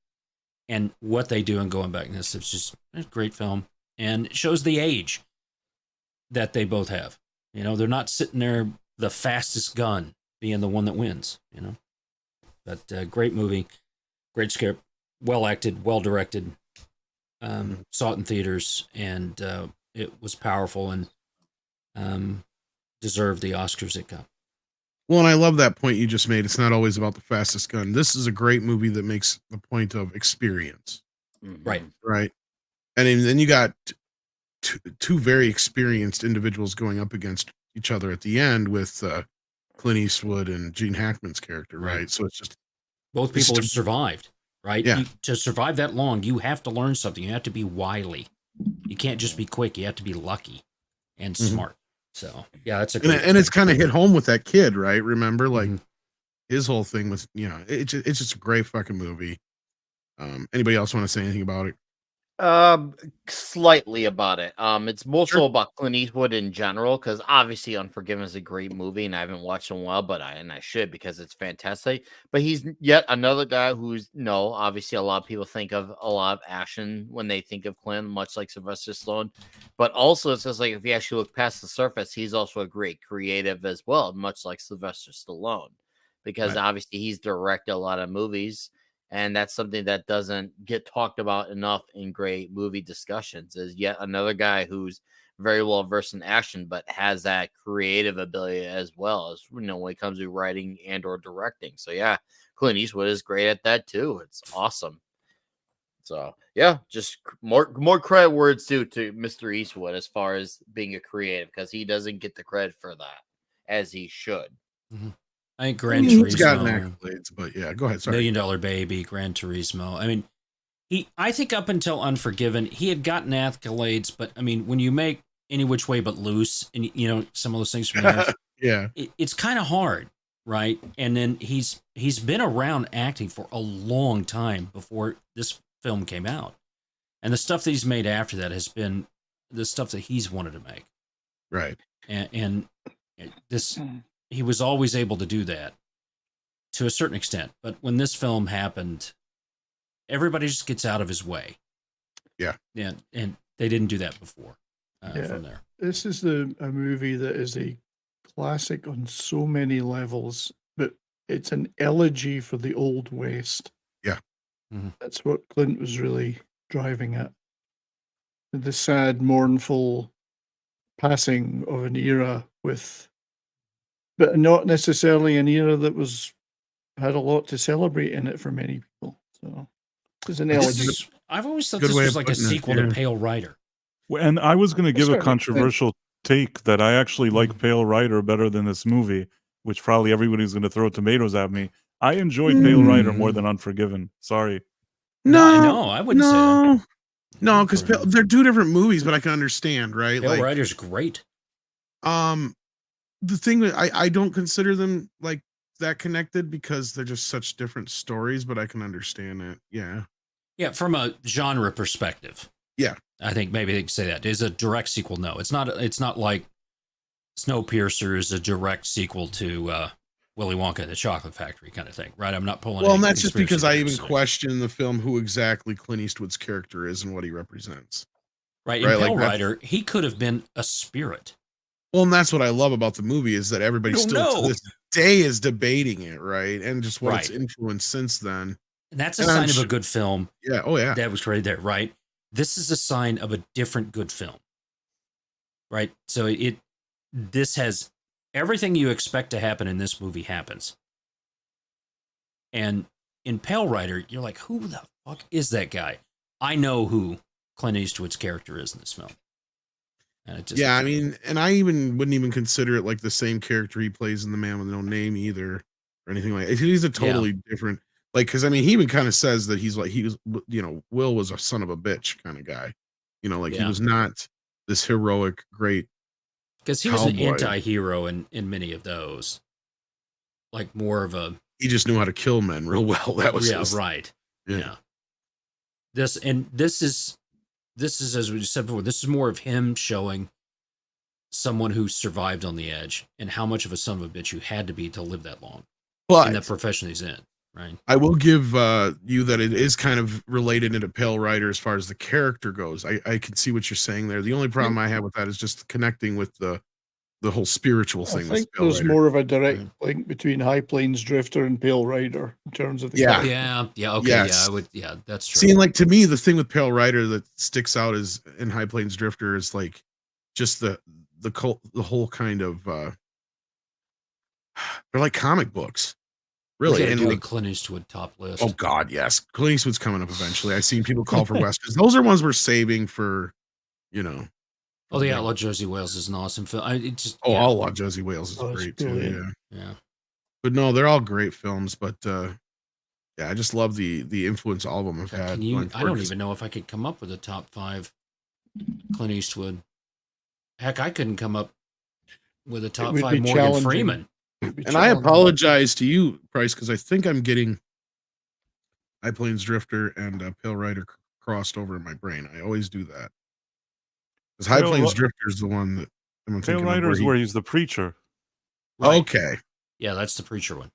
And what they do in going back in this, it's just a great film, and it shows the age that they both have. They're not sitting there, the fastest gun being the one that wins, But great movie, great script, well acted, well directed. Saw it in theaters, and it was powerful and deserved the Oscars it got. Well, and I love that point you just made. It's not always about the fastest gun. This is a great movie that makes the point of experience. Right. And then you got two very experienced individuals going up against each other at the end with Clint Eastwood and Gene Hackman's character, right? So it's just both people have survived, right? Yeah. To survive that long, you have to learn something. You have to be wily. You can't just be quick. You have to be lucky and smart. So yeah, that's and it's kind of hit home with that kid, right? Remember, like his whole thing was, it's just a great fucking movie. Anybody else want to say anything about it? Slightly about it. It's more so about Clint Eastwood in general, because obviously Unforgiven is a great movie, and I haven't watched it in a while, but I should because it's fantastic. But he's yet another guy who's obviously a lot of people think of a lot of action when they think of Clint, much like Sylvester Stallone. But also, it's just like if you actually look past the surface, he's also a great creative as well, much like Sylvester Stallone, because obviously he's directed a lot of movies. And that's something that doesn't get talked about enough in great movie discussions, is yet another guy who's very well versed in action, but has that creative ability as well as, when it comes to writing and or directing. So yeah, Clint Eastwood is great at that too. It's awesome. So yeah, just more credit words to Mr. Eastwood as far as being a creative, because he doesn't get the credit for that as he should. Mm-hmm. I think Gran He's Turismo, gotten accolades, but yeah, go ahead. Sorry. $1 Million Baby, Gran Turismo. I mean, I think up until Unforgiven, he had gotten accolades, but I mean, when you make Any Which Way But Loose, and some of those things from there, yeah, it's kind of hard, right? And then he's been around acting for a long time before this film came out, and the stuff that he's made after that has been the stuff that he's wanted to make, right? And this. He was always able to do that to a certain extent. But when this film happened, everybody just gets out of his way. Yeah. Yeah. And they didn't do that before from there. This is a movie that is a classic on so many levels, but it's an elegy for the Old West. Yeah. Mm-hmm. That's what Clint was really driving at. The sad, mournful passing of an era but not necessarily an era that had a lot to celebrate in it for many people. So it's an elegy. I've always thought this was like a sequel to Pale Rider. And I was going to give a Sure, controversial take that I actually like Pale Rider better than this movie, which probably everybody's going to throw tomatoes at me. I enjoyed Pale Rider more than Unforgiven. Sorry. No, I wouldn't say that. No, because they're two different movies, but I can understand, right? Pale Rider's great. The thing that I don't consider them like that connected because they're just such different stories, but I can understand it. Yeah. Yeah, from a genre perspective. Yeah. I think maybe they could say that. Is a direct sequel. No, it's not like Snowpiercer is a direct sequel to Willy Wonka and the Chocolate Factory kind of thing, right? I'm not pulling. Well, and that's just because I even question the film who exactly Clint Eastwood's character is and what he represents. Right. In Pale Rider, he could have been a spirit. Well, and that's what I love about the movie is that everybody still to this day is debating it, right? And just what it's influenced since then. And that's a sign of a good film. Yeah. Oh, yeah. That was right there, right? This is a sign of a different good film, right? So this has everything you expect to happen in this movie happens. And in Pale Rider, you're like, who the fuck is that guy? I know who Clint Eastwood's character is in this film. And it just, I mean, and I wouldn't even consider it like the same character he plays in The Man with No Name either, or anything like that. He's a totally different, like, because I mean, he even kind of says that he's like, he was, Will was a son of a bitch kind of guy, like he was not this heroic, great. Because he was an anti-hero in many of those, like more of a. He just knew how to kill men real well. That was right. Yeah. This is as we said before. This is more of him showing someone who survived on the edge and how much of a son of a bitch you had to be to live that long. But in the profession he's in, right? I will give you that it is kind of related into Pale Rider as far as the character goes. I can see what you're saying there. The only problem I have with that is just connecting with the whole spiritual thing. I think there's more of a direct link between High Plains Drifter and Pale Rider in terms of the okay, I would, that's true. See, like to me, the thing with Pale Rider that sticks out is in High Plains Drifter is like just the whole kind of they're like comic books, really. And like Clint Eastwood top list. Oh God, yes, Clint Eastwood's coming up eventually. I've seen people call for westerns. Those are ones we're saving for, Oh, the Outlaw Jersey Wales is an awesome film. Outlaw Jersey Wales is great too. Yeah. But no, they're all great films. But I just love the influence all of them have had. I don't even know if I could come up with a top 5 Clint Eastwood. Heck, I couldn't come up with a top 5 Morgan Freeman. And I apologize to you, Price, because I think I'm getting High Plains Drifter and Pale Rider crossed over in my brain. I always do that. Because High Pale Plains Ri- Drifter is the one that I'm Pale thinking of. Rider is where he's the preacher. Right. Okay, Yeah, that's the preacher one.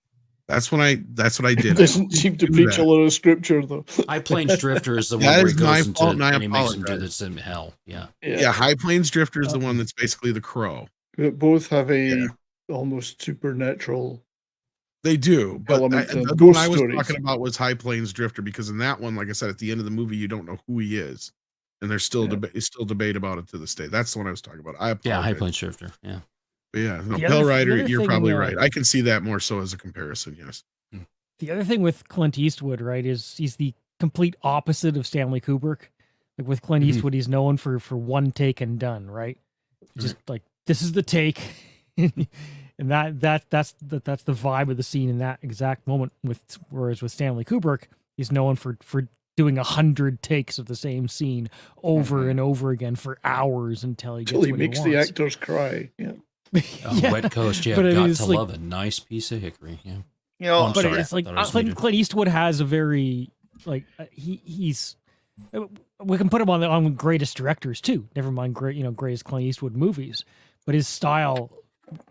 that's what I did. Doesn't seem to do preach that. a lot of scripture though. High Plains Drifter is the one That where is he my goes into fault, and I and he makes him do apologize. this in hell. Yeah. Yeah, High Plains Drifter is the one that's basically the crow. But both have a Yeah. almost supernatural. They do, but Element to the one ghost I was stories. talking about was High Plains Drifter, because in that one, like I said, at the end of the movie, you don't know who he is, and there's still debate about it to this day. That's the one I was talking about. I apologize. Yeah, High Plains Drifter. Yeah. But yeah, no, The Pale other Rider, you're thing, probably right. I can see that more so as a comparison. Yes. The other thing with Clint Eastwood, right, is he's the complete opposite of Stanley Kubrick. Like with Clint Eastwood, he's known for one take and done, right? Just like, this is the take, and that's the vibe of the scene in that exact moment. Whereas with Stanley Kubrick, he's known for doing 100 takes of the same scene over and over again for hours until he gets what makes he the wants. actors cry. Yeah. Oh, Wet Coast, yeah, But I mean, got it's to like- love it. Nice piece of hickory. Yeah. You know, I'm But sorry. it's like Thought I was muted. Clint Eastwood has a very he's we can put him on greatest directors too. Never mind greatest Clint Eastwood movies, but his style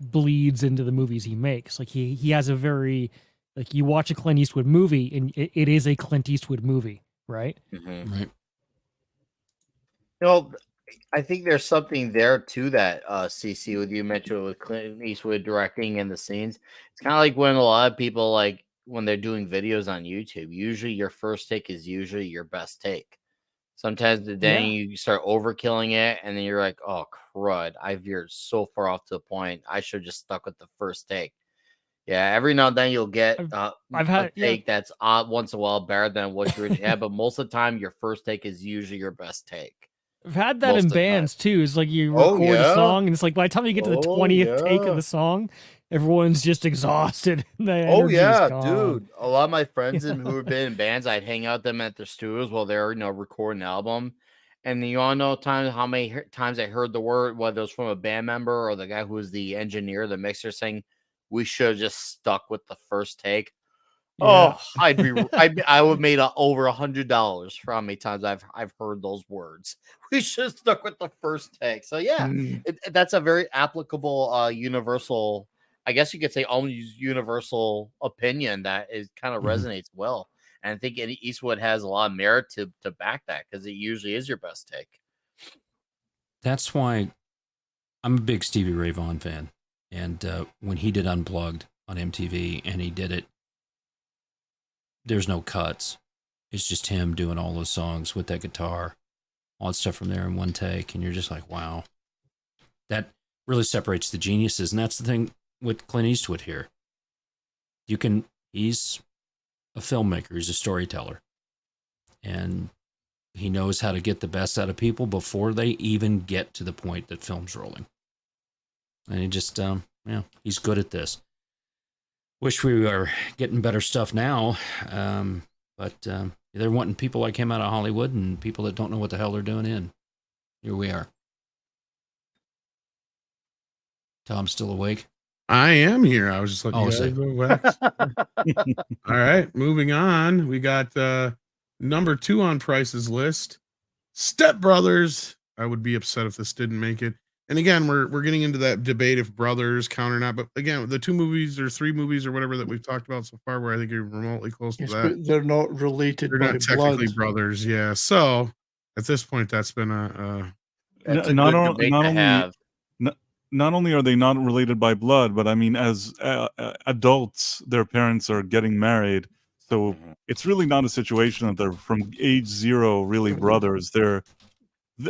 bleeds into the movies he makes. Like he has a very, like, you watch a Clint Eastwood movie and it is a Clint Eastwood movie, right? mhm. Right. You know, I think there's something there too that CC with you mentioned with Clint Eastwood directing and the scenes. It's kind of like when a lot of people, like when they're doing videos on YouTube, usually your first take is usually your best take. Sometimes then you start overkilling it, and then you're like, "Oh crud! I veered so far off to the point. I should have just stuck with the first take." Yeah, every now and then you'll get I've had a take that's once in a while better than what you originally had, but most of the time your first take is usually your best take. I've had that Most in of the time. bands too. It's like you Oh, record a yeah? song and it's like by the time you get to the 20th take yeah. of the song, everyone's just exhausted. The Oh energy is yeah, gone. dude. A lot of my friends who have been in bands, I'd hang out with them at their studios while they're recording an album. And you all know how many times I heard the word, whether it was from a band member or the guy who was the engineer, the mixer, saying we should have just stuck with the first take. Yeah. Oh, I would have made over $100 for how many times I've heard those words. We should have stuck with the first take. So yeah, that's a very applicable, universal, I guess you could say almost universal opinion that is kind of resonates well. And I think Eastwood has a lot of merit to back that because it usually is your best take. That's why I'm a big Stevie Ray Vaughan fan. And when he did Unplugged on MTV and he did it, there's no cuts. It's just him doing all those songs with that guitar, all that stuff from there in one take. And you're just like, wow, that really separates the geniuses. And that's the thing with Clint Eastwood here. He's a filmmaker, he's a storyteller. And he knows how to get the best out of people before they even get to the point that film's rolling. And he just, he's good at this. Wish we were getting better stuff now, but they're wanting people like him out of Hollywood and people that don't know what the hell they're doing in. Here we are. Tom's still awake? I am here. I was just letting Oh, you guys know wax. All right, moving on. We got number 2 on Price's list, Step Brothers. I would be upset if this didn't make it. And again, we're getting into that debate if brothers count or not. But again, the 2 movies or 3 movies or whatever that we've talked about so far, where I think you're remotely close to Yes, that. but they're not related They're by not technically blood. brothers, yeah. So at this point, that's been a That's a not good on- debate not to only- have. Not only are they not related by blood, but I mean, as adults, their parents are getting married. So it's really not a situation that they're from age 0 really brothers.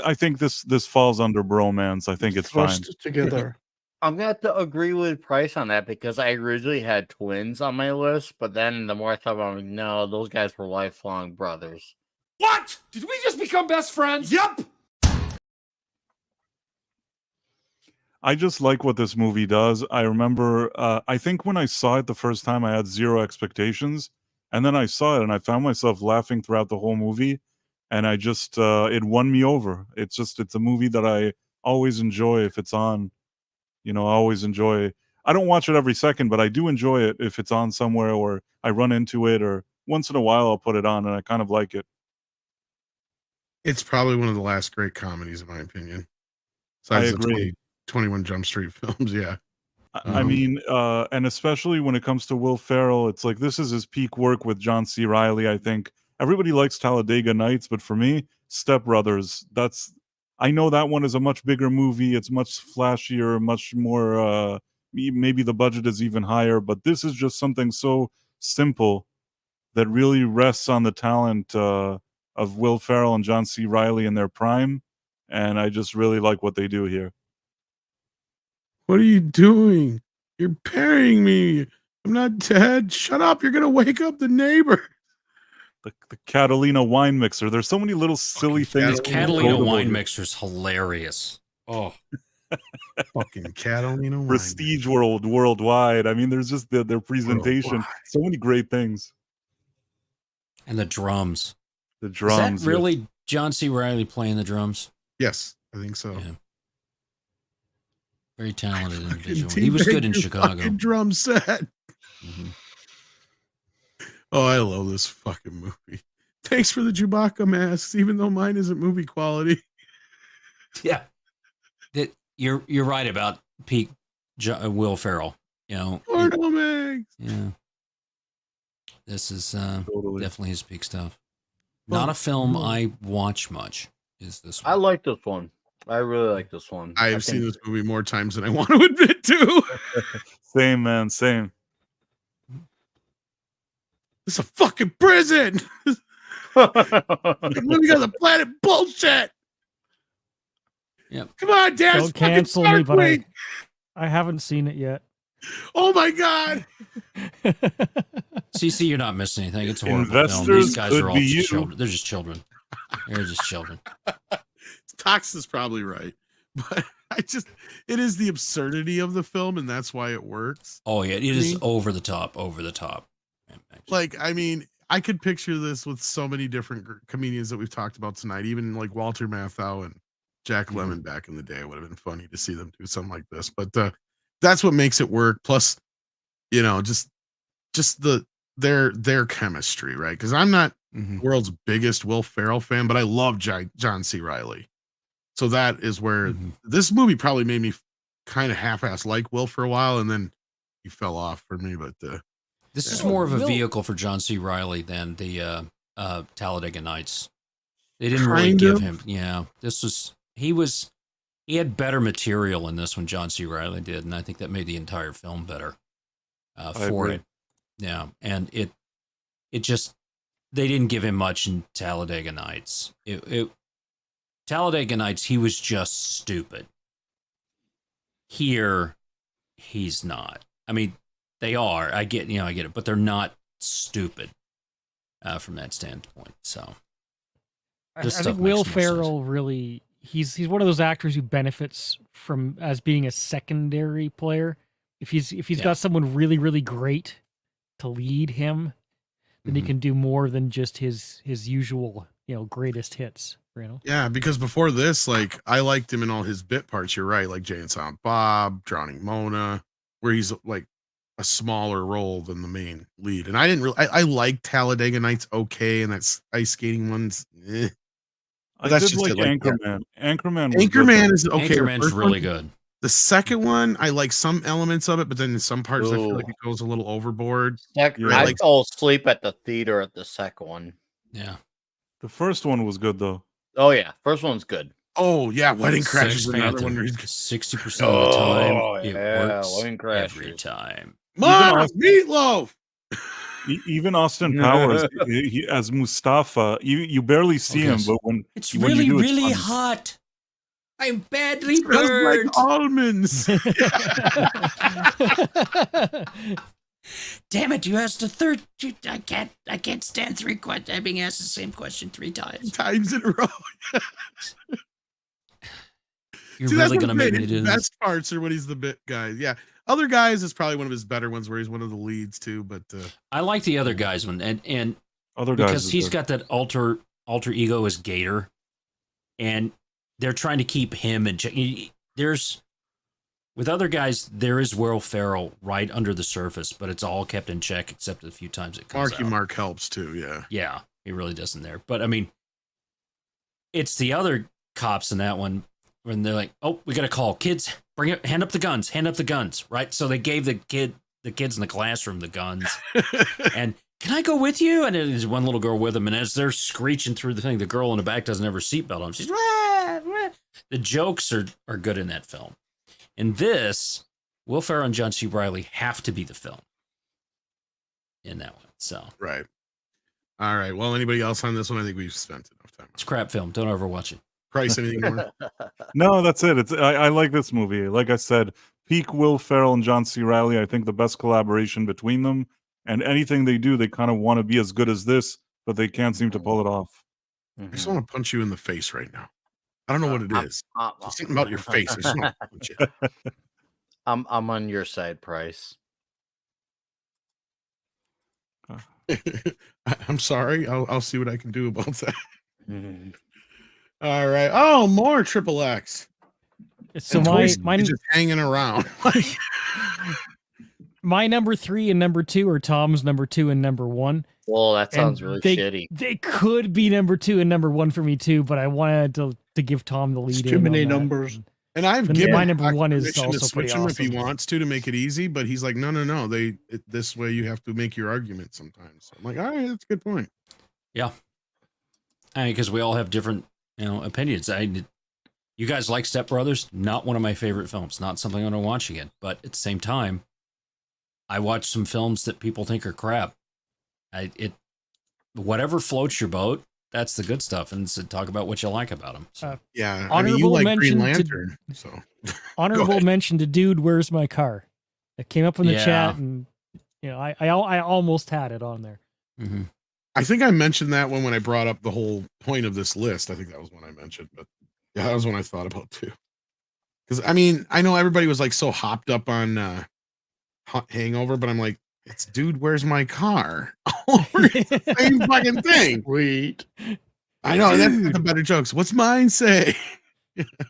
I think this falls under bromance. I think it's fine. Thrust together. I'm gonna have to agree with Price on that because I originally had twins on my list, but then the more I thought about it, I'm like, no, those guys were lifelong brothers. What? Did we just become best friends? Yep. I just like what this movie does. I remember, I think when I saw it the first time, I had 0 expectations. And then I saw it and I found myself laughing throughout the whole movie. And I just, it won me over. It's a movie that I always enjoy if it's on. I always enjoy. I don't watch it every second, but I do enjoy it if it's on somewhere or I run into it or once in a while I'll put it on and I kind of like it. It's probably one of the last great comedies, in my opinion. I Besides agree. the 21 Jump Street films, yeah. I mean, and especially when it comes to Will Ferrell, it's like this is his peak work with John C. Reilly. I think everybody likes Talladega Nights, but for me, Step Brothers. I know that one is a much bigger movie. It's much flashier, much more. Maybe the budget is even higher, but this is just something so simple that really rests on the talent of Will Ferrell and John C. Reilly in their prime, and I just really like what they do here. What are you doing? You're burying me. I'm not dead. Shut up. You're going to wake up the neighbor. The Catalina wine mixer. There's so many little silly things. Catalina wine mixer is hilarious. Oh, fucking Catalina wine. Prestige worldwide. I mean, there's just their presentation. Worldwide. So many great things. And the drums. The drums. Is that really John C. Reilly playing the drums? Yes, I think so. Yeah. Very talented individual. He was good in Chicago. Drum set. Mm-hmm. Oh, I love this fucking movie. Thanks for the Chewbacca masks, even though mine isn't movie quality. Yeah, you're right about peak Will Ferrell. You know, yeah. This is definitely his peak stuff. Not a film I watch much. Is this one? I like this one. I really like this one. I have seen this movie more times than I want to admit to. Same, man. Same. It's a fucking prison. I'm living on the planet bullshit. Yep. Come on, Dad. Don't cancel me, but I haven't seen it yet. Oh my god. CC, you're not missing anything. It's a horrible Investors film. These guys could are all be just you. children. They're just children. They're just children. Tox is probably right, but it is the absurdity of the film, and that's why it works. Oh yeah, it is over the top. Like, I mean, I could picture this with so many different comedians that we've talked about tonight, even like Walter Matthau and Jack Lemmon back in the day. It would have been funny to see them do something like this, but that's what makes it work. Plus, you know, just their chemistry, right? Because I'm not the world's biggest Will Ferrell fan, but I love John C. Reilly. So that is where this movie probably made me kind of half-ass like Will for a while, and then he fell off for me. But this is more of a vehicle for John C. Reilly than the Talladega Nights. They didn't really give him. Yeah, he had better material in this one. John C. Reilly did, and I think that made the entire film better for it. Yeah, and it just they didn't give him much in Talladega Nights. Talladega Nights, he was just stupid. Here, he's not. I mean, they are. I get it, but they're not stupid from that standpoint. So, I think Will Ferrell really he's one of those actors who benefits from as being a secondary player. If he's got someone really, really great to lead him, then he can do more than just his usual, greatest hits. Yeah, because before this, like, I liked him in all his bit parts. You're right, like Jay and Silent Bob, Drowning Mona, where he's like a smaller role than the main lead. And I didn't really, I like Talladega Nights okay, and that's ice skating ones. I did like Anchorman. Anchorman is okay. Anchorman's really good. The second one, I like some elements of it, but then in some parts, I feel like it goes a little overboard. I fell asleep at the theater at the second one. Yeah. The first one was good, though. Oh, yeah. First one's good. Oh, yeah. Wedding Crash is another one. 60% of the time, it works Wedding Crash every time. Mom, meatloaf! Even Austin Powers, he, as Mustafa, you barely see him, but when it's when really, you do, really it's hot. I'm badly It smells burned. like almonds. Damn it! You asked a third. I can't stand three questions. I'm being asked the same question 3 times. Times in a row. You're really gonna make me do his this. best parts are when he's the bit guy. Yeah, other guys is probably one of his better ones where he's one of the leads too. But I like the other guys one, and other guys because he's good. got that alter ego as Gator, and they're trying to keep him in check. There's with other guys, there is Will Ferrell right under the surface, but it's all kept in check except a few times it comes Marky out. Mark helps too. Yeah, Yeah, he really does in there. But I mean, it's the other cops in that one when they're like, "Oh, we got a call, kids, bring it, hand up the guns, right?" So they gave the kids in the classroom the guns, and can I go with you? And there's one little girl with them, and as they're screeching through the thing, the girl in the back doesn't have her seatbelt on. She's "Wah, wah." The jokes are good in that film. In this, Will Ferrell and John C. Reilly have to be the film in that one. So Right. All right. Well, anybody else on this one? I think we've spent enough time. it's a crap film. Don't overwatch it. Price, anything more? No, that's it. I like this movie. Like I said, peak Will Ferrell and John C. Reilly. I think the best collaboration between them. And anything they do, they kind of want to be as good as this, but they can't seem to pull it off. I just want to punch you in the face right now. I don't know what it is. Just something about your face. I just want to punch you. I'm on your side, Price. I'm sorry. I'll see what I can do about that. Mhm. All right. Oh, more Triple X. So And Toy Story mine just hanging around. my number 3 and number 2 are Tom's number 2 and number 1. Well, that sounds And really they, shitty. They could be number 2 and number 1 for me too, but I wanted to give Tom the lead. It's too in many on that. numbers. And I've Then given my number Doc 1 is permission also to switch pretty him if he awesome. wants to make it easy, but he's like, no. This way you have to make your argument sometimes. So I'm like, all right, that's a good point. Yeah, I mean, because we all have different, opinions. You guys like Step Brothers? Not one of my favorite films. Not something I'm gonna watch again. But at the same time, I watch some films that people think are crap. Whatever floats your boat, that's the good stuff. And so talk about what you like about them. So. Yeah, Honorable you like mention Green to- Lantern, so Honorable mention to Dude, Where's My Car? It came up in the Yeah. chat, and I almost had it on there. Mm-hmm. I think I mentioned that when I brought up the whole point of this list. I think that was one I mentioned, but yeah, that was one I thought about too. Because I mean, I know everybody was like so hopped up on Hangover, but I'm like, it's Dude, Where's My Car? It's the same fucking thing. Wait. I know that's the better jokes. What's mine say?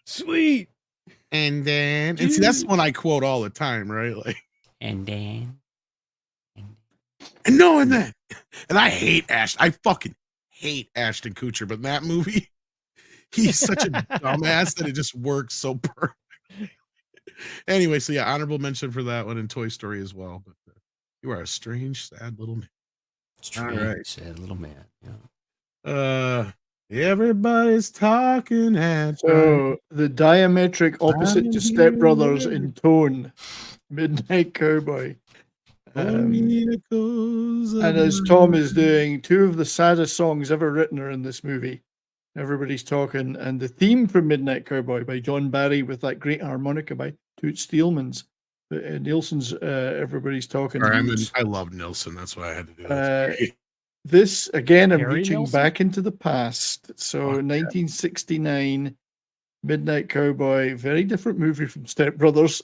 Sweet. And then, and see, that's one I quote all the time, right? Like, And then. and knowing that, and I hate I fucking hate Ashton Kutcher, but in that movie, he's such a dumbass that it just works so perfect. Anyway, so yeah, honorable mention for that one in Toy Story as well. But you are a strange, sad little man. Strange, All right. sad little man. Yeah. Everybody's talking at So the diametric opposite to Step Brothers in tone, Midnight Cowboy. And as Tom is doing, 2 of the saddest songs ever written are in this movie. Everybody's talking, and the theme from Midnight Cowboy by John Barry with that great harmonica by Toots Thielmans. Nielsen's Everybody's Talking. I love Nilsson. That's why I had to do that. This again, I'm Harry reaching Nilsson? back into the past. So 1969, Midnight Cowboy, very different movie from Step Brothers.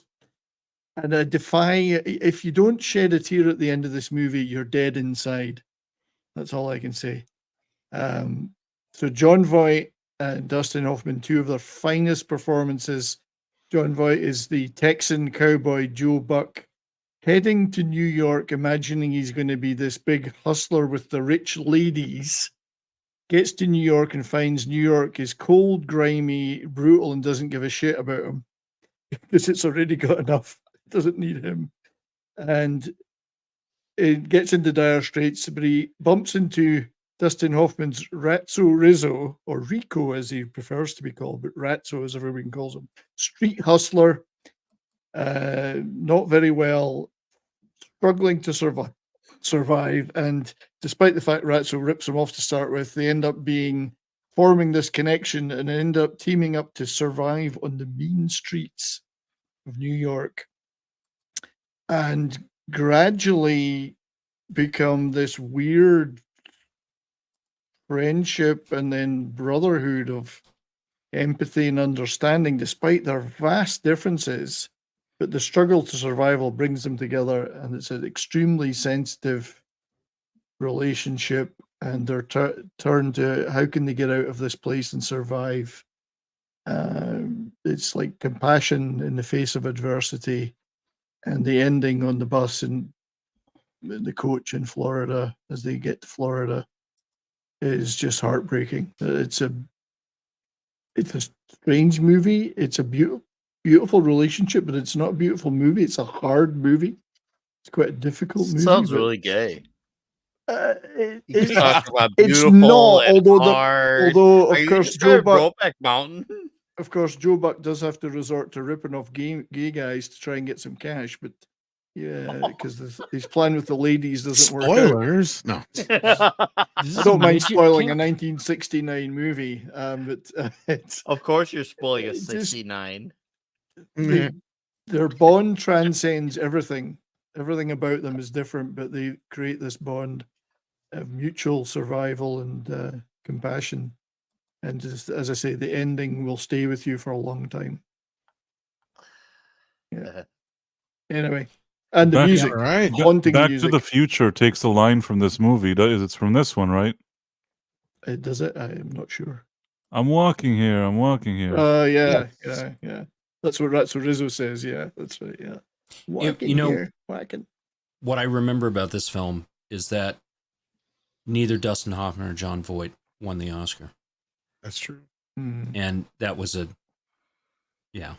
And I defy, if you don't shed a tear at the end of this movie, you're dead inside. That's all I can say. So John Voight and Dustin Hoffman, 2 of their finest performances. John Voight is the Texan cowboy Joe Buck, heading to New York, imagining he's going to be this big hustler with the rich ladies. Gets to New York and finds New York is cold, grimy, brutal, and doesn't give a shit about him because it's already got enough. It doesn't need him. And it gets into dire straits, but he bumps into Dustin Hoffman's Ratso Rizzo, or Rico as he prefers to be called, but Ratso as everyone calls him. Street hustler, not very well, struggling to survive. And despite the fact Ratso rips him off to start with, they end up forming this connection and end up teaming up to survive on the mean streets of New York. And gradually become this weird friendship and then brotherhood of empathy and understanding despite their vast differences, but the struggle to survival brings them together, and it's an extremely sensitive relationship, and they're turned to how can they get out of this place and survive. It's like compassion in the face of adversity, and the ending on the bus and the coach in Florida as they get to Florida is just heartbreaking. It's a it's a strange movie. It's a beautiful relationship, but it's not a beautiful movie. It's a hard movie. It's quite a difficult movie. Sounds but, really gay. It, You it's talk about it's beautiful not. and Although hard. although Are of you course just Joe trying Buck, Brokeback Mountain? of course Joe Buck does have to resort to ripping off gay guys to try and get some cash, but yeah, because his plan with the ladies doesn't work out. Spoilers? No. I don't mind spoiling a 1969 movie, but it's Of course, you're spoiling a it just- 69. their bond transcends everything. Everything about them is different, but they create this bond of mutual survival and compassion. And just as I say, the ending will stay with you for a long time. Yeah. Anyway, and the Back- music, All right. haunting Back music. to the Future takes a line from this movie. It's from this one, right? Does it? I am not sure. I'm walking here. I'm walking here. Yeah. That's what Rizzo says. Yeah, that's right. Yeah. Walking you know- here, walking. What I remember about this film is that neither Dustin Hoffman or John Voight won the Oscar. That's true. Mm. And that was a, yeah.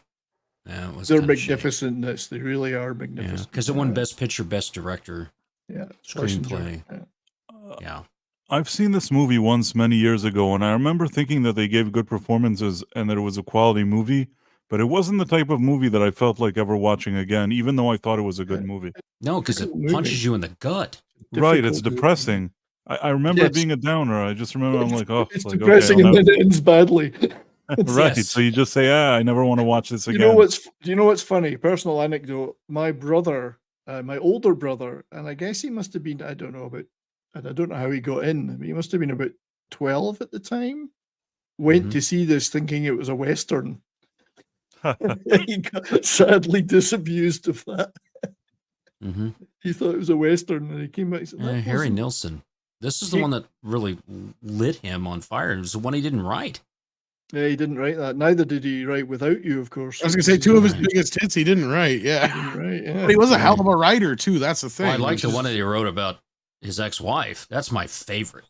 That was They're kinda shitty. magnificent in this. They really are Yeah, magnificent. because it won Best Picture, Best Director, Yeah, Screenplay. Yeah. Yeah. I've seen this movie once many years ago, and I remember thinking that they gave good performances and that it was a quality movie, but it wasn't the type of movie that I felt like ever watching again, even though I thought it was a good movie. No, because it Difficult movie. punches you in the gut. Right, it's Difficult movie. depressing. I remember Yes. it being a downer. I just remember I'm like, oh, It's like, depressing okay, and then it ends badly. right. Yes. So you just say, I never want to watch this Do again. you know what's funny? Personal anecdote. My brother, my older brother, and I guess he must have been, I don't know how he got in. But he must have been about 12 at the time. Went Mhm. to see this thinking it was a Western. He got sadly disabused of that. Mm-hmm. He thought it was a Western and he came back and said, "That Harry wasn't-" Nilsson. This is the He- one that really lit him on fire. It was the one he didn't write. Yeah, he didn't write that. Neither did he write Without You, of course. I was gonna say two of his Right. biggest hits he didn't write. He Yeah, didn't write, yeah. but he was a hell of a writer too. That's the thing. Well, I like which the is- one that he wrote about his ex-wife. That's my favorite.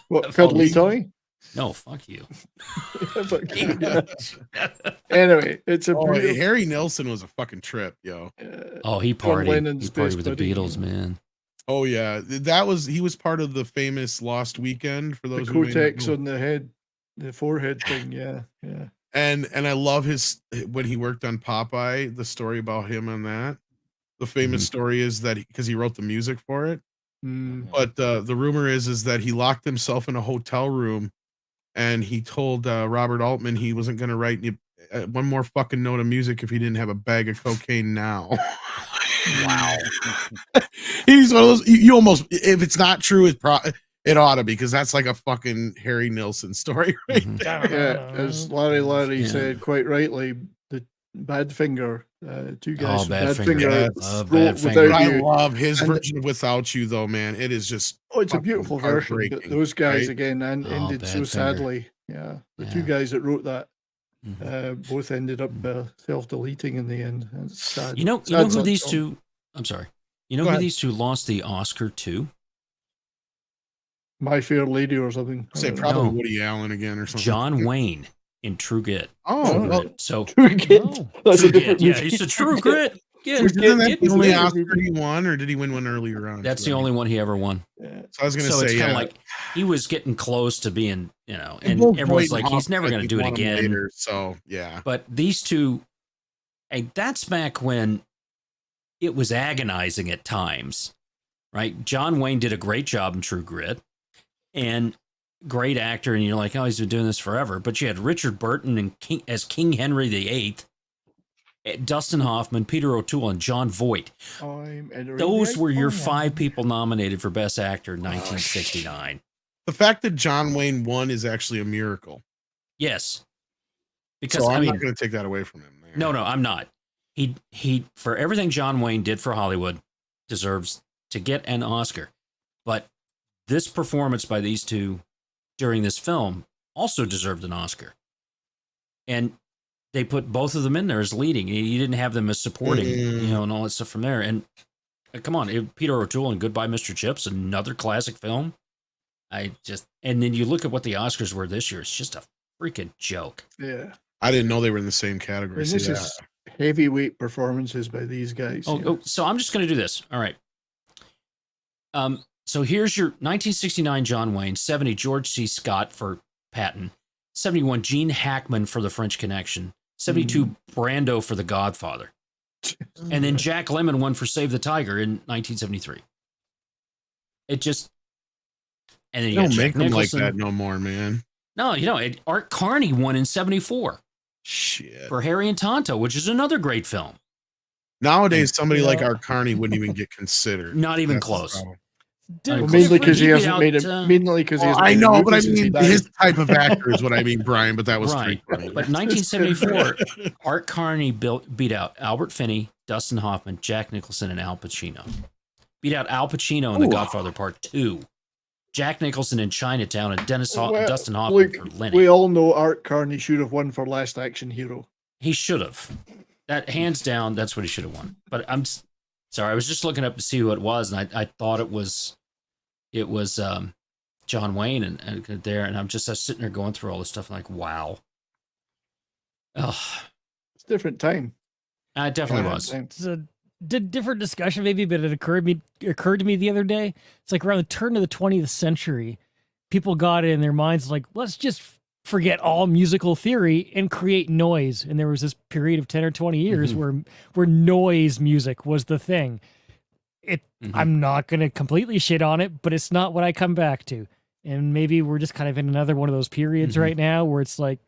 What, Cuddly Toy? No, fuck you. Fuck you, yeah. Anyway, it's a Oh, beautiful, Harry Nilsson was a fucking trip, yo. Oh, he John partied. Lennon's He partied best with the buddy, Beatles, yeah. man. Oh yeah, he was part of the famous Lost Weekend for the those who may not cortex know. on the head, the forehead thing. Yeah, yeah. And I love his when he worked on Popeye, the story about him on that. The famous story is that because he wrote the music for it, Mm. but the rumor is that he locked himself in a hotel room, and he told Robert Altman he wasn't going to write one more fucking note of music if he didn't have a bag of cocaine now. Wow. He's one of those. You almost, if it's not true, it ought to be, because that's like a fucking Harry Nilsson story, right? Mhm. Yeah, as Larry Yeah. said quite rightly, the Badfinger, two guys. Oh, from Badfinger. Yes. Love wrote Badfinger. Without I You. love his And- version of Without You, though, man. It is just Oh, it's a fucking beautiful version. But heartbreaking, those guys right? again Oh, ended so Badfinger. sadly. Yeah, the two Yeah. guys that wrote that Mhm. both ended up self-deleting in the end. And it's sad. You know Sad who song. these two? I'm sorry. You know Go who ahead. these two lost the Oscar to? My Fair Lady or something. I Say don't know. probably No. Woody Allen again or something. John Wayne in True Grit. Oh, Oh, well, So True Grit. Oh, That's True a different Grit. Yeah, movie. he's a True Grit. Yeah, isn't that the only Grit. Oscar he won, or did he win one earlier on? that's too? the only one he ever won. Yeah. So I was gonna So say, it's kind yeah. of like he was getting close to being, and both everyone's Voight and like, he's Hoffman, never I going to think, do it won 'em again. later, so yeah. But these two, and that's back when it was agonizing at times, right? John Wayne did a great job in True Grit, and great actor, and you're like, oh, he's been doing this forever. But you had Richard Burton and as King Henry VIII, Dustin Hoffman, Peter O'Toole, and John Voight. I'm entering Those the were your icon. 5 people nominated for Best Actor in 1969. The fact that John Wayne won is actually a miracle. Yes, because So I I'm mean, not going to take that away from him. Man. no, I'm not. He for everything John Wayne did for Hollywood deserves to get an Oscar. But this performance by these two during this film also deserved an Oscar. And they put both of them in there as leading. You didn't have them as supporting, and all that stuff from there. And come on, Peter O'Toole and Goodbye, Mr. Chips, another classic film. And then you look at what the Oscars were this year. It's just a Freaking joke. Yeah. I didn't know they were in the same I category. mean, See this that? is heavyweight performances by these guys. Oh, yeah. oh, so I'm just going to do this. All right. So here's your 1969 John Wayne, 70 George C. Scott for Patton, 71 Gene Hackman for The French Connection, 72 Brando for The Godfather, and then Jack Lemmon won for Save the Tiger in 1973. It just, and then You you got don't Jack make them like Nicholson. that no more, man. No, Art Carney won in 74 Shit. for Harry and Tonto, which is another great film. Nowadays, somebody you like know- Art Carney wouldn't even get considered. Not even That's the close. problem. Dude, Well, mainly different- because he beat hasn't out, made it. Mainly because he Well, hasn't. I made a know, movie but I since he mean, died. his type of actor is what I mean, Brian. But that was Right. straight funny. But 1974, Art Carney beat out Albert Finney, Dustin Hoffman, Jack Nicholson, and Al Pacino. Beat out Al Pacino in The Ooh. Godfather Part 2. Jack Nicholson in Chinatown, and Well, Dustin Hoffman look, for Lenny. we all know Art Carney should have won for Last Action Hero. He should have. That hands down, that's what he should have won. But I'm sorry, I was just looking up to see who it was, and I thought it was John Wayne and there, and I was sitting there going through all this stuff, like, wow. Ugh, It's a different time. it definitely Different was. time. It's a different discussion maybe, but it occurred to me the other day. It's like around the turn of the 20th century, people got it in their minds like, let's just forget all musical theory and create noise. And there was this period of 10 or 20 years where noise music was the thing. I'm not going to completely shit on it, but it's not what I come back to. And maybe we're just kind of in another one of those periods right now where it's like,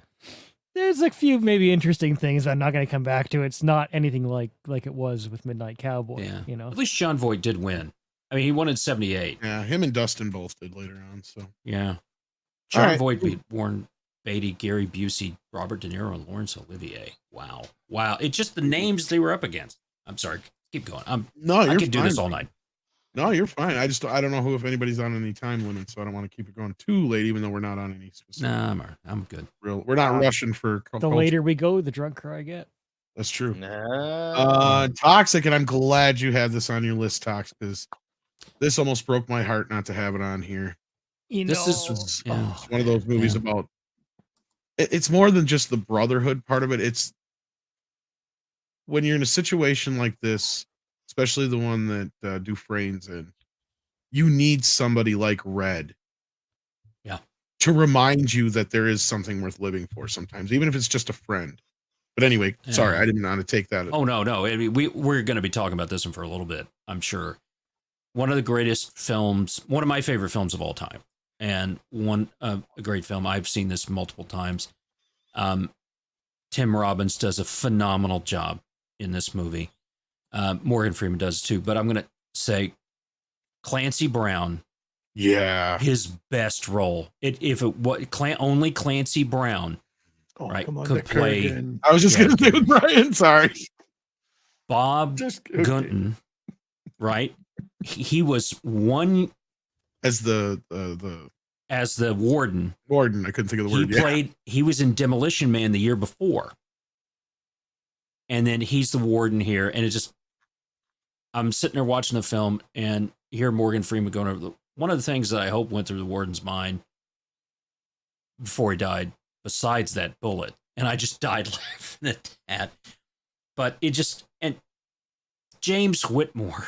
there's a few maybe interesting things I'm not going to come back to. It's not anything like it was with Midnight Cowboy. Yeah. You know, At least John Voight did win. I mean, he won in 78. Yeah, him and Dustin both did later on. So Yeah. John right. Voight beat Warren Beatty, Gary Busey, Robert De Niro, and Laurence Olivier. Wow. It's just the names they were up against. I'm sorry. Keep going. no, I you're could do fine. this all night. No, you're fine. I don't know if anybody's on any time limit, so I don't want to keep it going too late, even though we're not on any specific. Nah, I'm good. We're not rushing for the later we go, the drunker I get. That's true. Nah. Toxic, and I'm glad you have this on your list, Tox, because this almost broke my heart not to have it on here. You know, This is yeah. It's one of those movies about. It's more than just the brotherhood part of it. It's when you're in a situation like this, especially the one that Dufresne's in. You need somebody like Red, to remind you that there is something worth living for. Sometimes, even if it's just a friend. But anyway, sorry, I didn't want to take that. Oh no. I mean, we're going to be talking about this one for a little bit, I'm sure. One of the greatest films, one of my favorite films of all time, and a great film. I've seen this multiple times. Tim Robbins does a phenomenal job in this movie. Morgan Freeman does too. But I'm going to say Clancy Brown. Yeah, his best role. Only Clancy Brown. Oh, right, come on, could Nick play. Kerrigan. I was just going to say with Brian. Sorry, Bob Gunton. Right, he was one as the warden. Warden, I couldn't think of the word. He played. He was in Demolition Man the year before, and then he's the warden here. And it just, I'm sitting there watching the film and hear Morgan Freeman going over one of the things that I hope went through the warden's mind before he died, besides that bullet, and I just died laughing at that. But it just, and James Whitmore,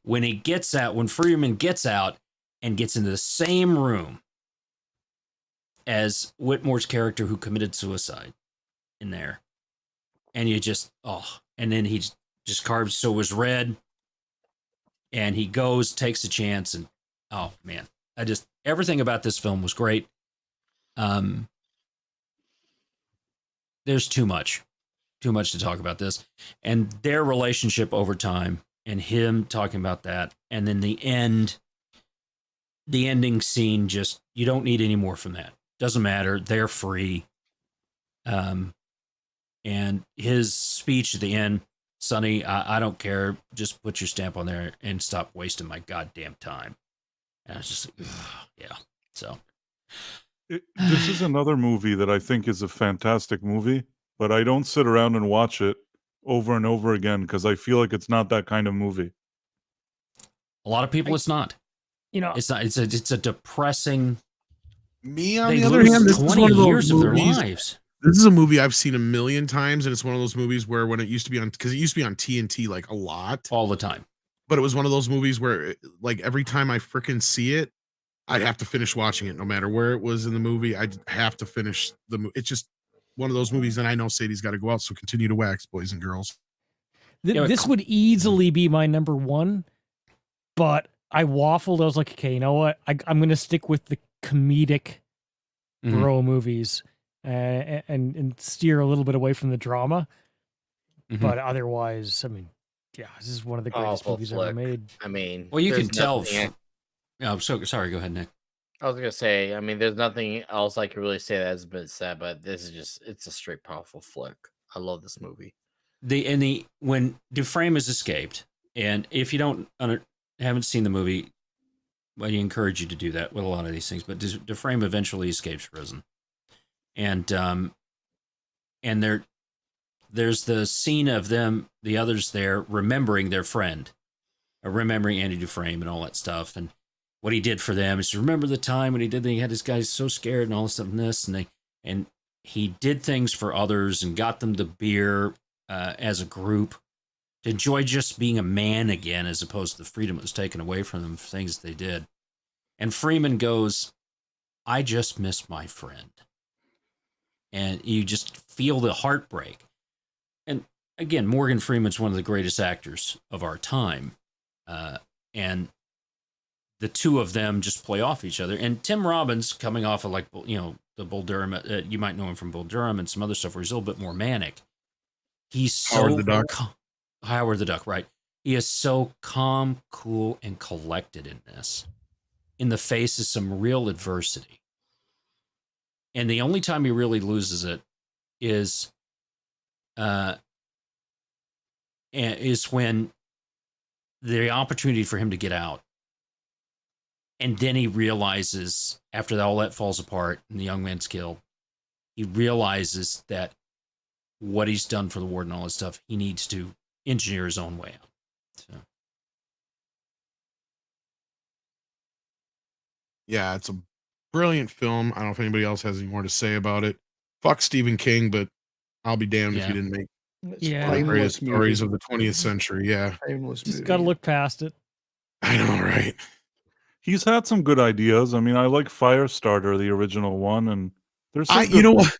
when Freeman gets out and gets into the same room as Whitmore's character who committed suicide in there, and you just, and then he just carves, so it was Red, and he goes, takes a chance, and oh man, everything about this film was great. There's too much to talk about this, and their relationship over time, and him talking about that, and then the ending scene, just, you don't need any more from that. Doesn't matter. They're free. And his speech at the end, Sonny, I don't care. Just put your stamp on there and stop wasting my goddamn time. And I was just like, yeah. So this is another movie that I think is a fantastic movie, but I don't sit around and watch it over and over again because I feel like it's not that kind of movie. A lot of people, it's not. It's not. It's a depressing. Me, on They the other lose hand, this is 20 one of those years of their movies. lives. This is a movie I've seen a million times, and it's one of those movies where when it used to be on, because it used to be on TNT like a lot, all the time. But it was one of those movies where, like, every time I freaking see it, I'd have to finish watching it, no matter where it was in the movie. I'd have to finish the movie. It's just one of those movies, and I know Sadie's got to go out, so continue to wax, boys and girls. This would easily be my number one, but I waffled. I was like, okay, you know what? I'm going to stick with the comedic bro movies and steer a little bit away from the drama. But otherwise, I mean, yeah, this is one of the greatest movies ever made. I mean, well, you can tell. I'm so sorry. Go ahead, Nick. I was gonna say, I mean, there's nothing else I can really say that has been said, but this is just—it's a straight powerful flick. I love this movie. When Dufresne has escaped, and if you haven't seen the movie, well, I encourage you to do that with a lot of these things. But Dufresne eventually escapes prison, and there's the scene of the others there remembering their friend, remembering Andy Dufresne and all that stuff, and what he did for them. Is remember the time when he did. He had his guys so scared and all this stuff and this, and he did things for others and got them the beer as a group to enjoy just being a man again, as opposed to the freedom that was taken away from them for things they did. And Freeman goes, "I just miss my friend," and you just feel the heartbreak. And again, Morgan Freeman's one of the greatest actors of our time, and the two of them just play off each other. And Tim Robbins, coming off of the Bull Durham, you might know him from Bull Durham and some other stuff where he's a little bit more manic. He's so Howard the Duck. Howard the Duck, right? He is so calm, cool, and collected in this, in the face of some real adversity. And the only time he really loses it is when the opportunity for him to get out. And then he realizes, after all that falls apart and the young man's killed, he realizes that what he's done for the ward and all this stuff, he needs to engineer his own way out. So. Yeah, it's a brilliant film. I don't know if anybody else has any more to say about it. Fuck Stephen King, but I'll be damned if he didn't make one of the greatest stories of the 20th century. Yeah. Just got to look past it. I know, right? He's had some good ideas. I mean, I like Firestarter, the original one, and there's some you know what?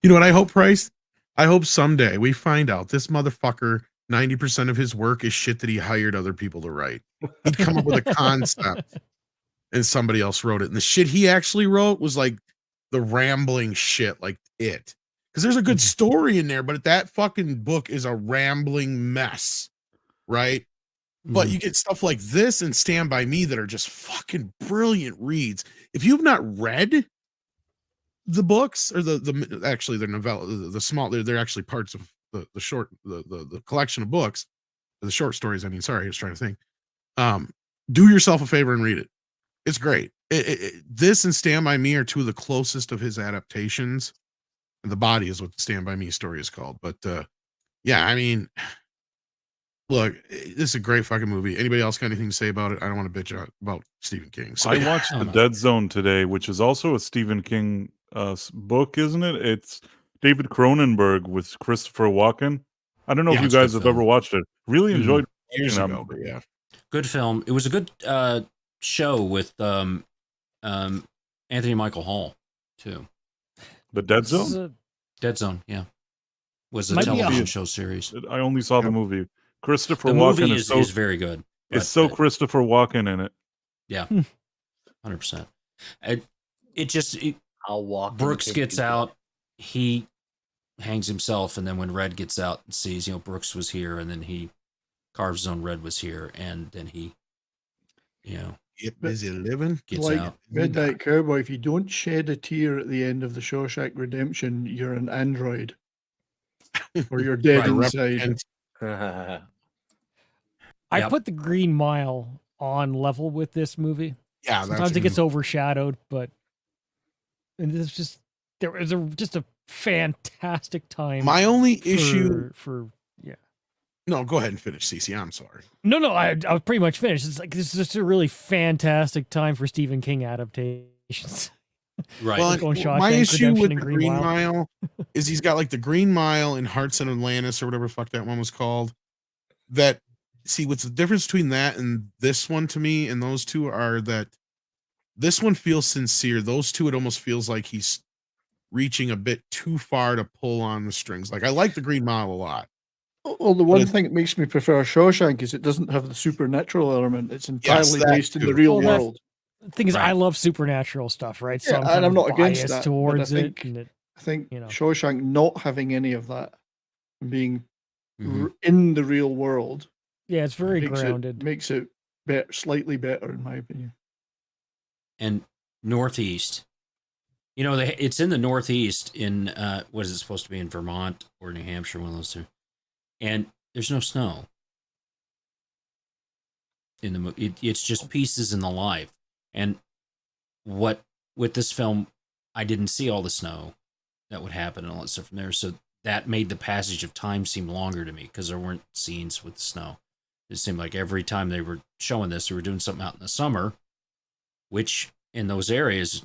You know what I hope, Price? I hope someday we find out this motherfucker, 90% of his work is shit that he hired other people to write. He'd come up with a concept and somebody else wrote it. And the shit he actually wrote was like the rambling shit, like it. Because there's a good story in there, but that fucking book is a rambling mess, right? But you get stuff like this and Stand By Me that are just fucking brilliant reads. If you've not read the books or the actually they're novella, the small, they're actually parts of the short, the collection of books, the short stories. I mean, sorry, I was trying to think. Do yourself a favor and read it. It's great. This and Stand By Me are two of the closest of his adaptations. And The Body is what the Stand By Me story is called. But yeah, I mean, look, this is a great fucking movie. Anybody else got anything to say about it? I don't want to bitch out about Stephen King. So, I watched The Dead Zone today, which is also a Stephen King book, isn't it? It's David Cronenberg with Christopher Walken. I don't know if you guys have ever watched it. Really enjoyed years that ago, movie. but yeah. Good film. It was a good show with Anthony Michael Hall, too. The Dead Zone? Dead Zone, yeah. Was a Might be television show series. I only saw the movie. Christopher The Walken movie is very good. It's so Christopher Walken in it. Yeah, 100%. I'll walk. Brooks gets out, he hangs himself, and then when Red gets out and sees, Brooks was here, and then he carves his own Red was here, and then he, get busy living. Gets like out. Midnight Cowboy, if you don't shed a tear at the end of the Shawshank Redemption, you're an android, or you're dead inside. I put The Green Mile on level with this movie. Yeah, sometimes it gets overshadowed, but it's just there was just a fantastic time. My only issue for yeah, No, go ahead and finish, Cece. I'm sorry. No, I was pretty much finished. It's like this is just a really fantastic time for Stephen King adaptations. Right. Well, Going my Shawshank issue Redemption with and the Green Green Mile. Mile is he's got like the Green Mile in Hearts and Atlantis or whatever the fuck that one was called. That see what's the difference between that and this one to me, and those two are that this one feels sincere. Those two, it almost feels like he's reaching a bit too far to pull on the strings. Like I like the Green Mile a lot. Well, the one thing that makes me prefer Shawshank is it doesn't have the supernatural element. It's entirely that based in too. the real Well, world. The thing is, Right. I love supernatural stuff, right? So Yeah, I'm and kind I'm of not against biased that, but towards I it. think And I think you know. Shawshank not having any of that, and being Mhm. in the real world, Yeah, it's very makes grounded. makes it slightly better in my opinion. And Northeast. You know, it's in the Northeast in what is it supposed to be in Vermont or New Hampshire, one of those two. And there's no snow in the movie. It's just pieces in the life. And what with this film, I didn't see all the snow that would happen and all that stuff from there. So that made the passage of time seem longer to me because there weren't scenes with snow. It seemed like every time they were showing this, they were doing something out in the summer, which in those areas,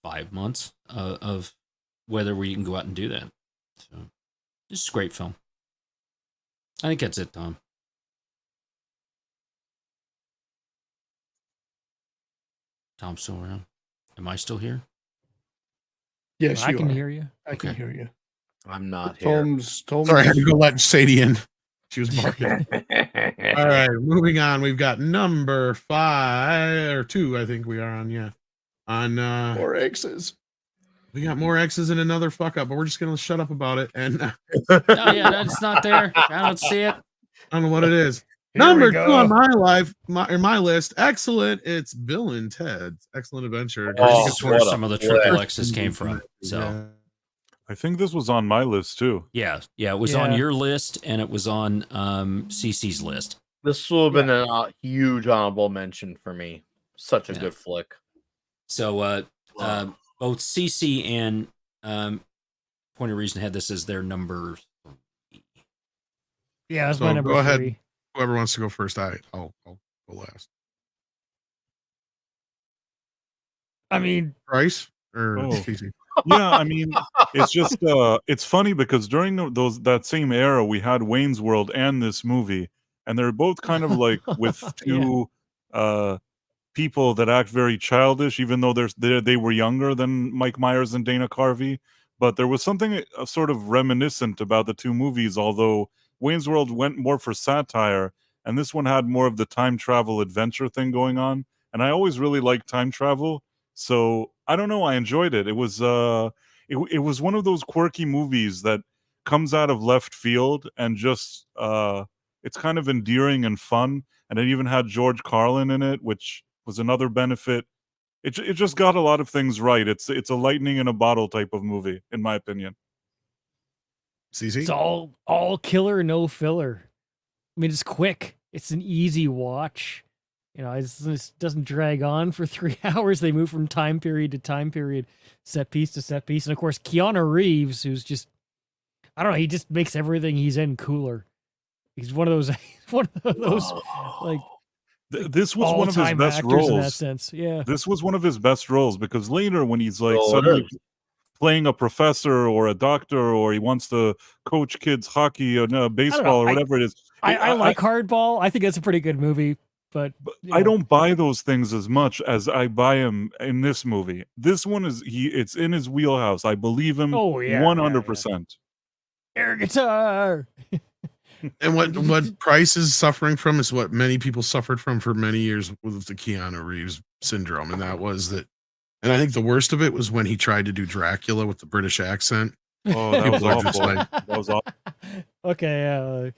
5 months of weather where you can go out and do that. So this is a great film. I think that's it, Tom. Tom's still around. Am I still here? Yes, I you can are. hear you. I can Okay. hear you. I'm not here. Tom's Sorry, I had to go let Sadie in. She was barking. All right, moving on. We've got number 5 or 2, I think we are on, yeah. On more X's. we got more X's and another fuck up, but we're just gonna shut up about it. And Oh yeah, that's not there. I don't see it. I don't know what it is. Here Number we 2 go. on my list. Excellent. It's Bill and Ted's Excellent Adventure. This Oh, is where what a some of the flick. triple X's came from. So Yeah. I think this was on my list too. yeah, it was on Yeah. your list and it was on CC's list. This will have been a huge honorable mention for me. Such a Yeah. good flick. So both CC and Point of Reason had this as their number 3. Yeah, that's So my number go ahead. 3. Whoever wants to go first, I'll go last. I mean, Price or Oh. Casey? Yeah, I mean, it's just it's funny because during that same era, we had Wayne's World and this movie, and they're both kind of like with two people that act very childish, even though they were younger than Mike Myers and Dana Carvey. But there was something sort of reminiscent about the two movies, although Wayne's World went more for satire, and this one had more of the time travel adventure thing going on. And I always really liked time travel. So I don't know. I enjoyed it. It was it was one of those quirky movies that comes out of left field and just it's kind of endearing and fun. And it even had George Carlin in it, which was another benefit. It just got a lot of things right. It's a lightning in a bottle type of movie, in my opinion. CC? it's all killer, no filler. I mean, it's quick. It's an easy watch. You know, it doesn't drag on for 3 hours. They move from time period to time period, set piece to set piece. And of course, Keanu Reeves, who's just, I don't know, he just makes everything he's in cooler. He's one of those, like, This was one of his all-time best actors in that roles. sense. Yeah. This was one of his best roles because later when he's like Oh, it suddenly is. playing a professor or a doctor or he wants to coach kids hockey or baseball or whatever it is. I like Hardball. I think that's a pretty good movie, but you I know. don't buy those things as much as I buy him in this movie. This one it's in his wheelhouse. I believe him Oh, yeah, 100%. Air guitar. And what Price is suffering from is what many people suffered from for many years with the Keanu Reeves syndrome, and that was that. And I think the worst of it was when he tried to do Dracula with the British accent. Oh, that was People are just awful. like- That was awful. Okay,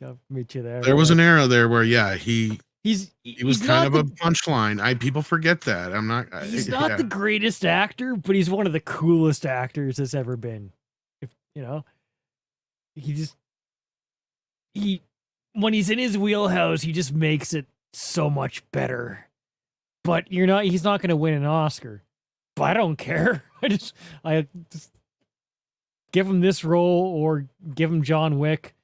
yeah, I'll meet you there. There was an era there where, yeah, he he's was kind not of a punchline. People forget that. I'm not. he's not the greatest actor, but he's one of the coolest actors that's ever been. If you know, when he's in his wheelhouse, he just makes it so much better. But he's not going to win an Oscar. But I don't care. I just give him this role or give him John Wick.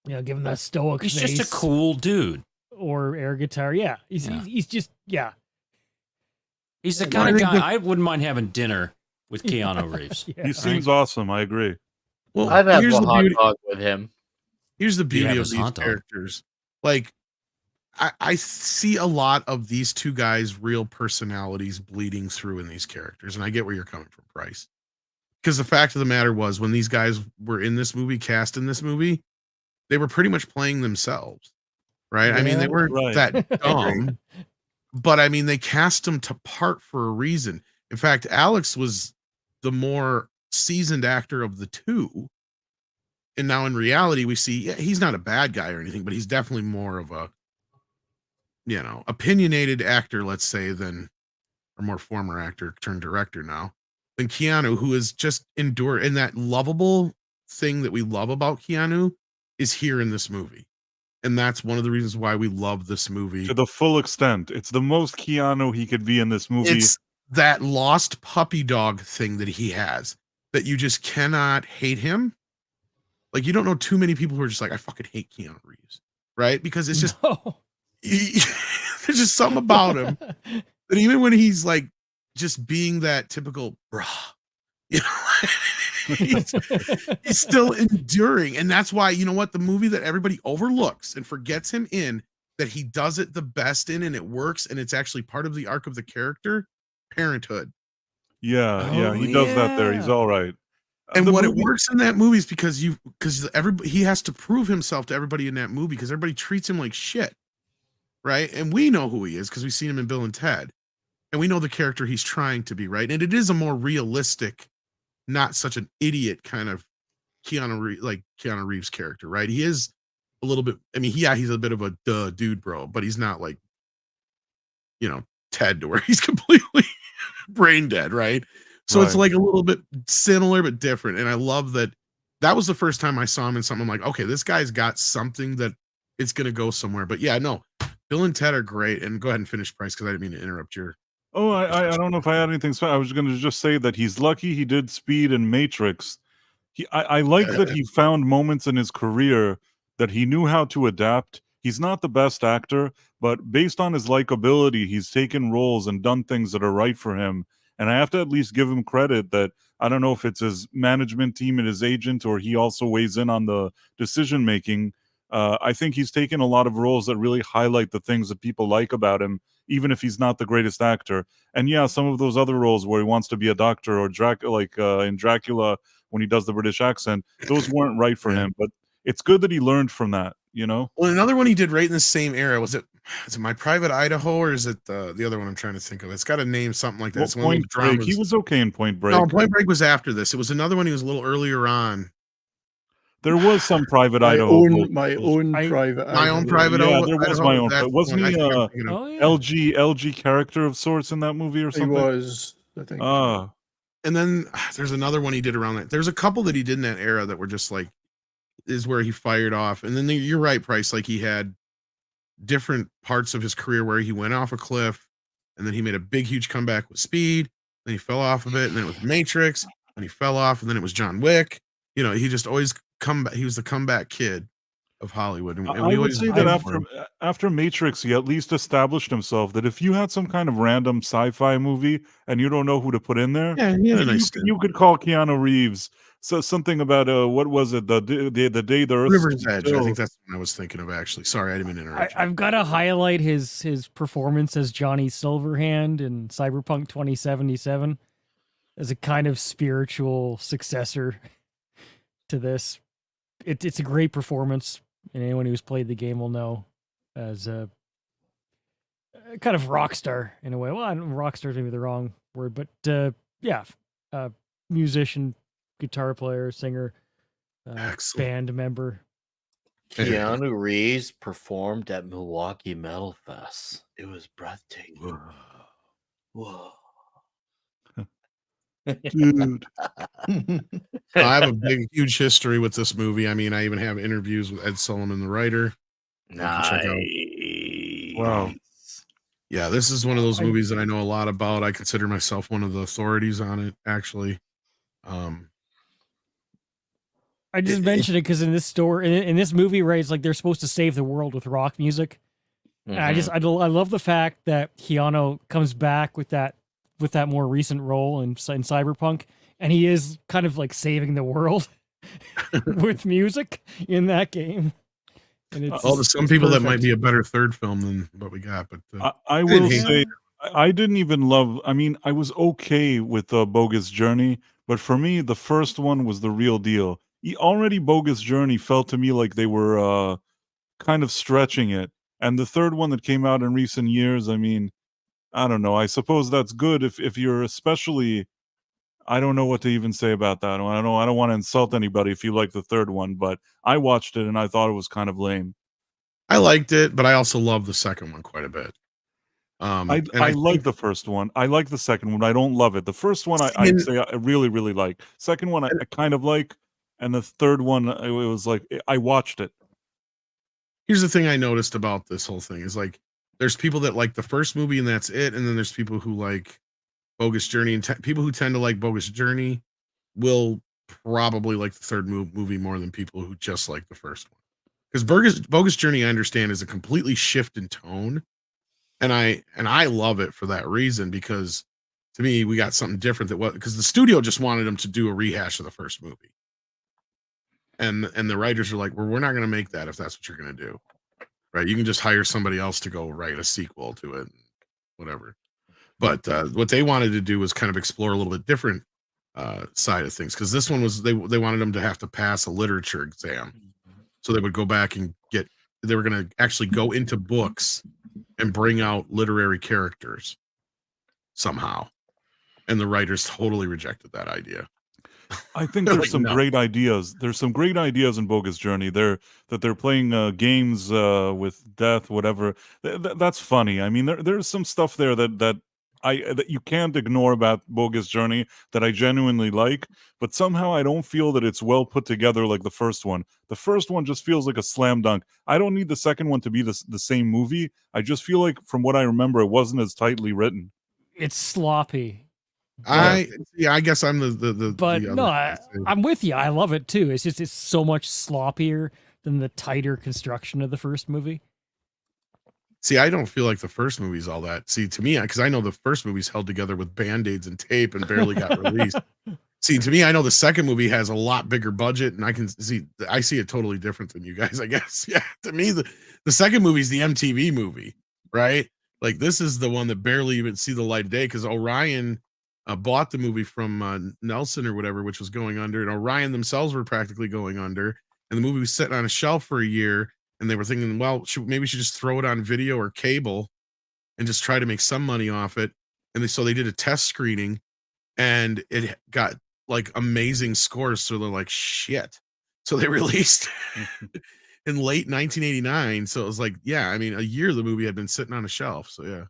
Give him that stoic He's face. just a cool dude. Or air guitar. Yeah. He's just, yeah. He's the kind of guy I wouldn't mind having dinner with Keanu Reeves. He seems awesome. I agree. Well, I've had here's a the hot beauty. dog with him. Here's the You beauty have of his these hot dog. characters. Like, I see a lot of these two guys' real personalities bleeding through in these characters, and I get where you're coming from, Price. Because the fact of the matter was, when these guys were in this movie, cast in this movie, they were pretty much playing themselves, right? I mean, they weren't that dumb, but I mean, they cast them to part for a reason. In fact, Alex was the more seasoned actor of the two. And now in reality, we see he's not a bad guy or anything, but he's definitely more of a, opinionated actor, let's say, than, or more former actor turned director now, than Keanu, who is just endure. And that lovable thing that we love about Keanu is here in this movie. And that's one of the reasons why we love this movie. To the full extent. It's the most Keanu he could be in this movie. It's that lost puppy dog thing that he has, that you just cannot hate him. Like, you don't know too many people who are just like, I fucking hate Keanu Reeves, right? Because it's just, there's just something about him that even when he's like just being that typical, bruh, he's still enduring. And that's why, you know what, the movie that everybody overlooks and forgets him in, that he does it the best in, and it works, and it's actually part of the arc of the character, Parenthood. Yeah, he does that there. He's all right. And what it works in that movie is because everybody, he has to prove himself to everybody in that movie, because everybody treats him like shit, right? And we know who he is because we've seen him in Bill and Ted, and we know the character he's trying to be, right? And it is a more realistic, not such an idiot kind of Keanu Reeves character, right? He is a little bit. I mean, he's a bit of a dude, bro, but he's not like, Ted, to where he's completely brain dead, right? So it's like a little bit similar but different. And I love that was the first time I saw him in something. I'm like, okay, this guy's got something that it's going to go somewhere. But yeah, no, Bill and Ted are great. And go ahead and finish, Price, because I didn't mean to interrupt your. Oh, I don't know if I had anything. I was going to just say that he's lucky he did Speed and Matrix. I like that he found moments in his career that he knew how to adapt. He's not the best actor, but based on his likability, he's taken roles and done things that are right for him. And I have to at least give him credit that I don't know if it's his management team and his agent, or he also weighs in on the decision making. I think he's taken a lot of roles that really highlight the things that people like about him, even if he's not the greatest actor. And yeah, some of those other roles where he wants to be a doctor, or in Dracula when he does the British accent, those weren't right for him. But it's good that he learned from that, Well, another one he did right in the same era, is it My Private Idaho, or is it the other one I'm trying to think of? It's got a name, something like that. Well, It's one of those Point Break. dramas. He was okay in Point Break. No, Point Break was after this. It was another one. He was a little earlier on. There was some Private My Idaho. My own private Yeah, Idaho. there was my own. That's Wasn't one he I think I'm a thinking of. LG character of sorts in that movie or He something? was, I think. And then there's another one he did around that. There's a couple that he did in that era that were just like, is where he fired off. And then you're right, Price. Like, he had different parts of his career where he went off a cliff, and then he made a big, huge comeback with Speed. Then he fell off of it, and then it was Matrix, and he fell off, and then it was John Wick. He just always come back. He was the comeback kid of Hollywood. And I would say that after Matrix, he at least established himself that if you had some kind of random sci-fi movie and you don't know who to put in there, you could call Keanu Reeves. So something about what was it? The day the Earth River's Edge. I think that's what I was thinking of, actually. Sorry, I didn't mean to interrupt. I've got to highlight his performance as Johnny Silverhand in Cyberpunk 2077 as a kind of spiritual successor to this. It's a great performance, and anyone who's played the game will know, as a kind of rock star in a way. Well, rock star is maybe the wrong word, but musician, guitar player, singer, band member. Keanu Reeves performed at Milwaukee Metal Fest. It was breathtaking. Whoa. Dude. I have a big, huge history with this movie. I mean, I even have interviews with Ed Sullivan, the writer. Nice. Wow. Yeah, this is one of those movies that I know a lot about. I consider myself one of the authorities on it, actually. I just mentioned it because in this in this movie, right, it's like they're supposed to save the world with rock music. And I love the fact that Keanu comes back with that more recent role in Cyberpunk, and he is kind of like saving the world with music in that game. And it's to some people that might perfect. be a better third film than what we got, but I will say I didn't even love. I mean, I was okay with Bogus Journey, but for me, the first one was the real deal. Already, Bogus Journey felt to me like they were kind of stretching it, and the third one that came out in recent years, I mean, I don't know. I suppose that's good if you're especially. I don't know what to even say about that. I don't want to insult anybody if you like the third one, but I watched it and I thought it was kind of lame. I liked it, but I also love the second one quite a bit. I like the first one. I like the second one. I don't love it. The first one I'd say I really, really like. Second one I kind of like, and the third one it was like I watched it. Here's the thing I noticed about this whole thing is like there's people that like the first movie and that's it, and then there's people who like Bogus Journey, and people who tend to like Bogus Journey will probably like the third movie more than people who just like the first one. Because Bogus Journey, I understand, is a completely shift in tone, and I love it for that reason, because to me we got something different because the studio just wanted them to do a rehash of the first movie, and the writers are like, well, we're not going to make that if that's what you're going to do, right? You can just hire somebody else to go write a sequel to it, whatever. But what they wanted to do was kind of explore a little bit different side of things, because this one was they wanted them to have to pass a literature exam, so they would go back and they were going to actually go into books and bring out literary characters somehow, and the writers totally rejected that idea. I think there's like, some no. great ideas. There's some great ideas in Bogus Journey. They're playing games with death, whatever. That's funny. I mean, there's some stuff there that you can't ignore about Bogus Journey that I genuinely like, but somehow I don't feel that it's well put together like the first one. The first one just feels like a slam dunk. I don't need the second one to be the same movie. I just feel like, from what I remember, it wasn't as tightly written. It's sloppy. I guess I'm the But the no, other I'm with you. I love it too. It's just it's so much sloppier than the tighter construction of the first movie. See, I don't feel like the first movie's all that. See, to me, because I know the first movie's held together with band-aids and tape and barely got released. See, to me, I know the second movie has a lot bigger budget, and I see it totally different than you guys, I guess. Yeah, to me, the second movie is the MTV movie, right? Like, this is the one that barely even see the light of day, because Orion bought the movie from Nelson or whatever, which was going under, and Orion themselves were practically going under, and the movie was sitting on a shelf for a year, and they were thinking, well, maybe we should just throw it on video or cable and just try to make some money off it. And so they did a test screening, and it got like amazing scores. So they're like, shit. So they released in late 1989. So it was like, yeah, I mean, a year the movie had been sitting on a shelf. So yeah.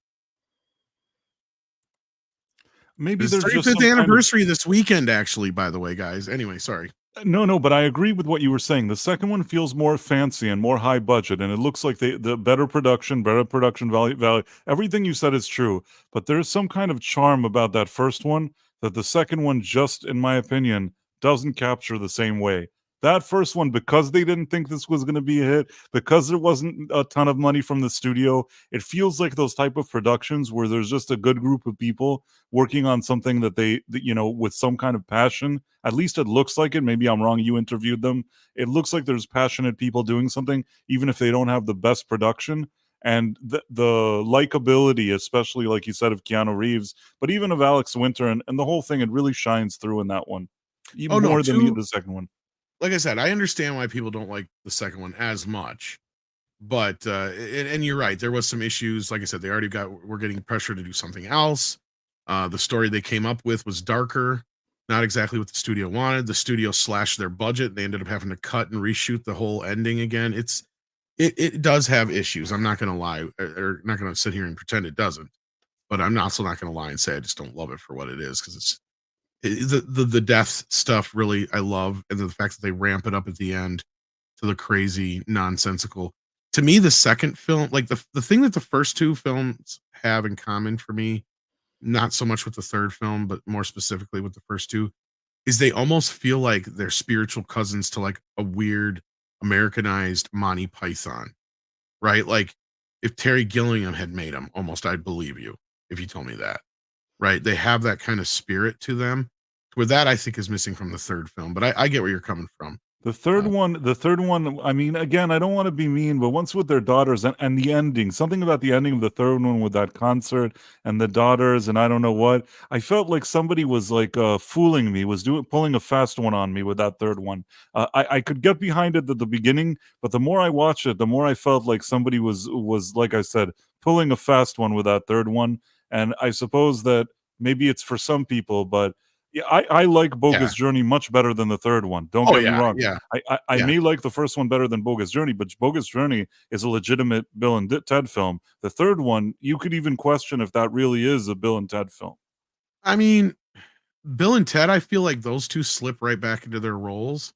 Maybe It's there's just 35th anniversary this weekend, actually, by the way, guys. Anyway, sorry. No, but I agree with what you were saying. The second one feels more fancy and more high budget, and it looks like the better production value. Everything you said is true, but there's some kind of charm about that first one that the second one, just in my opinion, doesn't capture the same way. That first one, because they didn't think this was going to be a hit, because there wasn't a ton of money from the studio, it feels like those type of productions where there's just a good group of people working on something that with some kind of passion. At least it looks like it. Maybe I'm wrong. You interviewed them. It looks like there's passionate people doing something, even if they don't have the best production. And the likability, especially like you said, of Keanu Reeves, but even of Alex Winter and the whole thing, it really shines through in that one. Even more than the second one. Like I said, I understand why people don't like the second one as much, but and you're right, there was some issues. Like I said, we're getting pressure to do something else. The story they came up with was darker, not exactly what the studio wanted. The studio slashed their budget. They ended up having to cut and reshoot the whole ending again. It does have issues. I'm not going to lie, or not going to sit here and pretend it doesn't. But I'm also not going to lie and say I just don't love it for what it is, because the death stuff really I love, and the fact that they ramp it up at the end to the crazy nonsensical. To me, the second film, like the thing that the first two films have in common for me, not so much with the third film, but more specifically with the first two, is they almost feel like they're spiritual cousins to like a weird Americanized Monty Python, right? Like if Terry Gilliam had made them, almost I'd believe you if you told me that, right? They have that kind of spirit to them. Where that I think is missing from the third film, but I get where you're coming from. The third one, I mean, again, I don't want to be mean, but once with their daughters and the ending, something about the ending of the third one with that concert and the daughters and I don't know what, I felt like somebody was like fooling me, was pulling a fast one on me with that third one. I could get behind it at the beginning, but the more I watched it, the more I felt like somebody was like I said, pulling a fast one with that third one. And I suppose that maybe it's for some people, but yeah, I like Bogus Journey much better than the third one. Don't get me wrong. Yeah. I may like the first one better than Bogus Journey, but Bogus Journey is a legitimate Bill and Ted film. The third one, you could even question if that really is a Bill and Ted film. I mean, Bill and Ted, I feel like those two slip right back into their roles.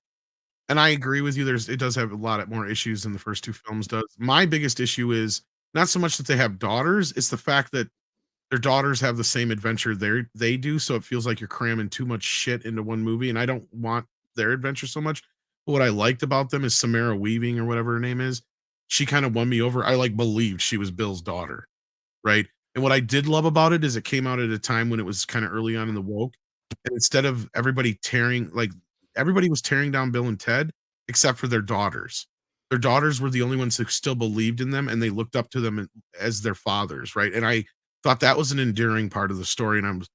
And I agree with you. It does have a lot more issues than the first two films does. My biggest issue is not so much that they have daughters, it's the fact that their daughters have the same adventure they do, so it feels like you're cramming too much shit into one movie, and I don't want their adventure so much. But what I liked about them is Samara Weaving or whatever her name is. She kind of won me over. I like believed she was Bill's daughter, right? And what I did love about it is it came out at a time when it was kind of early on in the woke, and instead of everybody was tearing down Bill and Ted except for their daughters. Their daughters were the only ones who still believed in them, and they looked up to them as their fathers, right? And I thought that was an endearing part of the story, and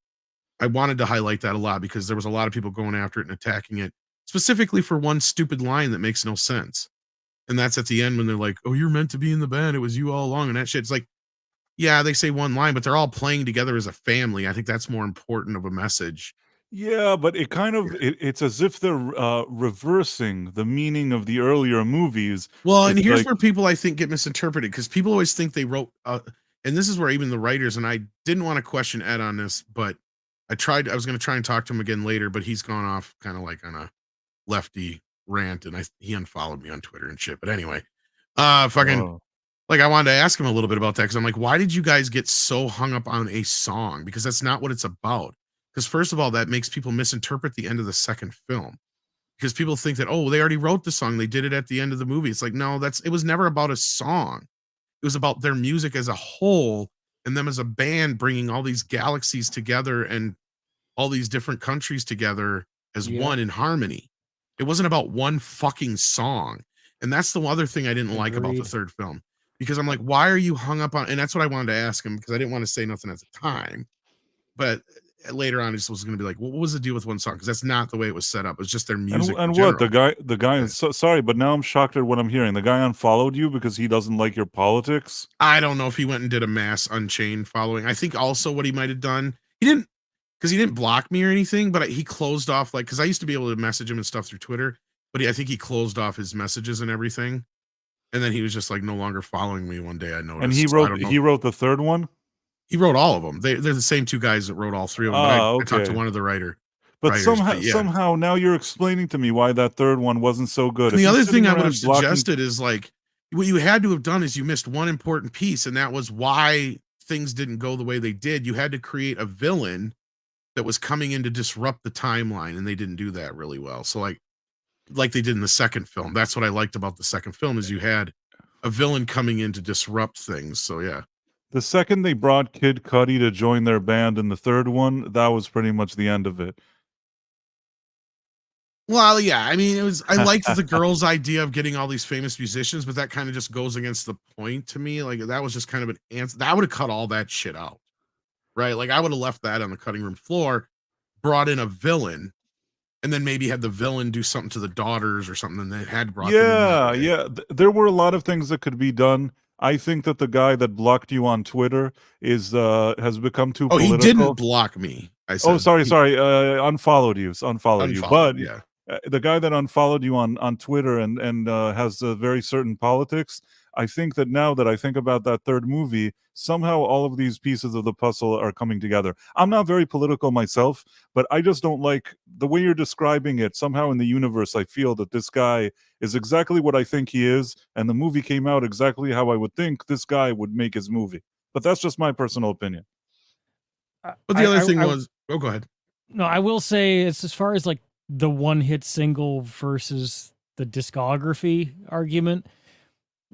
I wanted to highlight that a lot because there was a lot of people going after it and attacking it specifically for one stupid line that makes no sense. And that's at the end when they're like, "Oh, you're meant to be in the band. It was you all along." And that shit. It's like, yeah, they say one line, but they're all playing together as a family. I think that's more important of a message. Yeah, but it kind of it's as if they're reversing the meaning of the earlier movies. Well, and It's here's like, where people I think get misinterpreted because people always think they wrote and this is where even the writers, and I didn't want to question Ed on this, but I was going to try and talk to him again later, but he's gone off kind of like on a lefty rant, and he unfollowed me on Twitter and shit. But anyway, fucking like I wanted to ask him a little bit about that because I'm like, why did you guys get so hung up on a song? Because that's not what it's about. Because first of all, that makes people misinterpret the end of the second film. Because people think that, oh, they already wrote the song, they did it at the end of the movie. It's like, no, it was never about a song. It was about their music as a whole and them as a band bringing all these galaxies together and all these different countries together as one in harmony. It wasn't about one fucking song. And that's the other thing I didn't like about the third film. Because I'm like, why are you hung up on? And that's what I wanted to ask him because I didn't want to say nothing at the time. But later on, I just was going to be like, well, what was the deal with one song? Because that's not the way it was set up. It's just their music. and what the guy? Sorry, but now I'm shocked at what I'm hearing. The guy unfollowed you because he doesn't like your politics. I don't know if he went and did a mass Unchained following. I think also what he might have done, he didn't block me or anything, but he closed off because I used to be able to message him and stuff through Twitter, but I think he closed off his messages and everything, and then he was just like no longer following me. One day I noticed, And he wrote the third one. He wrote all of them. They're the same two guys that wrote all three of them. I talked to one of the writers. But somehow now you're explaining to me why that third one wasn't so good. And the other thing I would have suggested is like what you had to have done is you missed one important piece, and that was why things didn't go the way they did. You had to create a villain that was coming in to disrupt the timeline, and they didn't do that really well. So like they did in the second film. That's what I liked about the second film is you had a villain coming in to disrupt things. So yeah. The second they brought Kid Cudi to join their band in the third one, that was pretty much the end of it. Well, yeah, I mean, I liked the girl's idea of getting all these famous musicians, but that kind of just goes against the point to me. Like that was just kind of an answer. That would have cut all that shit out. Right? Like I would have left that on the cutting room floor, brought in a villain, and then maybe had the villain do something to the daughters or something, and they had brought them in. There were a lot of things that could be done. I think that the guy that blocked you on Twitter has become too political. He didn't block me. I said, sorry. Unfollowed you. But yeah. The guy that unfollowed you on Twitter and has very certain politics. I think that now that I think about that third movie, somehow all of these pieces of the puzzle are coming together. I'm not very political myself, but I just don't like the way you're describing it. Somehow in the universe, I feel that this guy is exactly what I think he is, and the movie came out exactly how I would think this guy would make his movie. But that's just my personal opinion. But the other thing was, go ahead. No, I will say it's as far as like the one hit single versus the discography argument.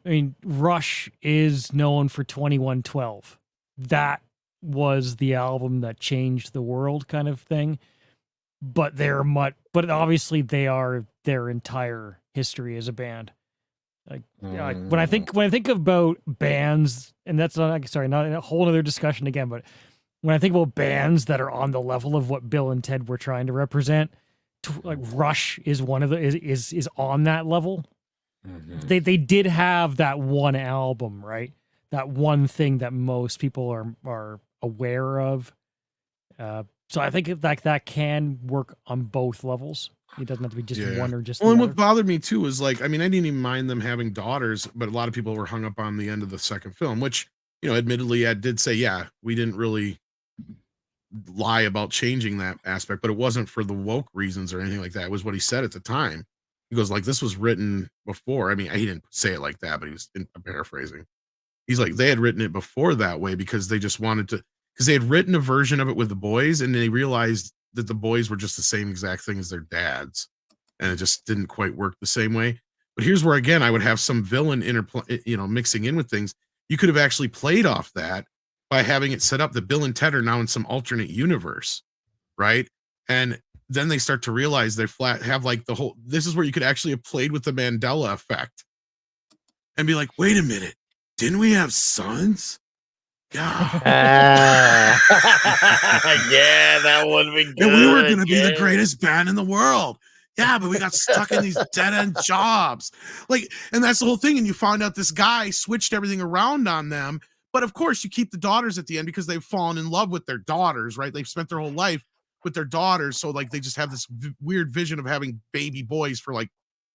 I mean, Rush is known for 2112. That was the album that changed the world, kind of thing. But but obviously they are their entire history as a band. Like, when I think about bands, and that's not a whole other discussion again, but when I think about bands that are on the level of what Bill and Ted were trying to represent, like Rush is one of the is on that level. They did have that one album, right? That one thing that most people are aware of. So I think that can work on both levels. It doesn't have to be just one or just. Well, and the what bothered me too is like, I mean, I didn't even mind them having daughters, but a lot of people were hung up on the end of the second film, which, you know, admittedly, I did say, yeah, we didn't really lie about changing that aspect, but it wasn't for the woke reasons or anything like that. It was what he said at the time. He goes like, this was written before. I mean, he didn't say it like that, but he was paraphrasing. He's like, they had written it before that way because they just wanted to, because they had written a version of it with the boys and they realized that the boys were just the same exact thing as their dads. And it just didn't quite work the same way. But here's where, again, I would have some villain mixing in with things. You could have actually played off that by having it set up that Bill and Ted are now in some alternate universe, right? And then they start to realize they have like the whole, this is where you could actually have played with the Mandela effect and be like, wait a minute, didn't we have sons? Yeah. Yeah, that would be good. And we were going to be the greatest band in the world. Yeah, but we got stuck in these dead-end jobs. Like, and that's the whole thing. And you found out this guy switched everything around on them. But of course, you keep the daughters at the end because they've fallen in love with their daughters, right? They've spent their whole life with their daughters. So like they just have this weird vision of having baby boys for like,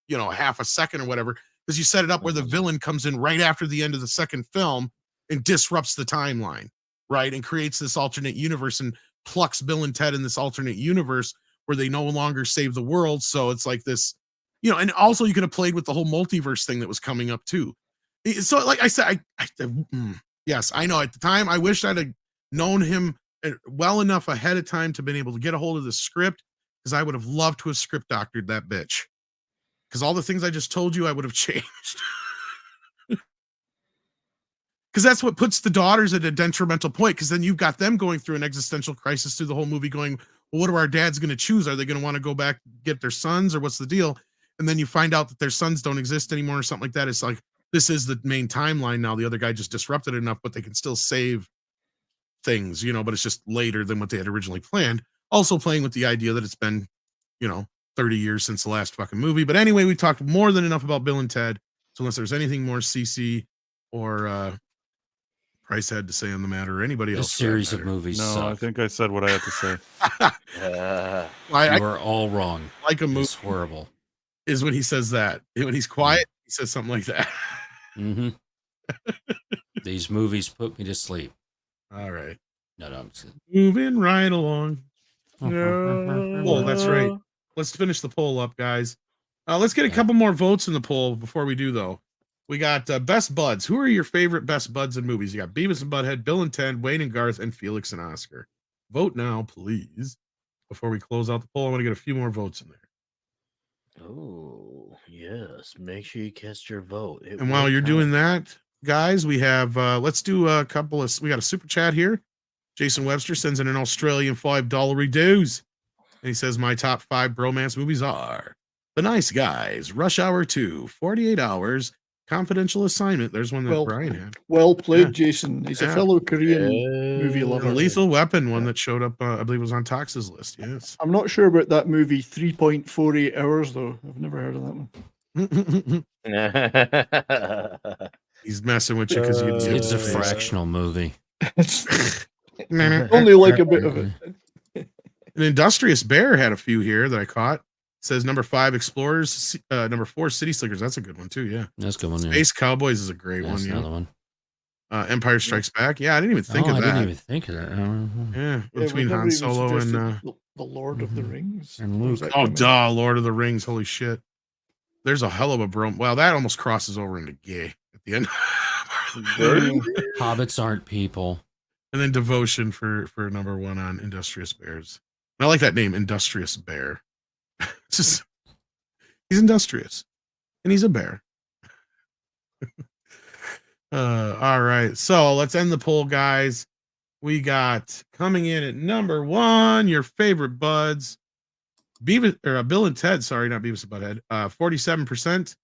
you know, half a second or whatever. Because you set it up where the villain comes in right after the end of the second film and disrupts the timeline, right? And creates this alternate universe and plucks Bill and Ted in this alternate universe where they no longer save the world. So it's like this, you know, and also you could have played with the whole multiverse thing that was coming up too. So like I said, yes, I know at the time, I wish I'd have known him well enough ahead of time to been able to get a hold of the script because I would have loved to have script doctored that bitch. Because all the things I just told you, I would have changed. Because that's what puts the daughters at a detrimental point. Because then you've got them going through an existential crisis through the whole movie going, well, what are our dads going to choose? Are they going to want to go back, get their sons, or what's the deal? And then you find out that their sons don't exist anymore or something like that. It's like, this is the main timeline now. The other guy just disrupted it enough, but they can still save things, you know, but it's just later than what they had originally planned. Also playing with the idea that it's been, you know, 30 years since the last fucking movie. But anyway, we talked more than enough about Bill and Ted. So unless there's anything more CC or Price had to say on the matter, or anybody else. This series of movies. No, suck. I think I said what I had to say. You are all wrong. Like a movie. It's horrible. Is when he says that. When he's quiet, he says something like that. Mm-hmm. These movies put me to sleep. All right. No, I'm just... Moving right along. Oh, that's right. Let's finish the poll up, guys. Let's get a couple more votes in the poll before we do, though. We got best buds. Who are your favorite best buds in movies? You got Beavis and Butthead, Bill and Ted, Wayne and Garth, and Felix and Oscar. Vote now, please. Before we close out the poll, I want to get a few more votes in there. Oh, yes. Make sure you cast your vote. And while you're doing that, guys, we have, let's do a couple of, we got a super chat here. Jason Webster sends in an Australian $5 dues. And he says, my top 5 bromance movies are The Nice Guys, Rush Hour 2, 48 Hours, Confidential Assignment. There's one that Brian had. Well played, Jason. He's a fellow Korean movie lover. The Lethal Weapon one that showed up, I believe, was on Tox's list. Yes. I'm not sure about that movie, 3.48 hours, though. I've never heard of that one. He's messing with you because it's a fractional movie. Only like a bit of it. An Industrious Bear had a few here that I caught. It says number 5, Explorers. Number 4, City Slickers. That's a good one too. Yeah, that's a good one. Space Cowboys is a great one. That's another one. Empire Strikes Back. Yeah, I didn't even think of that. I didn't even think of that. Yeah, between Han Solo and the Lord of the Rings and Luke. Oh, duh, Lord of the Rings. Holy shit. There's a hell of a bro. Well, that almost crosses over into gay at the end. Hobbits aren't people. And then Devotion for number 1 on Industrious Bears. I like that name, Industrious Bear. It's just he's industrious, and he's a bear. All right, so let's end the poll, guys. We got coming in at number 1, your favorite buds, Beavis or Bill and Ted. Sorry, not Beavis and Butthead. 47%.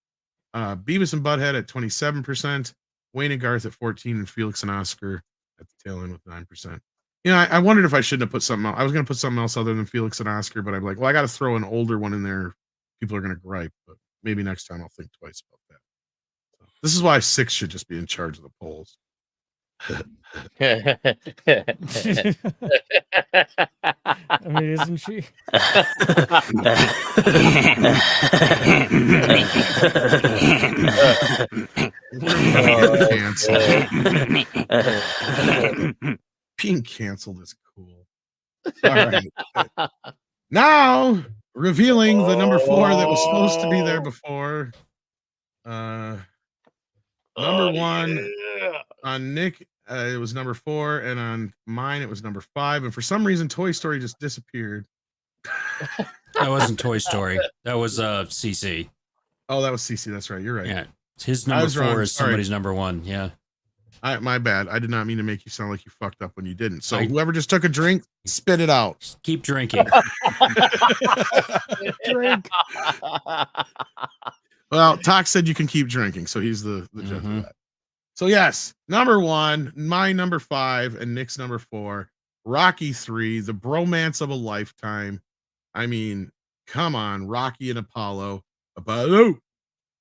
Beavis and Butthead at 27%. Wayne and Garth at 14%, and Felix and Oscar at the tail end with 9%. You know, I wondered if I shouldn't have put something else. I was going to put something else other than Felix and Oscar, but I'm like, well, I got to throw an older one in there. People are going to gripe, but maybe next time I'll think twice about that. So, this is why 6 should just be in charge of the polls. I mean, isn't she? Being canceled is cool. All right. Now, revealing the number 4 that was supposed to be there before. Number 1 on Nick, it was number 4, and on mine it was number 5. And for some reason, Toy Story just disappeared. That wasn't Toy Story. That was CC. Oh, that was CC. That's right. You're right. Yeah, his number 4 is somebody's number 1. Yeah. My bad. I did not mean to make you sound like you fucked up when you didn't. So whoever just took a drink, spit it out. Keep drinking. Drink. Well, Tox said you can keep drinking, so he's the judge of that. So yes, number 1, my number 5, and Nick's number 4, Rocky 3, the bromance of a lifetime. I mean, come on, Rocky and Apollo.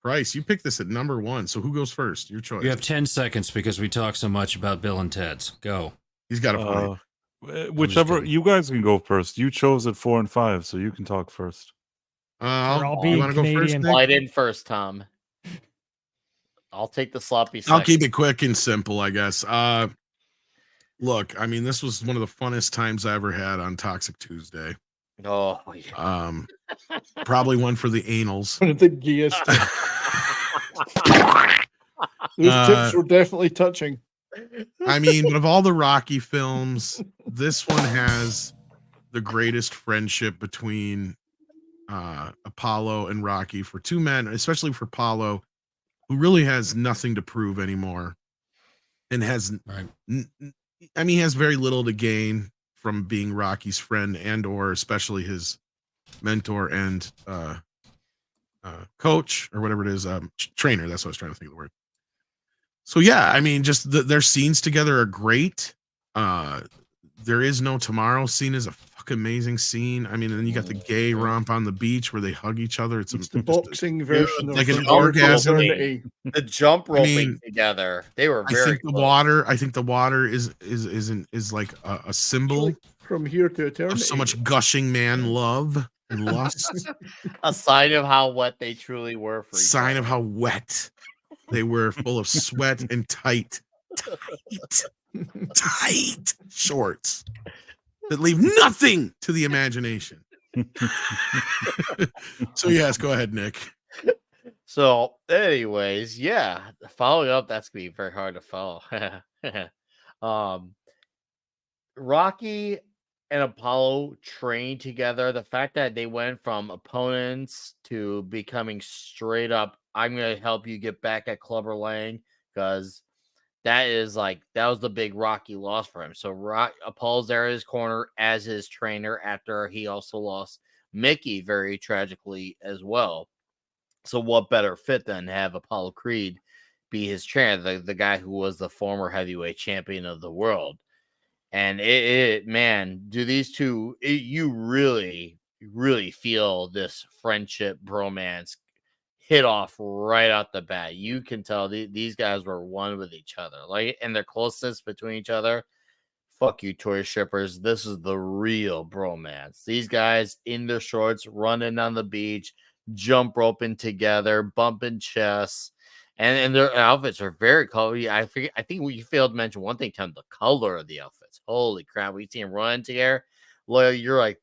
Price, you picked this at number 1. So who goes first? Your choice. You have 10 seconds because we talk so much about Bill and Ted's. Go. He's got a point. Whichever, you guys can go first. You chose at 4 and 5, so you can talk first. You want to go first, Nick? Slide in first, Tom. I'll take the sloppy second. I'll keep it quick and simple, I guess. Look, I mean, this was one of the funnest times I ever had on Toxic Tuesday. Oh, yeah. Probably one for the anals. One of the gayest. Those tips were definitely touching. I mean, but of all the Rocky films, this one has the greatest friendship between Apollo and Rocky, for two men, especially for Apollo, who really has nothing to prove anymore, and has, he has very little to gain from being Rocky's friend and or especially his mentor and coach or whatever it is, trainer. That's what I was trying to think of the word. So yeah, I mean, just their scenes together are great. There Is No Tomorrow scene is a fucking amazing scene. I mean, and then you got the gay romp on the beach where they hug each other. It's the boxing version of like an orgasm. The jump roping together. They were very. I think the water is like a symbol from here to eternity of so much gushing man love and lust. A sign of how wet they truly were. For sign of how wet they were, full of sweat and tight shorts that leave nothing to the imagination. So yes, go ahead, Nick. So anyways, yeah, following up, that's gonna be very hard to follow. Rocky and Apollo trained together. The fact that they went from opponents to becoming straight up, I'm gonna help you get back at Clubber Lang, because that was the big Rocky loss for him. So Apollo's there in his corner as his trainer after he also lost Mickey very tragically as well. So what better fit than to have Apollo Creed be his trainer, the guy who was the former heavyweight champion of the world. And man, do these two, you really, really feel this friendship bromance hit off right out the bat. You can tell these guys were one with each other, and their closeness between each other. Fuck you, toy shippers. This is the real bromance. These guys in their shorts, running on the beach, jump roping together, bumping chests, and their outfits are very colorful. I think we failed to mention one thing, Tim, the color of the outfits. Holy crap, we see them running together. Like, you're like,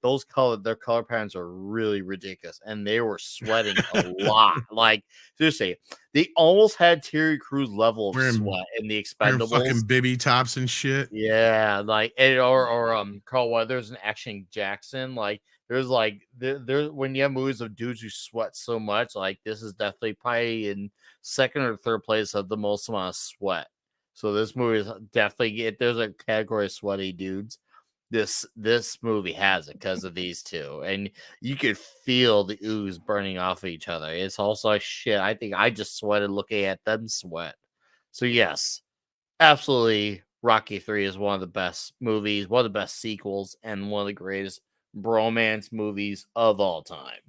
their color patterns are really ridiculous, and they were sweating a lot. Like, seriously, they almost had Terry Crews level of Wearing- sweat in the Wearing Expendables. fucking bibby tops and shit. Yeah, like Carl Weathers and Action Jackson. Like, there's there when you have movies of dudes who sweat so much, like this is definitely probably in second or third place of the most amount of sweat. So this movie is definitely, if there's a category of sweaty dudes, this movie has it because of these two, and you could feel the ooze burning off of each other. It's also like shit. I think I just sweated looking at them sweat. So yes, absolutely, Rocky 3 is one of the best movies, one of the best sequels, and one of the greatest bromance movies of all time.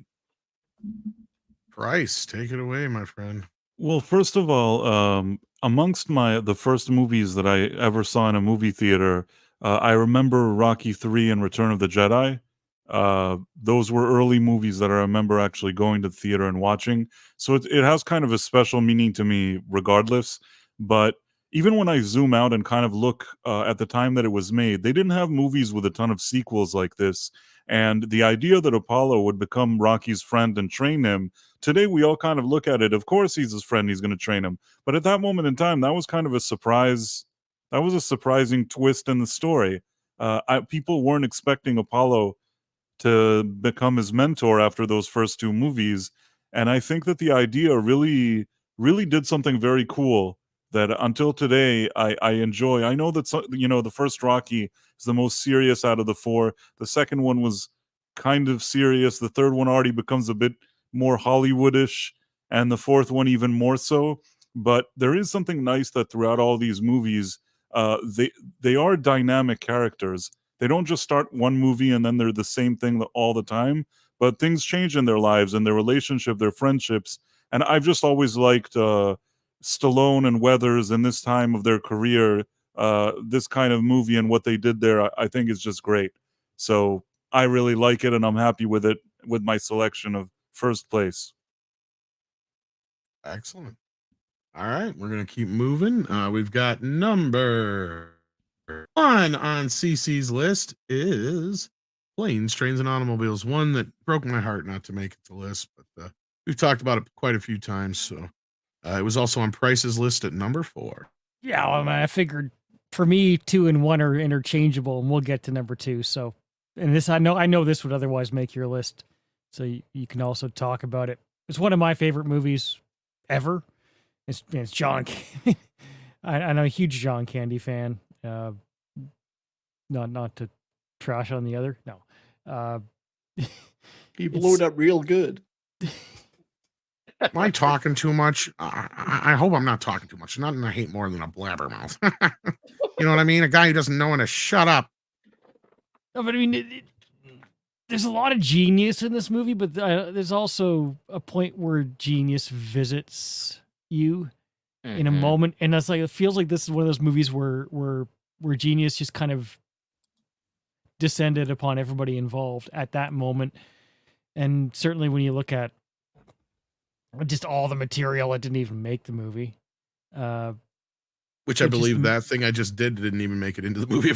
Price, take it away, my friend. Well, first of all, amongst the first movies that I ever saw in a movie theater, I remember Rocky 3 and Return of the Jedi. Those were early movies that I remember actually going to the theater and watching. So it has kind of a special meaning to me regardless. But even when I zoom out and kind of look at the time that it was made, they didn't have movies with a ton of sequels like this. And the idea that Apollo would become Rocky's friend and train him, today we all kind of look at it. Of course he's his friend, he's going to train him. But at that moment in time, that was kind of a surprise. That was a surprising twist in the story. People weren't expecting Apollo to become his mentor after those first two movies. And I think that the idea really, really did something very cool that until today I enjoy. I know that the first Rocky is the most serious out of the four. The second one was kind of serious. The third one already becomes a bit more Hollywoodish, and the fourth one even more so. But there is something nice that throughout all these movies, they are dynamic characters. They don't just start one movie and then they're the same thing all the time, but things change in their lives and their relationship, their friendships. And I've just always liked Stallone and Weathers in this time of their career, this kind of movie and what they did there, I think is just great. So I really like it, and I'm happy with it, with my selection of first place. Excellent. All right, we're gonna keep moving. We've got number one on CC's list is Planes, Trains, and Automobiles. One that broke my heart not to make it to the list, but we've talked about it quite a few times. So it was also on Price's list at number 4. Yeah, well, I figured for me, 2 and 1 are interchangeable, and we'll get to number 2. So, and this I know this would otherwise make your list, so you can also talk about it. It's one of my favorite movies ever. It's John. I'm a huge John Candy fan. Not to trash on the other. No. He blowed up real good. Am I talking too much? I hope I'm not talking too much. Nothing I hate more than a blabbermouth. You know what I mean? A guy who doesn't know when to shut up. No, but I mean, there's a lot of genius in this movie, but there's also a point where genius visits you in a moment, and that's like, it feels like this is one of those movies where genius just kind of descended upon everybody involved at that moment. And certainly when you look at just all the material that didn't even make the movie, which I believe that thing I just didn't even make it into the movie.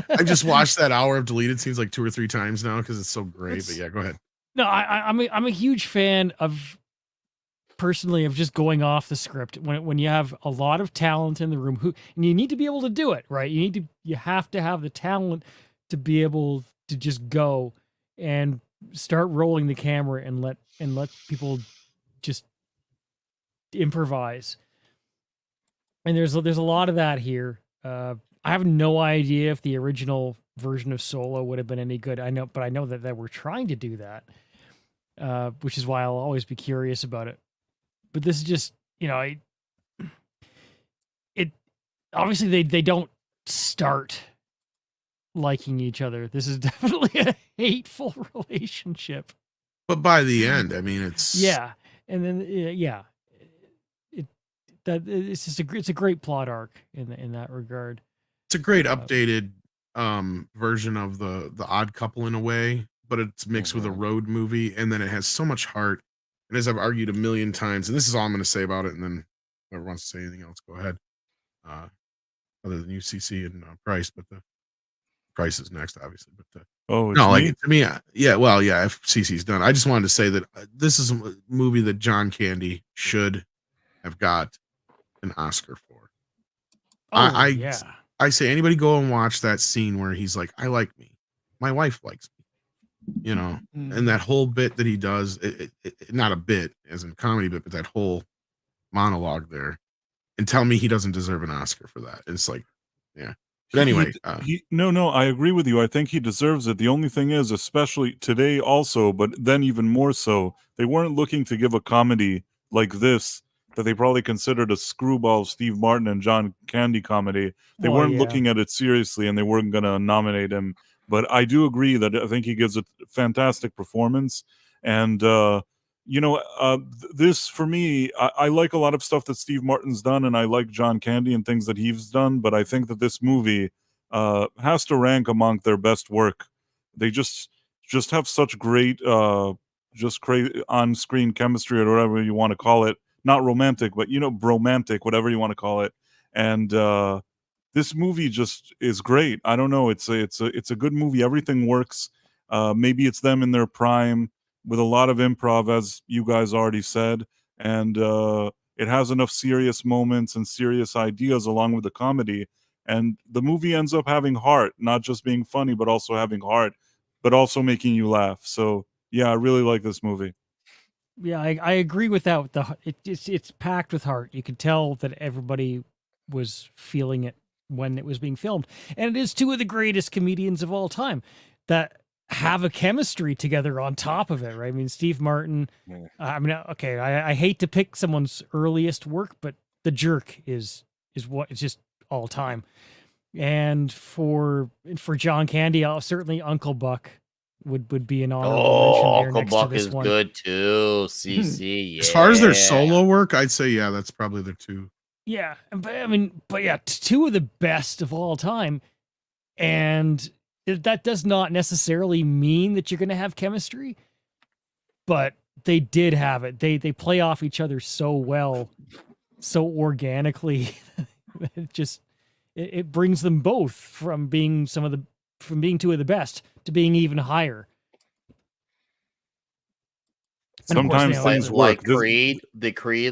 I've just watched that hour of deleted scenes like 2 or 3 times now because it's so great. But yeah, go ahead. No, I'm a huge fan of just going off the script when you have a lot of talent in the room and you need to be able to do it, right? You have to have the talent to be able to just go and start rolling the camera and let people just improvise. And there's a lot of that here. I have no idea if the original version of Solo would have been any good. I know that we're trying to do that, which is why I'll always be curious about it. But this is just, it obviously they don't start liking each other. This is definitely a hateful relationship. But by the end, I mean, it's and then it's just it's a great plot arc in that regard. It's a great updated version of the Odd Couple in a way, but it's mixed with a road movie, and then it has so much heart. And as I've argued a million times, and this is all I'm going to say about it, and then whoever wants to say anything else, go ahead. Other than UCC and Price, but the Price is next, obviously, but Oh, it's no, like me? to me, yeah. Well, yeah. If CC's done, I just wanted to say that this is a movie that John Candy should have got an Oscar for. Oh I yeah. I say anybody go and watch that scene where he's like, "I like me, my wife likes me," you know, and that whole bit that he does, not a bit as in comedy bit, but that whole monologue there, and tell me he doesn't deserve an Oscar for that. It's like, yeah. But anyway, No, I agree with you. I think he deserves it. The only thing is, especially today also, but then even more so, they weren't looking to give a comedy like this that they probably considered a screwball Steve Martin and John Candy comedy. They Well, weren't yeah. looking at it seriously, and they weren't going to nominate him. But I do agree that I think he gives a fantastic performance. And this for me, I like a lot of stuff that Steve Martin's done, and I like John Candy and things that he's done. But I think that this movie has to rank among their best work. They just have such great, just on-screen chemistry or whatever you want to call it. Not romantic, but bromantic, whatever you want to call it. And this movie just is great. I don't know. It's a good movie. Everything works. Maybe it's them in their prime with a lot of improv, as you guys already said, and it has enough serious moments and serious ideas along with the comedy. And the movie ends up having heart, not just being funny, but also having heart, but also making you laugh. So yeah, I really like this movie. Yeah, I agree with that. With it's packed with heart. You could tell that everybody was feeling it when it was being filmed, and it is two of the greatest comedians of all time that have a chemistry together on top of it, right? I mean, Steve Martin. I mean, okay, I hate to pick someone's earliest work, but The Jerk is what it's just all time. And for John Candy, certainly Uncle Buck would be an honorable mention there Uncle next Buck to this is one. good too. CC, yeah. as far as their solo work, I'd say yeah, that's probably their two. Yeah, but yeah, two of the best of all time, and that does not necessarily mean that you're going to have chemistry, but they did have it. They play off each other so well, so organically. It brings them both from being two of the best to being even higher. And of course, Sometimes things work. Like Creed,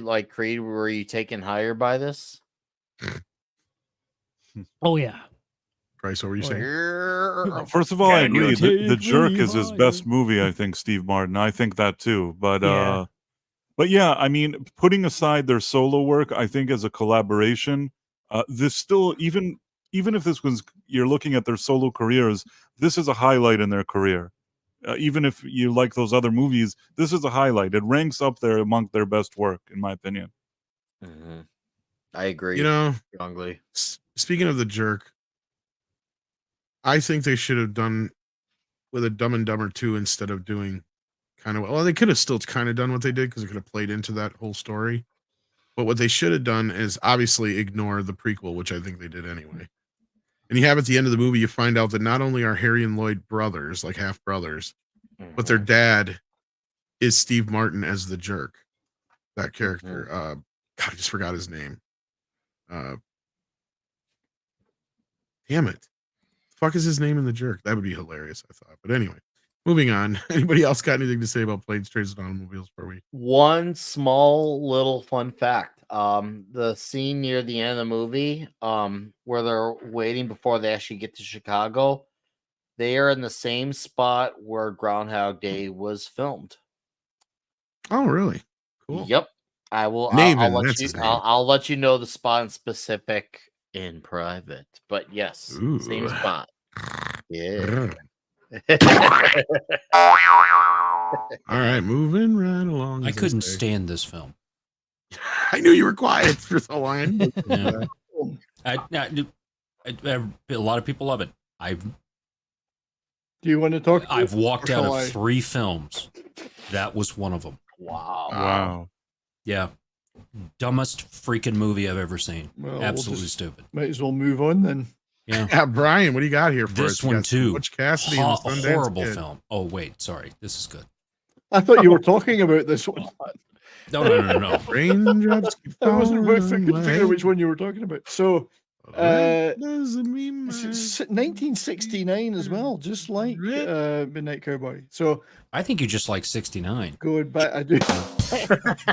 like Creed, were you taken higher by this? Oh yeah. Price, what were you saying? First of all, I agree. The Jerk is his best movie, I think, Steve Martin. I think that too. But yeah, I mean, putting aside their solo work, I think as a collaboration, this still, even if this was, you're looking at their solo careers, this is a highlight in their career. Even if you like those other movies, this is a highlight. It ranks up there among their best work, in my opinion. Mm-hmm. I agree. Strongly. Speaking of The Jerk, I think they should have done with a Dumb and Dumber 2 instead of doing they could have still kind of done what they did because it could have played into that whole story. But what they should have done is obviously ignore the prequel, which I think they did anyway. And you have at the end of the movie, you find out that not only are Harry and Lloyd brothers, like half brothers, but their dad is Steve Martin as the Jerk. That character. God, I just forgot his name. Damn it. The fuck is his name in The Jerk? That would be hilarious, I thought. But anyway, moving on. Anybody else got anything to say about planes, trains, and automobiles for we? One small little fun fact. The scene near the end of the movie, where they're waiting before they actually get to Chicago, they are in the same spot where Groundhog Day was filmed. Oh, really? Cool. Yep. I will. I'll let you know the spot in specific in private. But yes, same spot. Yeah. All right, moving right along. I couldn't stand this film. I knew you were quiet for so long. Yeah. A lot of people love it. Do you want to talk? I've walked out of 3 films. That was one of them. Wow. Yeah. Dumbest freaking movie I've ever seen. Well, Absolutely stupid. Might as well move on then. Yeah. Brian, what do you got here for this us? one too? Butch Cassidy and the Sundance horrible Kid. film. Oh wait, sorry. This is good. I thought you were talking about this one. No. Raindrops keep I wasn't. I falling couldn't figure out which one you were talking about. So, Doesn't mean It's much. 1969 as well, just like Midnight Cowboy. So I think you just like 69. going back, I do.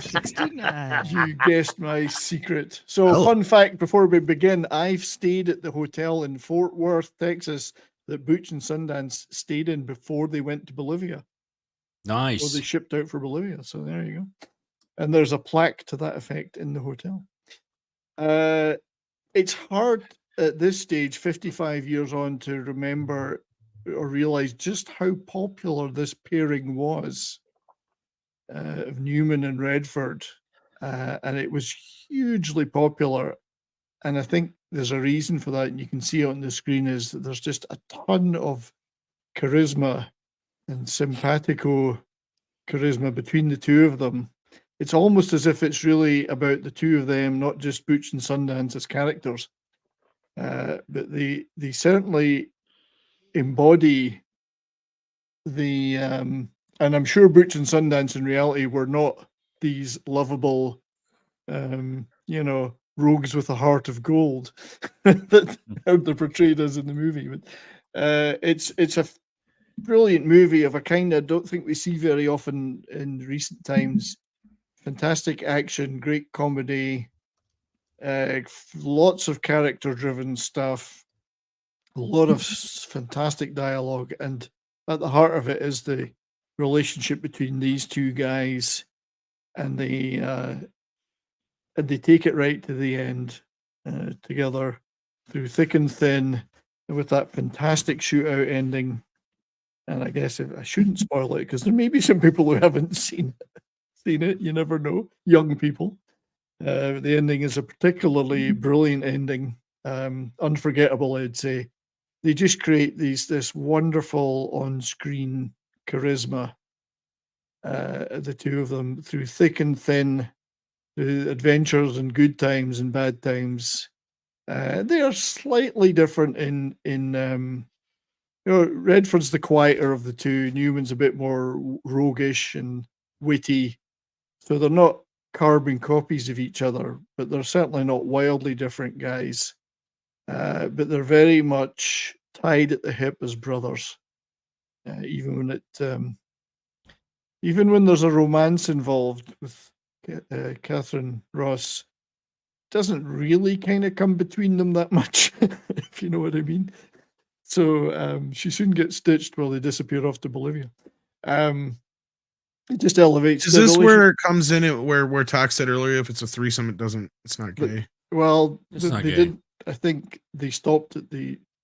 69. You guessed my secret. So, Oh. fun fact before we begin, I've stayed at the hotel in Fort Worth, Texas, that Butch and Sundance stayed in before they went to Bolivia. Or they Nice. shipped out for Bolivia. So there you go. And there's a plaque to that effect in the hotel. It's hard at this stage, 55 years on, to remember or realize just how popular this pairing was of Newman and Redford. And it was hugely popular. And I think there's a reason for that. And you can see it on the screen is that there's just a ton of charisma and simpatico charisma between the two of them. It's almost as if it's really about the two of them, not just Butch and Sundance as characters. But they certainly embody the and I'm sure Butch and Sundance in reality were not these lovable rogues with a heart of gold that how they're portrayed as in the movie. But it's a brilliant movie of a kind I don't think we see very often in recent times. Fantastic action, great comedy, lots of character-driven stuff, a lot of fantastic dialogue, and at the heart of it is the relationship between these two guys, and they take it right to the end together through thick and thin, with that fantastic shootout ending. And I guess I shouldn't spoil it because there may be some people who haven't seen it. You never know, young people. The ending is a particularly brilliant ending, unforgettable, I'd say. They just create this wonderful on-screen charisma, the two of them, through thick and thin, through adventures and good times and bad times. They are slightly different in Redford's the quieter of the two. Newman's a bit more roguish and witty. So they're not carbon copies of each other, but they're certainly not wildly different guys. But they're very much tied at the hip as brothers, even when there's a romance involved with Catherine Ross. Doesn't really kind of come between them that much, if you know what I mean. So she soon gets stitched while they disappear off to Bolivia. It just elevates. Is this where it comes in? Where Talk said earlier, if it's a threesome, it's not gay. Well, It's not they gay. did. I think they stopped at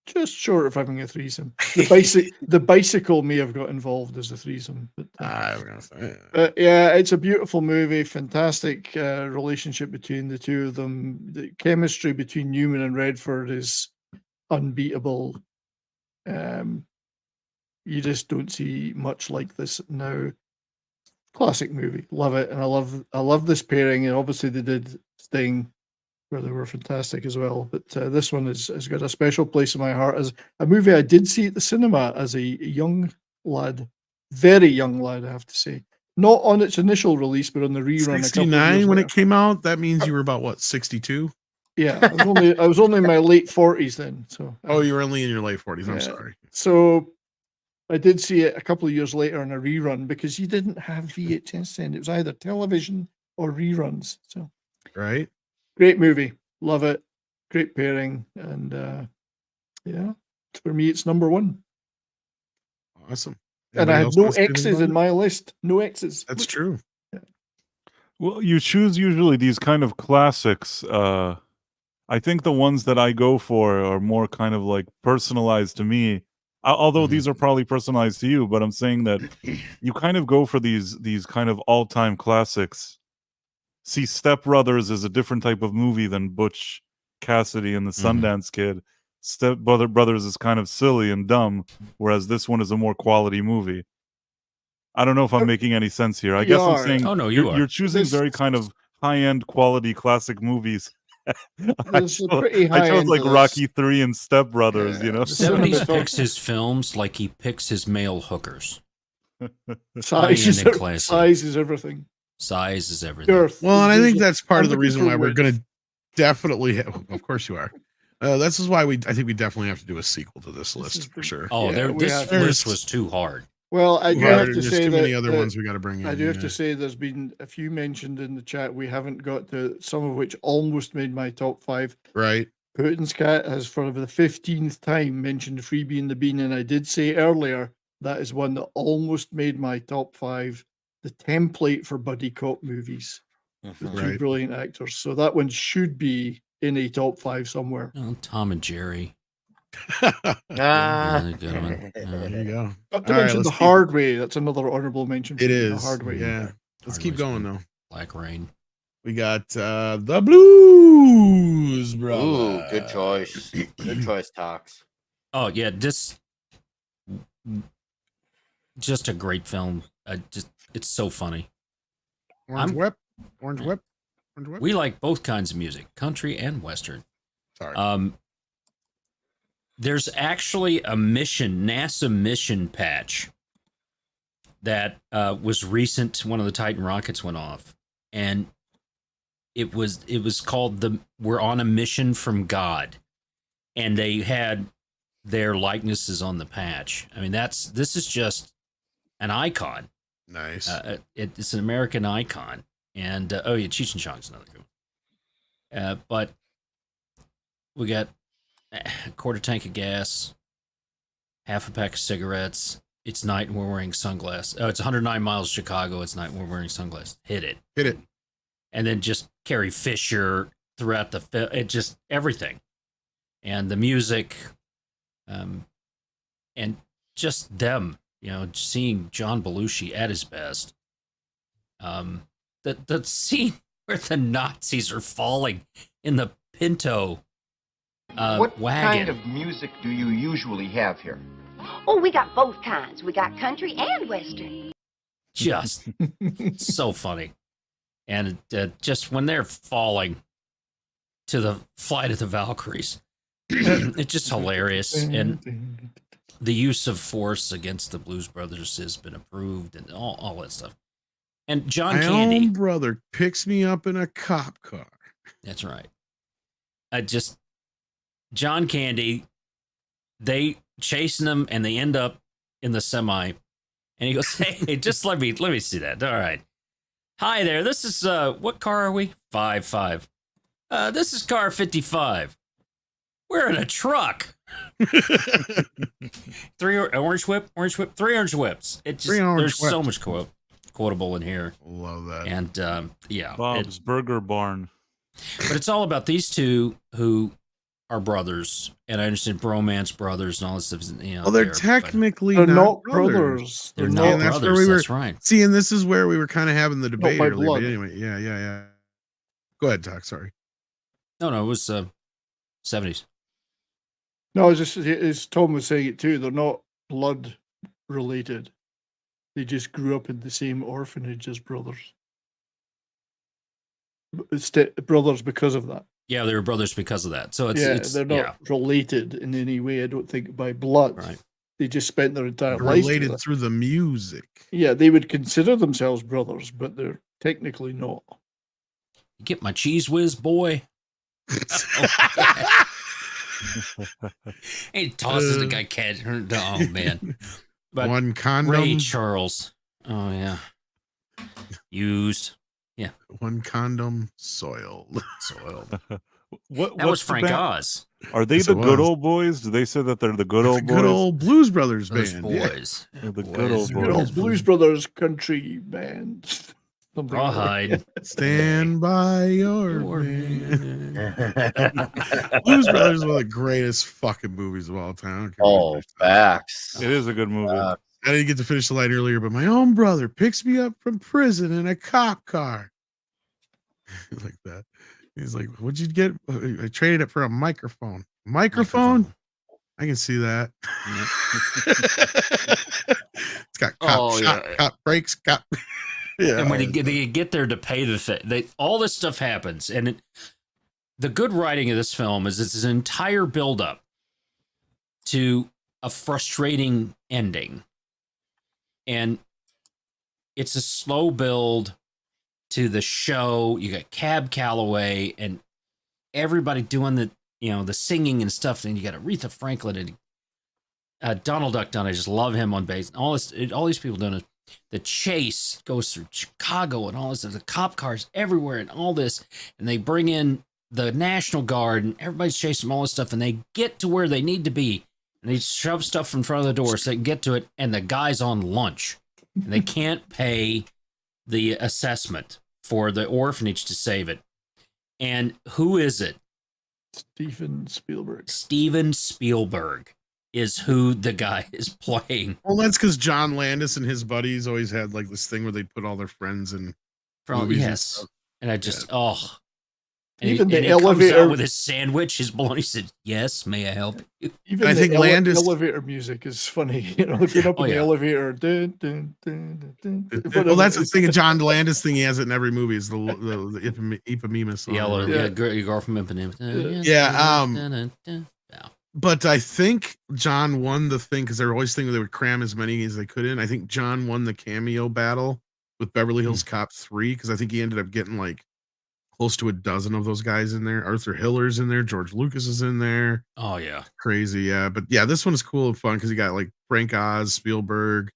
just short of having a threesome. The bicycle may have got involved as a threesome, but yeah, it's a beautiful movie. Fantastic relationship between the two of them. The chemistry between Newman and Redford is unbeatable. You just don't see much like this now. Classic movie, love it, and I love this pairing. And obviously they did Sting, where they were fantastic as well. But this one has got a special place in my heart as a movie I did see at the cinema as a young lad, very young lad, I have to say. Not on its initial release, but on the rerun. 69 when it came out. That means you were about what, 62? Yeah, I was only in my late 40s then. So oh, you were only in your late 40s. I'm yeah. sorry. So I did see it a couple of years later on a rerun because you didn't have VHS then. It was either television or reruns. So right. Great movie. Love it. Great pairing. And yeah, for me, it's number one. Awesome. And I had no X's in my list. No X's. That's true. Yeah. Well, you choose usually these kind of classics. I think the ones that I go for are more kind of like personalized to me. Although these are probably personalized to you, but I'm saying that you kind of go for these kind of all-time classics. See, Step Brothers is a different type of movie than Butch Cassidy and the Sundance Kid. Step Brothers is kind of silly and dumb, whereas this one is a more quality movie. I don't know if I'm making any sense here. I guess I'm saying you're choosing very kind of high-end quality classic movies. I chose like Rocky 3 and Step Brothers, you know. 70s picks his films like he picks his male hookers. Size is everything. Size is everything. Well, and I think that's part of the reason why we're going to definitely, of course you are, This is why I think we definitely have to do a sequel to this list is for the- sure. Oh, Yeah, we this have- list was too hard. Well, I do Right, have to there's say too many that other ones we got to bring in. I do have yeah. to say there's been a few mentioned in the chat we haven't got to, some of which almost made my top 5. Right. Putin's Cat has for the 15th time mentioned Freebie and the Bean, and I did say earlier that is one that almost made my top 5. The template for buddy cop movies, the two Right. brilliant actors. So that one should be in a top 5 somewhere. Oh, Tom and Jerry. Ah. Another good one. There you go. Not to All right, mention let's The keep- Hard Way. That's another honorable mention. For It me, is. The Hard Way. Yeah. Let's Hard keep Way's going good. though. Black Rain. We got the Blues Brothers. Ooh, good choice. Good choice, Tox. Oh yeah, just a great film. It's so funny. Orange Whip. Orange Whip. Orange Whip. We like both kinds of music, country and western. Sorry. There's actually a NASA mission patch that was recent. One of the Titan rockets went off, and it was called We're on a Mission from God, and they had their likenesses on the patch. I mean, this is just an icon. Nice. It's an American icon, and oh yeah, Cheech and Chong's another good one. But we got a quarter tank of gas, half a pack of cigarettes. It's night and we're wearing sunglasses. Oh, it's 109 miles to Chicago. It's night and we're wearing sunglasses. Hit it. And then just Carrie Fisher throughout the film. It just everything, and the music, and just them. Seeing John Belushi at his best. The scene where the Nazis are falling in the Pinto What wagon. kind of music do you usually have here? Oh, we got both kinds. We got country and western. Just so funny. And just when they're falling to the Flight of the Valkyries, it's just hilarious. And the use of force against the Blues Brothers has been approved and all that stuff. And John My Candy. own brother picks me up in a cop car. That's right. John Candy, they chasing him and they end up in the semi. And he goes, hey, just let me see that. All right. Hi there. This is, what car are we? 5. This is car 55. We're in a truck. 3 orange whip, 3 orange whips. It just, there's so much quotable in here. Love that. And, yeah. Bob's Burger Barn. But it's all about these two who are brothers, and I understand bromance brothers and all this stuff. Well, they're technically They're not brothers. They're not not brothers. That's right. See, and this is where we were kind of having the debate by earlier. blood. But anyway, yeah. Go ahead, Doc. Sorry. No, it was 70s. No, it's just as Tom was saying it too. They're not blood related. They just grew up in the same orphanage as brothers. Brothers because of that. Yeah, they were brothers because of that. So it's they're not related in any way. I don't think by blood. Right. They just spent their entire They're life related together. through the music. Yeah, they would consider themselves brothers, but they're technically not. You get my cheese whiz, boy. He tosses the guy cat. Oh man. But one condom. Ray Charles. Oh yeah. Used. Yeah. One condom soiled. That What's was the Frank band? Oz. Are they Yes, the it Good was. Old Boys? Do they say that they're the Good Old Boys? Good old Blues Brothers Those band. yeah. boys. They're the Boys. Good Old Good old Boys. Blues Brothers country band. Something like that. Rawhide. Stand by your man. Blues Brothers is one of the greatest fucking movies of all time. I don't care what Oh, you say. facts. It is a good movie. I didn't get to finish the line earlier, but my own brother picks me up from prison in a cop car. Like that. He's like, what'd you get? I traded it for a microphone. Microphone? I can see that. It's got cop shot, cop brakes, cop. Yeah. And when they get there to pay the thing, all this stuff happens. And the good writing of this film is it's an entire buildup to a frustrating ending. And it's a slow build to the show. You got Cab Calloway and everybody doing the singing and stuff. And you got Aretha Franklin and Donald Duck Dunn. I just love him on bass. And all these people doing it. The chase goes through Chicago and all this. There's the cop cars everywhere and all this. And they bring in the National Guard and everybody's chasing them, all this stuff. And they get to where they need to be. And they shove stuff in front of the door so they can get to it. And the guy's on lunch. And they can't pay the assessment for the orphanage to save it. And who is it? Steven Spielberg. Steven Spielberg is who the guy is playing. Well, that's because John Landis and his buddies always had like this thing where they put all their friends in movies. Yes. And I just, And even he the comes elevator out with his sandwich, his bologna. Said, "Yes, may I help you?" Even I the think Landis elevator music is funny. You know, if you're up in the elevator. Dun, dun, dun, dun, dun, Well, that's the thing. Of John Landis thing. He has it in every movie. Is the Ipanema song. You go from Ipanema. Yeah. But I think John won the thing because they were always thinking they would cram as many as they could in. I think John won the cameo battle with Beverly Hills Cop 3 because I think he ended up getting like close to a dozen of those guys in there. Arthur Hiller's in there. George Lucas is in there. Oh, yeah. Crazy. Yeah. But yeah, this one is cool and fun because you got like Frank Oz, Spielberg.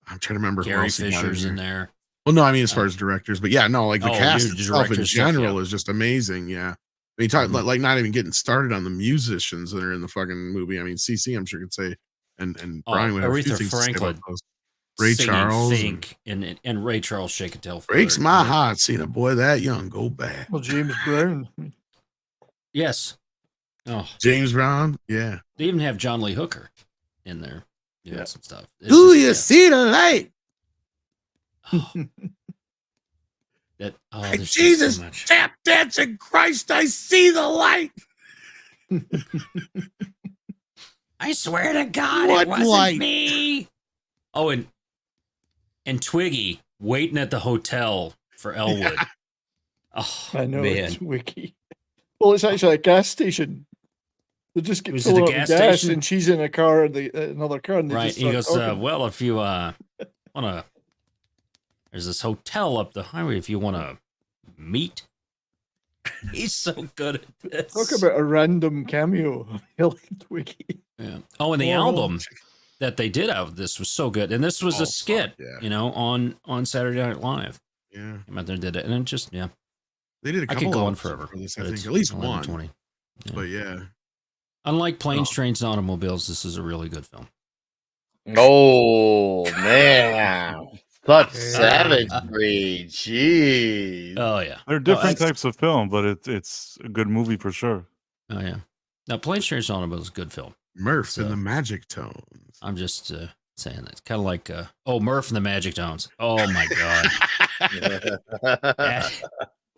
I'm trying to remember who Gary else he got Fisher's in there. Well, no, I mean, as far as directors, but yeah, no, like the cast itself in general yeah. is just amazing. Yeah. I mean, talk like not even getting started on the musicians that are in the fucking movie. I mean, CC, I'm sure could say, and Brian would have a few Aretha things to say Franklin. about those. Ray Singing Charles Fink and Ray Charles Shake It Tell. breaks my heart seeing a boy that young go bad. Well, James Brown. Yes. Oh, James Brown. Yeah. They even have John Lee Hooker in there. Yeah, some stuff. Do you see the light? There's Jesus, so much. tap dancing Christ, I see the light. I swear to God, What it wasn't light? me. Oh, and Twiggy waiting at the hotel for Elwood. Yeah. Oh, I know, man. it's wiki. Well, it's actually a gas station. They just get Was it filling the up gas with gas, station? and she's in a car, and another car, and they Right. just He start goes, talking. well, if you want to, there's this hotel up the highway if you want to meet. He's so good at this. Talk about a random cameo. Twiggy. Yeah. Oh, and the album that they did out of this was so good. And this was a skit, on Saturday Night Live. Yeah. Came out there and did it. And it just, They did a I couple could go on episodes forever. for this, but I think it's at least 11, one. 20. Yeah. But yeah. Unlike Planes, Trains, and Automobiles, this is a really good film. Oh man, such savagery. Jeez. Oh, yeah. There are different types of film, but it's a good movie for sure. Oh, yeah. Now, Planes, Trains, and Automobiles is a good film. Murph and the Magic Tones. I'm just saying that. It's kind of like, Murph and the Magic Tones. Oh, my God.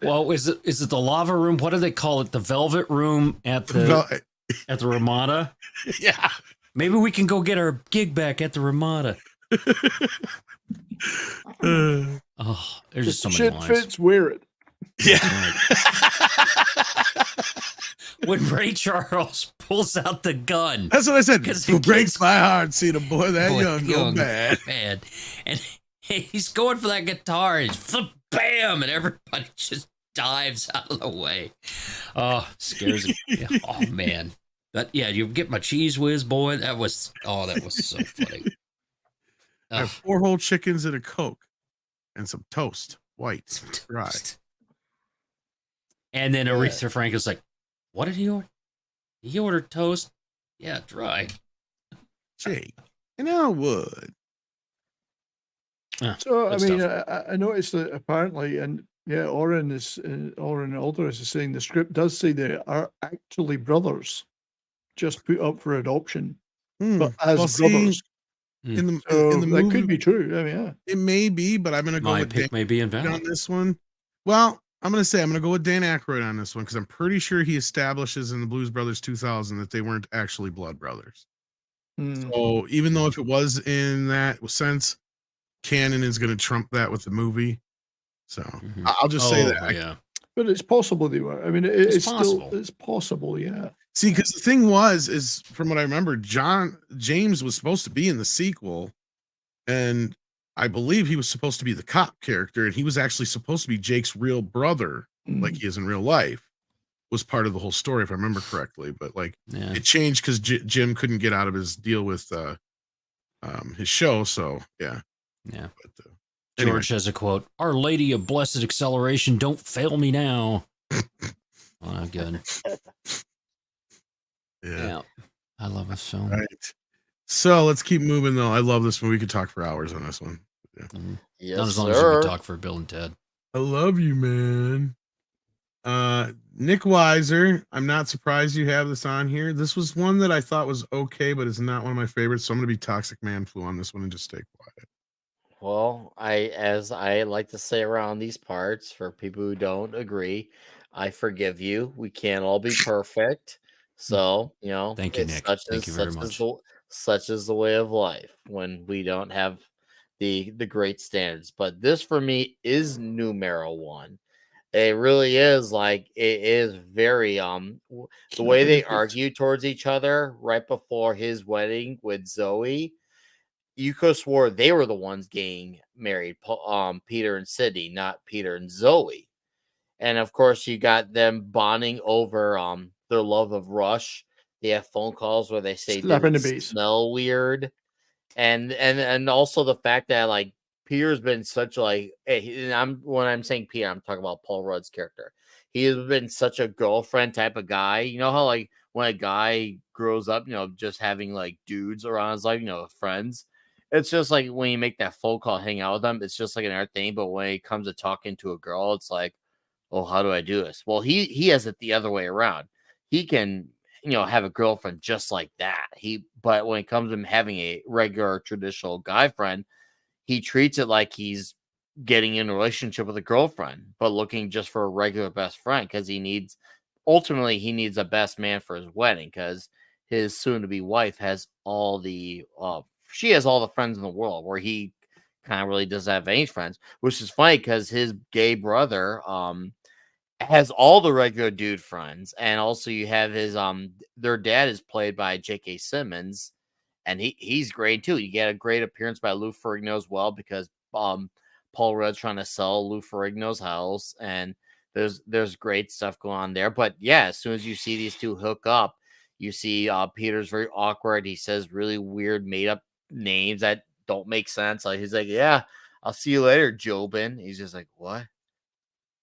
Well, is it the lava room? What do they call it? The velvet room at the Ramada? Yeah. Maybe we can go get our gig back at the Ramada. Oh, there's just so many Shit lines. fits, wear it. Yeah. When Ray Charles pulls out the gun. That's what I said. Because It breaks my heart seeing a boy that young go bad. Man. And he's going for that guitar. And he's bam, and everybody just dives out of the way. Oh, scares me. Oh, man. You get my cheese whiz, boy. That was so funny. I have 4 whole chickens and a Coke and some toast, white, dry. And then Aretha Franklin's like, what did he order? He ordered toast. Yeah, dry. Jake. And Elwood. So I good mean, stuff. I noticed that apparently, and Oren Alderus is saying the script does say they are actually brothers, just put up for adoption, but as brothers. In the that movie, could be true. I mean, it may be, but I'm going to go My with pick may be invalid. on this one. Well, I'm going to go with Dan Aykroyd on this one because I'm pretty sure he establishes in the Blues Brothers 2000 that they weren't actually blood brothers. So even though if it was in that sense, canon is going to trump that with the movie. So I'll just say that. Yeah. But it's possible they were. I mean, it's possible. Still, it's possible. Yeah. See, because the thing is from what I remember, James was supposed to be in the sequel, and I believe he was supposed to be the cop character, and he was actually supposed to be Jake's real brother, like he is in real life, was part of the whole story, if I remember correctly. But like, Yeah. it changed because Jim couldn't get out of his deal with his show. So yeah. Yeah. But, George anyway. has a quote: "Our Lady of Blessed Acceleration, don't fail me now." Oh, good. Yeah. I love this film. Right. So let's keep moving, though. I love this one. We could talk for hours on this one. Yeah. Yes, Not as long as you can talk for Bill and Ted. I love you, man. Nick Weiser. I'm not surprised you have this on here. This was one that I thought was okay, but it's not one of my favorites. So I'm going to be Toxic Man Flu on this one and just stay quiet. Well, as I like to say around these parts, for people who don't agree, I forgive you. We can't all be perfect. So, Thank you, it's Nick. Thank you very much. such is the way of life when we don't have the great standards. But this for me is numero one. It really is like it is very the way they argue towards each other right before his wedding with Zoe. You could have swore they were the ones getting married, Peter and Sydney, not Peter and Zoe. And of course, you got them bonding over their love of Rush. They have phone calls where they say Slapping they the base. smell weird, and also the fact that like Peter's been such like, when I'm saying Peter, I'm talking about Paul Rudd's character. He has been such a girlfriend type of guy. You know how like when a guy grows up, just having like dudes around his life, friends. It's just like when you make that phone call, hang out with them, it's just like another thing. But when it comes to talking to a girl, it's like, oh, how do I do this? Well, he has it the other way around. He can, have a girlfriend just like that. But when it comes to him having a regular traditional guy friend, he treats it like he's getting in a relationship with a girlfriend, but looking just for a regular best friend because he needs a best man for his wedding because his soon-to-be wife has all the friends in the world where he kind of really doesn't have any friends, which is funny because his gay brother has all the regular dude friends, and also you have his their dad is played by J.K. Simmons, and he's great too. You get a great appearance by Lou Ferrigno as well because Paul Rudd's trying to sell Lou Ferrigno's house, and there's great stuff going on there. But yeah, as soon as you see these two hook up, you see Peter's very awkward. He says really weird made up names that don't make sense. Like he's like, "Yeah, I'll see you later, Jobin." He's just like, "What?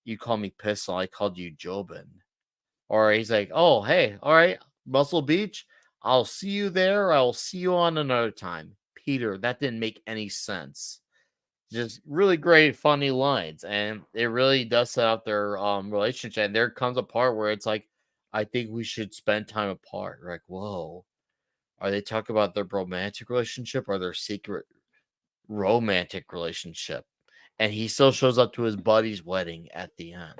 You call me Pistol, I called you Jobin." Or he's like, "Oh, hey, all right, Muscle Beach, I'll see you there. I'll see you on another time." Peter, that didn't make any sense. Just really great, funny lines, and it really does set up their relationship. And there comes a part where it's like, I think we should spend time apart. We're like, whoa, are they talking about their romantic relationship or their secret romantic relationship? And he still shows up to his buddy's wedding at the end.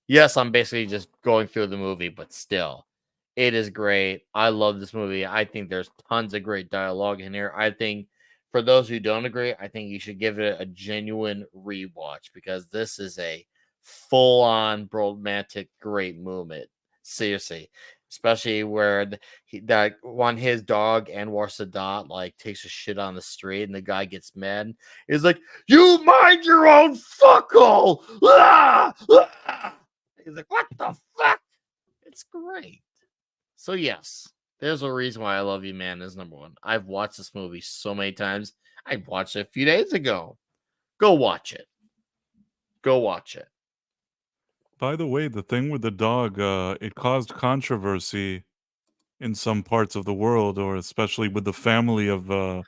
Yes, I'm basically just going through the movie, but still, it is great. I love this movie. I think there's tons of great dialogue in here. I think for those who don't agree, I think you should give it a genuine rewatch because this is a full-on romantic great movement. Seriously, especially where that one his dog Anwar Sadat like takes a shit on the street and the guy gets mad. He's like, "You mind your own fuckhole!" Ah! Ah! He's like, "What the fuck?" It's great. So yes, there's a reason why I Love You, Man is number one. I've watched this movie so many times. I watched it a few days ago. Go watch it. Go watch it. By the way, the thing with the dog, it caused controversy in some parts of the world, or especially with the family of Anwar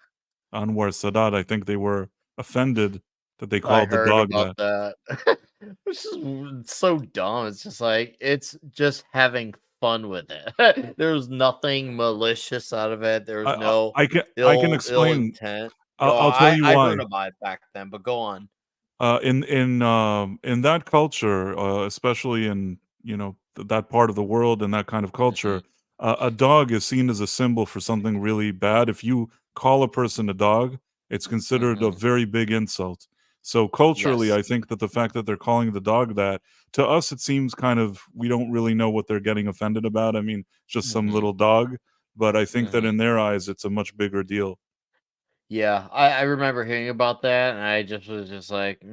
Sadat. I think they were offended that they I called the heard dog about that. that. Which is so dumb. It's just like it's just having fun with it. There's nothing malicious out of it. There's no I can ill explain. intent. I'll tell you I why. heard about it back then, but go on. In that culture, especially in that part of the world and that kind of culture, a dog is seen as a symbol for something really bad. If you call a person a dog, it's considered a very big insult. So culturally, Yes. I think that the fact that they're calling the dog that, to us, it seems kind of, we don't really know what they're getting offended about. I mean, it's just some little dog, but I think that in their eyes, it's a much bigger deal. Yeah, I remember hearing about that, and I just was just like,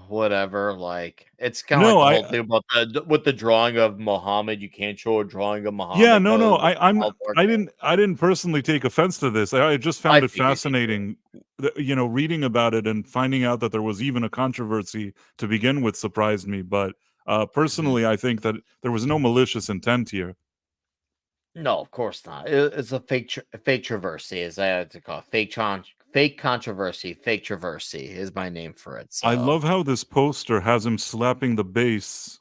whatever. Like, it's kind of like No, the whole thing about with the drawing of Muhammad. You can't show a drawing of yeah, Muhammad no, no. because I didn't personally take offense to this. I just I found it figured you did. fascinating, reading about it and finding out that there was even a controversy to begin with surprised me. But personally, I think that there was no malicious intent here. No, of course not. It's a fake traversy, as I like to call it. Fake controversy, fake traversy is my name for it. I So, love how this poster has him slapping the bass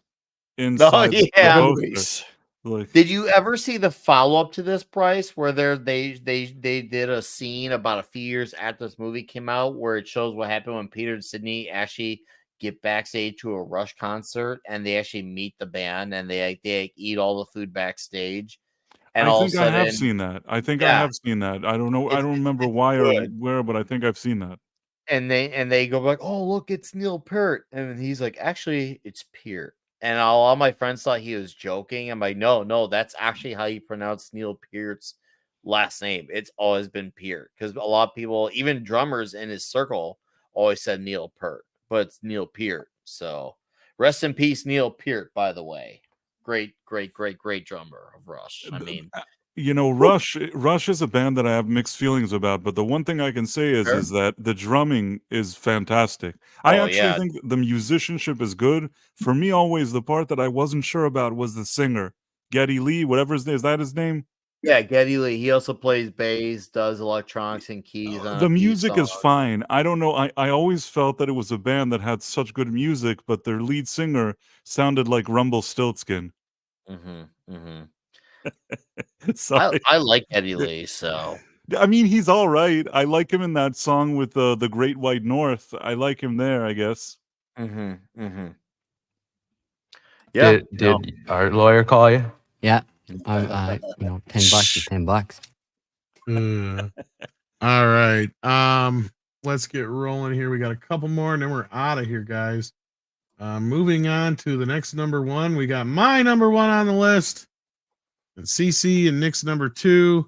oh inside the yeah. poster. Like, Did you ever see the follow up to this, Price, where they did a scene about a few years after this movie came out, where it shows what happened when Peter and Sydney actually get backstage to a Rush concert, and they actually meet the band, and they eat all the food backstage, and I all of a think I have sudden, seen that. I think I yeah, have seen that. I don't know. I don't remember it's why or good. where, but I think I've seen that. And they go like, "Oh, look, it's Neil Peart," and he's like, "Actually, it's Peart." And all my friends thought he was joking. I'm like, no, that's actually how you pronounce Neil Peart's last name. It's always been Peart, because a lot of people, even drummers in his circle, always said Neil Peart, but it's Neil Peart. So rest in peace, Neil Peart. By the way, great drummer of Rush. I mean, Rush is a band that I have mixed feelings about, but the one thing I can say sure. is that the drumming is fantastic. I Oh actually yeah, think the musicianship is good. For me, always the part that I wasn't sure about was the singer, Geddy Lee, whatever his name is. That his name? yeah. Geddy Lee. He also plays bass, does electronics and keys on a The few music songs. is fine. I don't know. I always felt that it was a band that had such good music, but their lead singer sounded like Rumpelstiltskin. Mm-hmm. Sorry. I like Eddie Lee, so I mean, he's all right. I like him in that song with the Great White North. I like him there, I guess. yeah. Did our lawyer call you? Yeah. $10 is $10. All right. Let's get rolling here. We got a couple more, and then we're out of here, guys. Moving on to the next number one. We got my number one on the list, and CC and Nick's number two.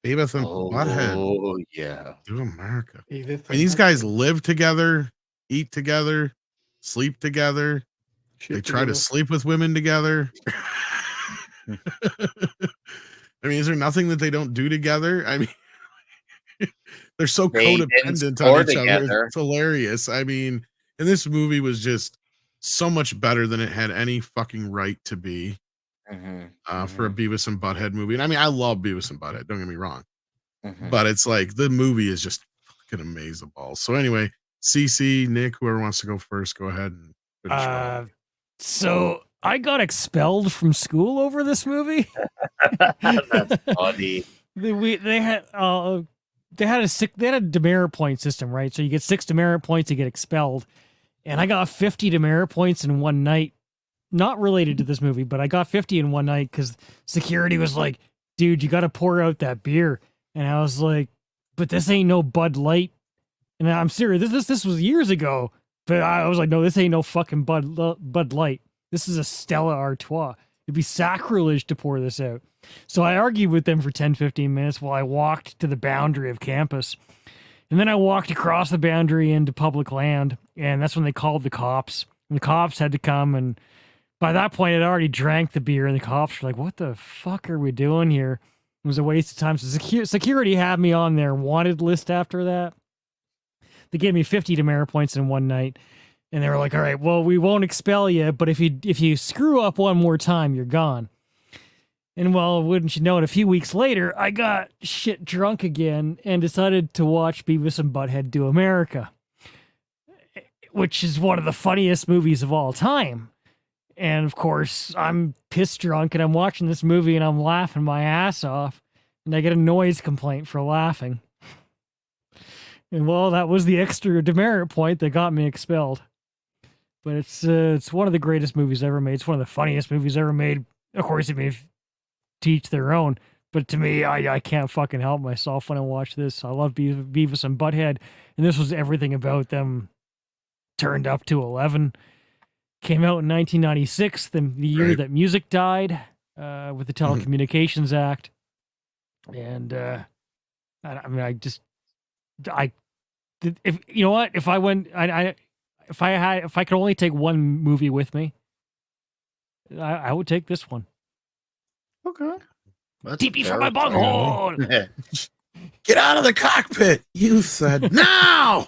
Beavis and Butthead. Oh yeah. Do America. I mean, these guys live together, eat together, sleep together. They try to sleep with women together. I mean, is there nothing that they don't do together? I mean, they're so codependent on each other. It's hilarious. I mean, and this movie was just so much better than it had any fucking right to be for a Beavis and Butthead movie. And I mean, I love Beavis and Butthead. Don't get me wrong. But it's like the movie is just fucking amazing balls. So anyway, CC, Nick, whoever wants to go first, go ahead and finish. So I got expelled from school over this movie. That's funny. They had a demerit point system, right? So you get 6 demerit points to get expelled, and I got 50 demerit points in one night. Not related to this movie, but I got 50 in one night because security was like, "Dude, you got to pour out that beer," and I was like, "But this ain't no Bud Light." And I'm serious. This was years ago, but I was like, "No, this ain't no fucking Bud Light. This is a Stella Artois. It'd be sacrilege to pour this out." So I argued with them for 10, 15 minutes while I walked to the boundary of campus. And then I walked across the boundary into public land, and that's when they called the cops. And the cops had to come, and by that point, I'd already drank the beer, and the cops were like, "What the fuck are we doing here?" It was a waste of time. So security had me on their wanted list after that. They gave me 50 demerit points in one night, and they were like, "All right, well, we won't expel you, but if you screw up one more time, you're gone." And well, wouldn't you know it, a few weeks later, I got shit drunk again and decided to watch Beavis and Butthead Do America, which is one of the funniest movies of all time. And of course, I'm pissed drunk and I'm watching this movie and I'm laughing my ass off, and I get a noise complaint for laughing. And well, that was the extra demerit point that got me expelled. But it's one of the greatest movies ever made. It's one of the funniest movies ever made. Of course, it may teach their own, but to me, I can't fucking help myself when I watch this. I love Beavis and Butthead, and this was everything about them turned up to 11. Came out in 1996, the year that music died, with the Telecommunications Act. And I mean, if you know what, if I went, if I could only take one movie with me, I would take this one. Okay. That's TP for fair my choice. bunghole. Get out of the cockpit. You said no.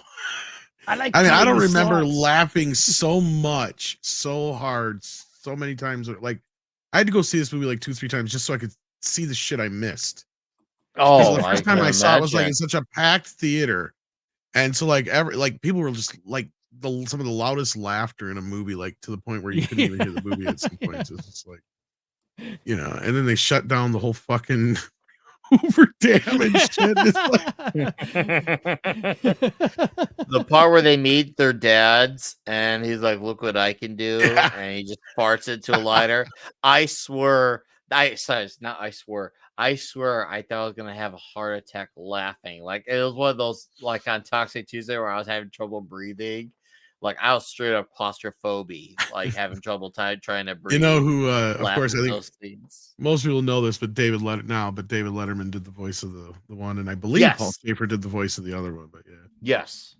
I like. I mean, I don't killing remember slots. laughing so much, so hard, so many times. Like, I had to go see this movie like 2-3 times just so I could see the shit I missed. Oh, The I first time can I saw it was like imagine. in such a packed theater, and so like people were just like some of the loudest laughter in a movie, like to the point where you couldn't even hear the movie at some points. It's just like, you know, and then they shut down the whole fucking over damaged shit. It's like, The part where they meet their dads and he's like, look what I can do, and he just farts into a lighter. I swear, I thought I thought I was gonna have a heart attack laughing. Like it was one of those like on Toxic Tuesday where I was having trouble breathing. Like I was straight up claustrophobic, like having trouble trying to breathe. you know who? Of course, I laughing at think those scenes. most people know this, but David Letterman did the voice of the one, and I believe Paul Yes. Schaefer did the voice of the other one. But yeah, Yes.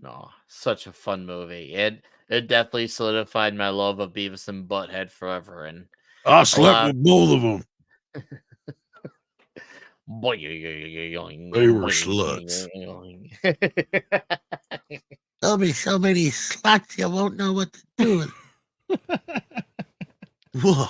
No, such a fun movie. It definitely solidified my love of Beavis and Butthead forever. And I slept with both of them. they were sluts. There'll be so many sluts you won't know what to do with. Whoa,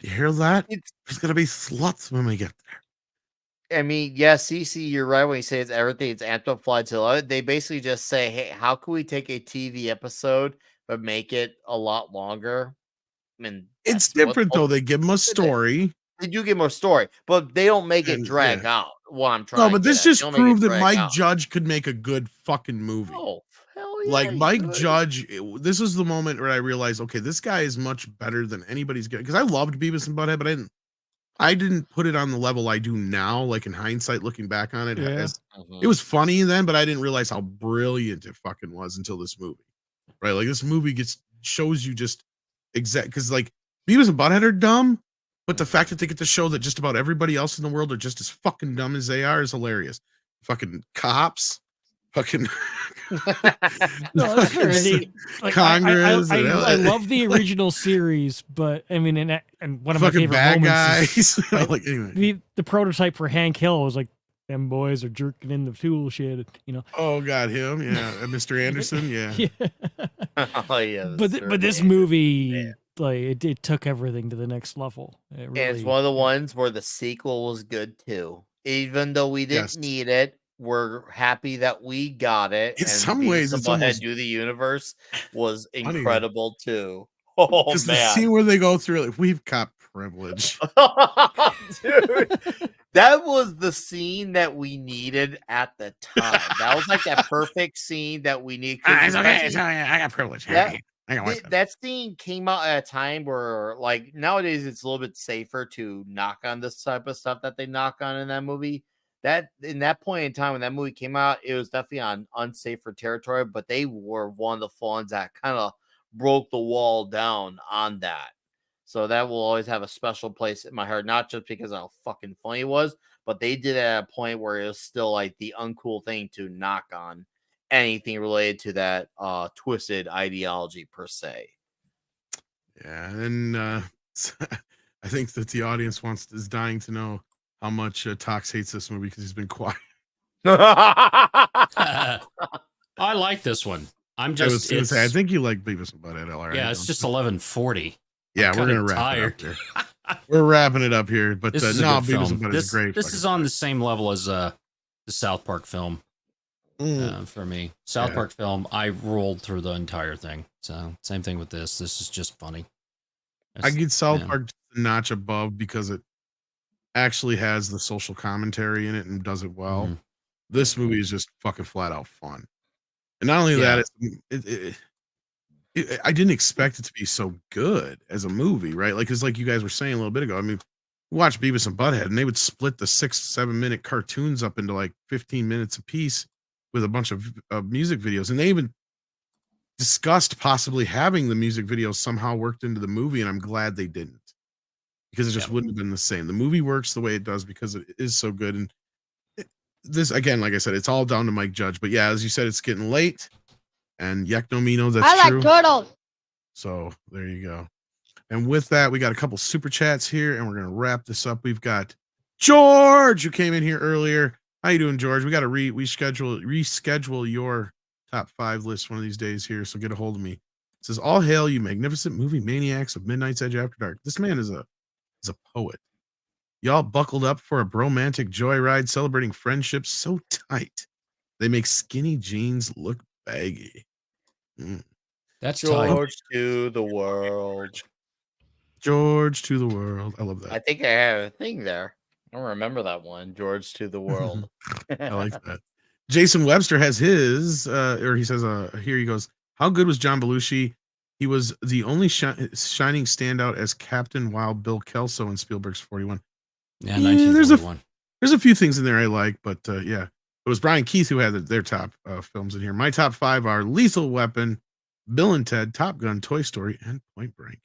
you hear that? There's gonna be sluts when we get there. I mean, yes, CC, you're right when you say it's everything. It's amplified to 11. They basically just say, "Hey, how can we take a TV episode but make it a lot longer?" I mean, It's that's what different though. They give them a story. They do get more story, but they don't make it And, drag yeah. out. What I'm trying. No, to but get this at. They just don't make it proved that drag Mike out. Judge could make a good fucking movie. Oh, hell yeah! Like he Mike could. Judge, this is the moment where I realized, okay, this guy is much better than anybody's good. Because I loved Beavis and Butthead, but I didn't put it on the level I do now. Like in hindsight, looking back on it, Yeah. it was funny then, but I didn't realize how brilliant it fucking was until this movie. Right? Like this movie shows you just exact because like Beavis and Butthead are dumb, but the fact that they get to show that just about everybody else in the world are just as fucking dumb as they are is hilarious. Fucking cops, fucking No, that's fair. Like, Congress. I love the original series, but I mean, and one of my fucking favorite bad moments guys. is, Like, anyway. the prototype for Hank Hill was like, them boys are jerking in the tool shed, you know. Oh God, him, yeah, Mr. Anderson, yeah. Oh yeah. But this movie, like, it took everything to the next level. It really, And it's one of the ones where the sequel was good too. Even though we didn't need it, we're happy that we got it. In and some Beavis ways, and it's Butthead almost Do the Universe was funny. incredible too. Oh Just the man, scene where they go through, like, we've got privilege. dude, that was the scene that we needed at the time. That was like that perfect scene that we need. It's okay. It's okay. I got privilege. That scene came out at a time where, like, nowadays it's a little bit safer to knock on this type of stuff that they knock on in that movie. That in that point in time when that movie came out, it was definitely on unsafer territory, but they were one of the ones that kind of broke the wall down on that. So that will always have a special place in my heart, not just because of how fucking funny it was, but they did it at a point where it was still like the uncool thing to knock on anything related to that twisted ideology per se. Yeah, and I think that the audience is dying to know how much Tox hates this movie because he's been quiet. I like this one. I'm just. I think you like Beavis and Butthead, LR. Yeah, it's just 11:40. Yeah, we're gonna wrap it up here. We're wrapping it up here, but This is no, a good Beavis film. and Butthead is great. This is on the same level as the South Park film for me. South Park film, I rolled through the entire thing. So same thing with this. This is just funny. I get South Park just a notch above because it actually has the social commentary in it and does it well. Mm-hmm. This movie is just fucking flat out fun, and not only that, I didn't expect it to be so good as a movie, right? Like, because like you guys were saying a little bit ago, I mean, watch Beavis and Butthead, and they would split the 6-7 minute cartoons up into like 15 minutes a piece with a bunch of music videos, and they even discussed possibly having the music videos somehow worked into the movie, and I'm glad they didn't, because it just wouldn't have been the same. The movie works the way it does because it is so good, and this again, like I said, it's all down to Mike Judge. But yeah, as you said, it's getting late, and Yaknomino, that's I like true. turtles. So there you go. And with that, we got a couple super chats here, and we're gonna wrap this up. We've got George, who came in here earlier. How you doing, George? We got to reschedule your top 5 list one of these days here. So get a hold of me. It says, "All hail you, magnificent movie maniacs of Midnight's Edge After Dark." This man is a poet. Y'all buckled up for a bromantic joyride celebrating friendships so tight they make skinny jeans look baggy. That's tight. George to the world. George to the world. I love that. I think I have a thing there. I don't remember that one. George to the world. I like that. Jason Webster has his, or he says, here he goes. How good was John Belushi? He was the only shining standout as Captain Wild Bill Kelso in Spielberg's 41. Yeah, 1941. There's a few things in there I like, but yeah. It was Brian Keith who had their top films in here. My top 5 are Lethal Weapon, Bill and Ted, Top Gun, Toy Story, and Point Break.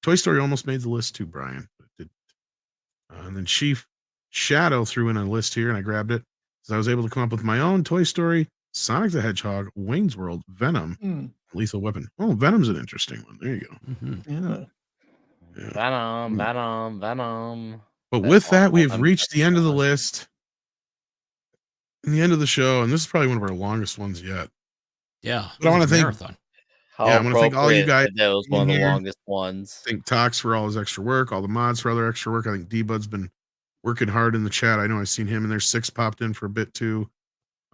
Toy Story almost made the list too, Brian. But it didn't. And then Chief Shadow threw in a list here, and I grabbed it. So I was able to come up with my own Toy Story, Sonic the Hedgehog, Wayne's World, Venom, Lethal Weapon. Oh, Venom's an interesting one. There you go. Yeah. Venom. But with that, we have reached the end of the list and the end of the show, and this is probably one of our longest ones yet. Yeah. But I want to thank marathon. I want to thank all you guys. That was one of the here. longest ones. Thank Tox for all his extra work, all the mods for all their extra work. I think D-Bud's been working hard in the chat. I know I've seen him in there. 6 popped in for a bit too.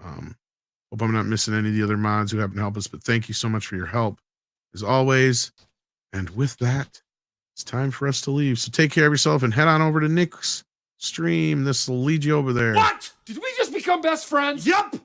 Hope I'm not missing any of the other mods who happen to help us, but thank you so much for your help as always. And with that, it's time for us to leave. So take care of yourself and head on over to Nick's stream. This will lead you over there. What? Did we just become best friends? Yep.